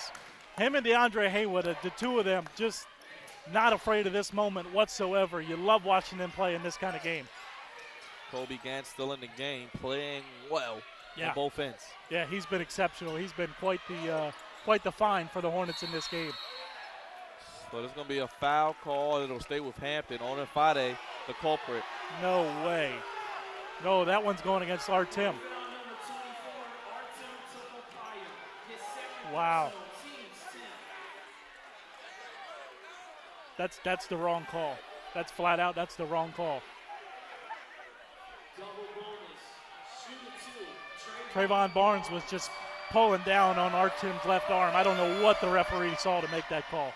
him and DeAndre Haywood, the two of them, just not afraid of this moment whatsoever. You love watching them play in this kind of game. Kobe Gant still in the game, playing well on both ends. Yeah, he's been exceptional. He's been quite the find for the Hornets in this game. So there's going to be a foul call. It'll stay with Hampton. Onifade, the culprit. No way. No, that one's going against our Tim. Wow. That's the wrong call. That's flat out, that's the wrong call. Trayvon Barnes was just pulling down on our Tim's left arm. I don't know what the referee saw to make that call.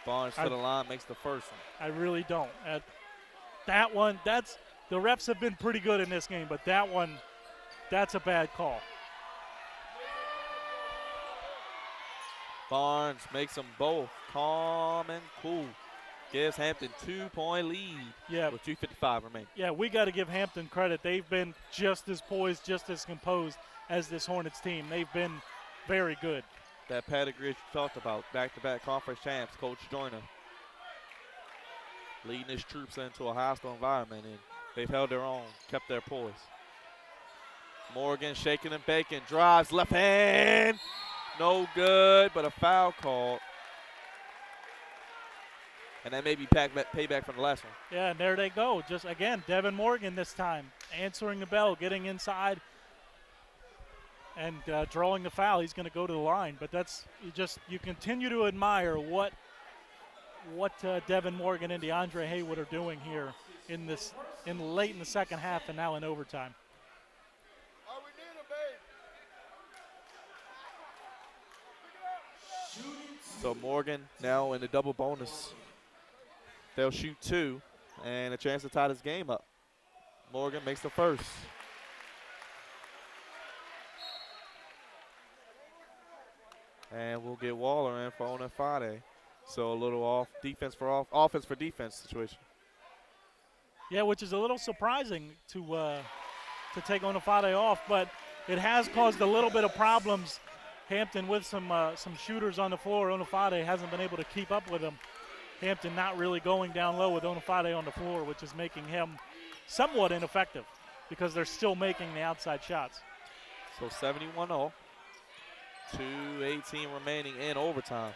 Barnes to the line makes the first one. I really don't. That one, the refs have been pretty good in this game, but that one, that's a bad call. Barnes makes them both calm and cool. Gives Hampton 2-point lead. Yeah. With 2:55 remaining. Yeah, we got to give Hampton credit. They've been just as poised, just as composed as this Hornets team. They've been very good. That pedigree you talked about, back-to-back conference champs, Coach Joyner. Leading his troops into a hostile environment, and they've held their own, kept their poise. Morgan shaking and baking, drives left hand. No good, but a foul called. And that may be payback from the last one. Yeah, and there they go. Just, again, Devin Morgan this time, answering the bell, getting inside, and drawing the foul. He's going to go to the line. But that's, you continue to admire what Devin Morgan and DeAndre Haywood are doing here late in the second half and now in overtime. So Morgan now in the double bonus. They'll shoot 2 and a chance to tie this game up. Morgan makes the first. And we'll get Waller in for Onifade. So a little offense for defense situation. Yeah, which is a little surprising to take Onifade off, but it has caused a little bit of problems. Hampton with some shooters on the floor. Onifade hasn't been able to keep up with them. Hampton not really going down low with Onifade on the floor, which is making him somewhat ineffective because they're still making the outside shots. So 71-all. 2:18 remaining in overtime.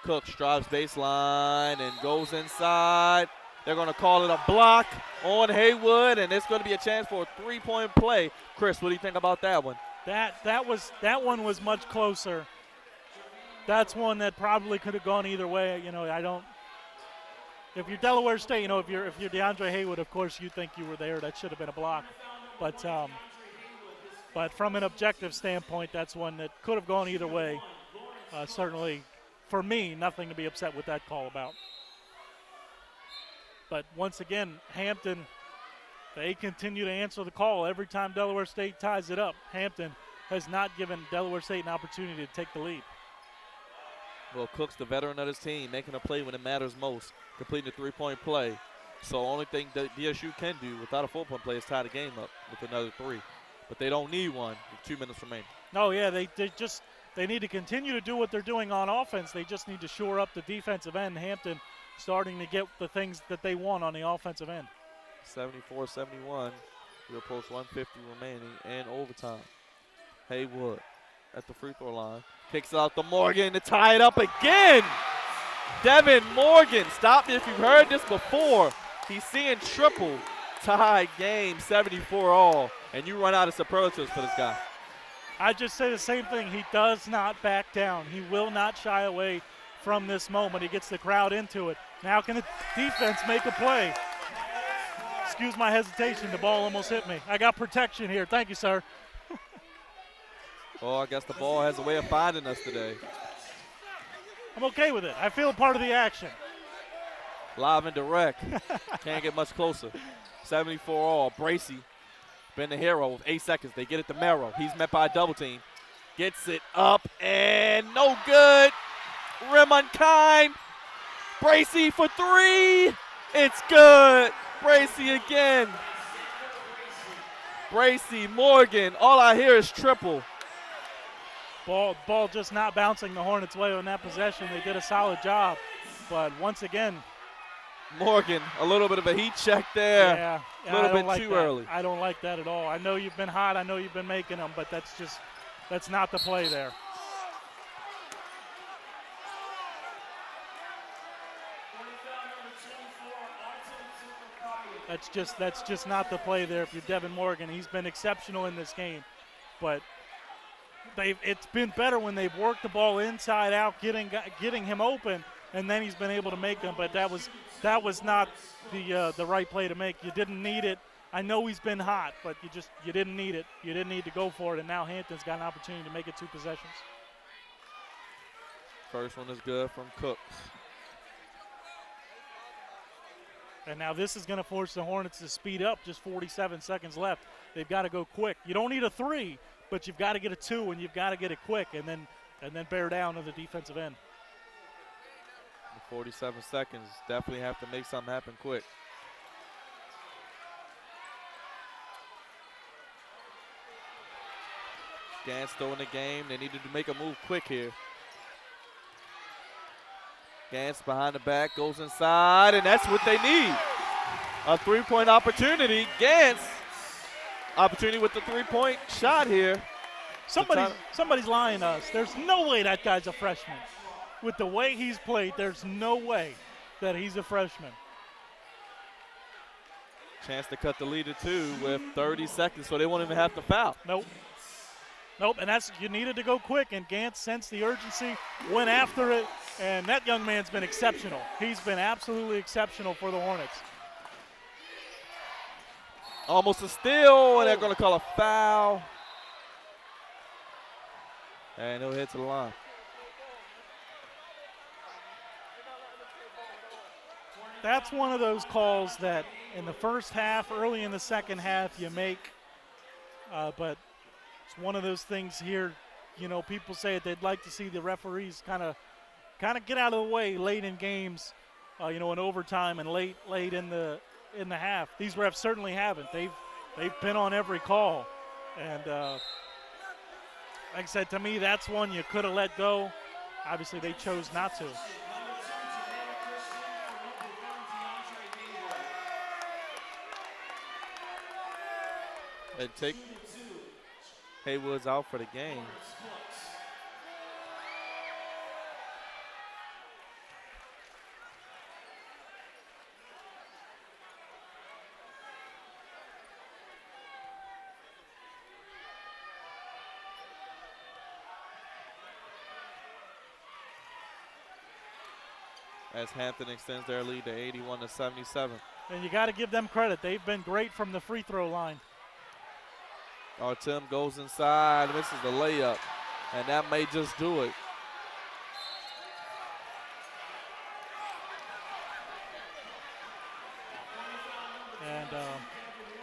Cooks drives baseline and goes inside. They're going to call it a block on Haywood, and it's going to be a chance for a 3-point play. Chris, what do you think about that one? That one was much closer. That's one that probably could have gone either way. If you're Delaware State, if you're DeAndre Haywood, of course you think you were there. That should have been a block. But from an objective standpoint, that's one that could have gone either way. Certainly, for me, nothing to be upset with that call about. But once again, Hampton, they continue to answer the call every time Delaware State ties it up. Hampton has not given Delaware State an opportunity to take the lead. Well, Cook's the veteran of his team, making a play when it matters most, completing the 3-point play. So the only thing that DSU can do without a 4-point play is tie the game up with another 3. But they don't need one with 2 minutes remaining. No, yeah, they need to continue to do what they're doing on offense. They just need to shore up the defensive end. Hampton starting to get the things that they want on the offensive end. 74-71. We approach 150 remaining in overtime. Haywood at the free throw line. Kicks out to Morgan to tie it up again. Devin Morgan. Stop me if you've heard this before. He's seeing triple tie game, 74-all. And you run out of superlatives for this guy. I just say the same thing. He does not back down. He will not shy away from this moment. He gets the crowd into it. Now can the defense make a play? Excuse my hesitation. The ball almost hit me. I got protection here. Thank you, sir. Oh, I guess the ball has a way of finding us today. I'm okay with it. I feel a part of the action. Live and direct. Can't get much closer. 74-all. Bracey been the hero with 8 seconds. They get it to Merrill. He's met by a double team. Gets it up and no good. Rim unkind. Bracey for 3. It's good. Bracey again. Bracey, Morgan. All I hear is triple. Ball just not bouncing the Hornets' way on that possession. They did a solid job. But once again, Morgan, a little bit of a heat check there. Yeah, a little bit too early. I don't like that at all. I know you've been hot. I know you've been making them, but that's not the play there. That's just not the play there. If you're Devin Morgan, he's been exceptional in this game, but it's been better when they've worked the ball inside out, getting him open, and then he's been able to make them. But that was not the right play to make. You didn't need it. I know he's been hot, but you didn't need it. You didn't need to go for it, and now Hampton's got an opportunity to make it 2 possessions. First one is good from Cooks. And now this is going to force the Hornets to speed up. Just 47 seconds left. They've got to go quick. You don't need a 3, but you've got to get a 2, and you've got to get it quick, and then bear down on the defensive end. 47 seconds. Definitely have to make something happen quick. Gans still in the game. They needed to make a move quick here. Gans behind the back, goes inside, and that's what they need. A 3-point opportunity. Gans, opportunity with the 3-point shot here. Somebody's lying to us. There's no way that guy's a freshman. With the way he's played, there's no way that he's a freshman. Chance to cut the lead to 2 with 30 seconds, so they won't even have to foul. Nope, and you needed to go quick, and Gantz sensed the urgency, went after it, and that young man's been exceptional. He's been absolutely exceptional for the Hornets. Almost a steal, and they're going to call a foul. And he'll hit to the line. That's one of those calls that in the first half, early in the second half, you make, but it's one of those things here. You know, people say they'd like to see the referees kind of get out of the way late in games, in overtime and late in the half. These refs certainly haven't. They've been on every call, and like I said, to me, that's one you could have let go. Obviously, they chose not to. They take Haywood's out for the game. As Hampton extends their lead to 81-77. And you got to give them credit. They've been great from the free throw line. Tim goes inside, misses the layup, and that may just do it. And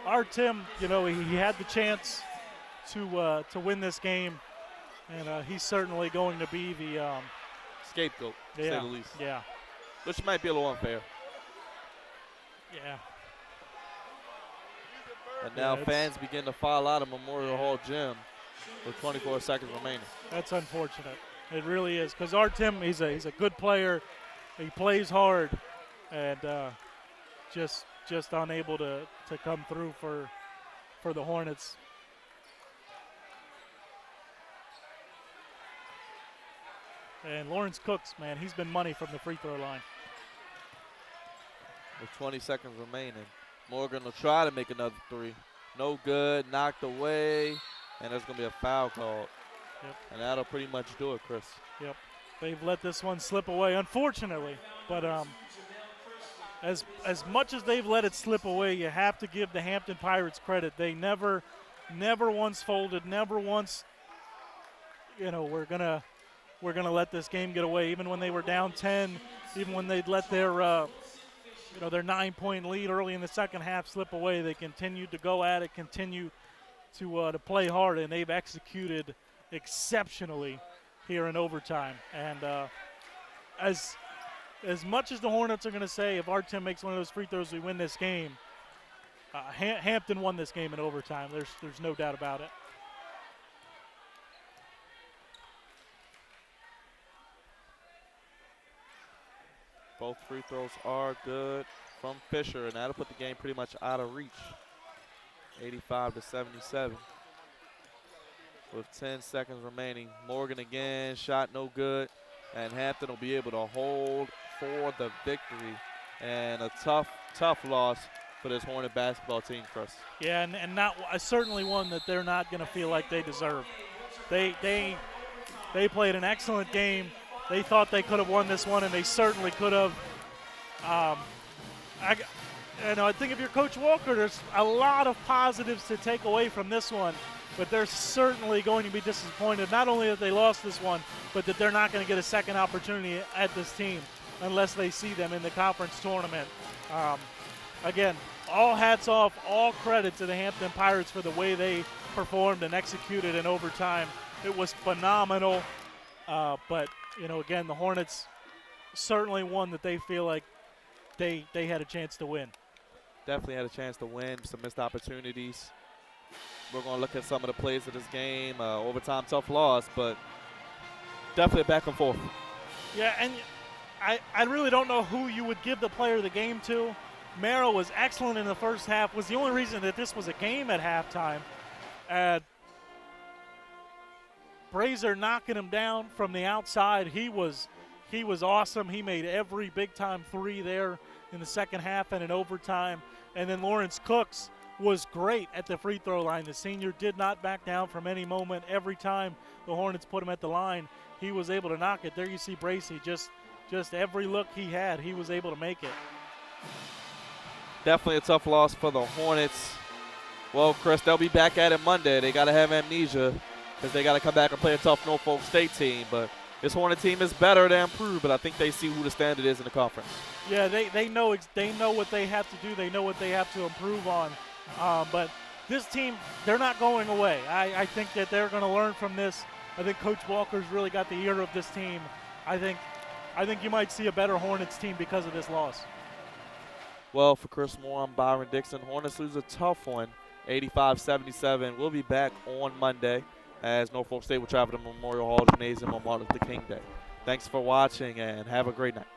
our Tim, he had the chance to win this game, and he's certainly going to be the scapegoat, to say the least. Yeah. Which might be a little unfair. Yeah. And now fans begin to file out of Memorial Hall Gym with 24 seconds remaining. That's unfortunate. It really is, because our Tim, he's a good player. He plays hard, and just unable to come through for the Hornets. And Lawrence Cooks, man, he's been money from the free throw line. With 20 seconds remaining, Morgan will try to make another 3. No good, knocked away, and there's going to be a foul called. Yep. And that'll pretty much do it, Chris. Yep. They've let this one slip away, unfortunately. But as much as they've let it slip away, you have to give the Hampton Pirates credit. They never once folded, never once, we're gonna let this game get away. Even when they were down 10, even when they'd let their 9-point lead early in the second half slip away, they continued to go at it, continue to play hard, and they've executed exceptionally here in overtime. And as much as the Hornets are going to say, if our Tim makes one of those free throws, we win this game, Hampton won this game in overtime. There's no doubt about it. Both free throws are good from Fisher, and that'll put the game pretty much out of reach. 85-77. With 10 seconds remaining. Morgan again, shot no good. And Hampton will be able to hold for the victory and a tough loss for this Hornet basketball team, Chris. Yeah, and not certainly one that they're not going to feel like they deserve. They played an excellent game. They thought they could have won this one, and they certainly could have. I think if you're Coach Walker, there's a lot of positives to take away from this one, but they're certainly going to be disappointed, not only that they lost this one, but that they're not going to get a second opportunity at this team unless they see them in the conference tournament. Again, all hats off, all credit to the Hampton Pirates for the way they performed and executed in overtime. It was phenomenal, but, again, the Hornets certainly won that they feel like they had a chance to win. Definitely had a chance to win, some missed opportunities. We're going to look at some of the plays of this game. Overtime, tough loss, but definitely back and forth. Yeah, and I really don't know who you would give the player of the game to. Merrill was excellent in the first half, was the only reason that this was a game at halftime. Brazier knocking him down from the outside. He was awesome. He made every big-time three there in the second half and in overtime. And then Lawrence Cooks was great at the free throw line. The senior did not back down from any moment. Every time the Hornets put him at the line, he was able to knock it. There you see Bracy, just every look he had, he was able to make it. Definitely a tough loss for the Hornets. Well, Chris, they'll be back at it Monday. They got to have amnesia because they got to come back and play a tough Norfolk State team. But this Hornet team is better than improved, but I think they see who the standard is in the conference. Yeah, they know what they have to do. They know what they have to improve on. But this team, they're not going away. I think that they're going to learn from this. I think Coach Walker's really got the ear of this team. I think you might see a better Hornets team because of this loss. Well, for Chris Moore, I'm Byron Dixon. Hornets lose a tough one, 85-77. We'll be back on Monday as Norfolk State will travel to Memorial Hall Gymnasium on Martin Luther King Day. Thanks for watching and have a great night.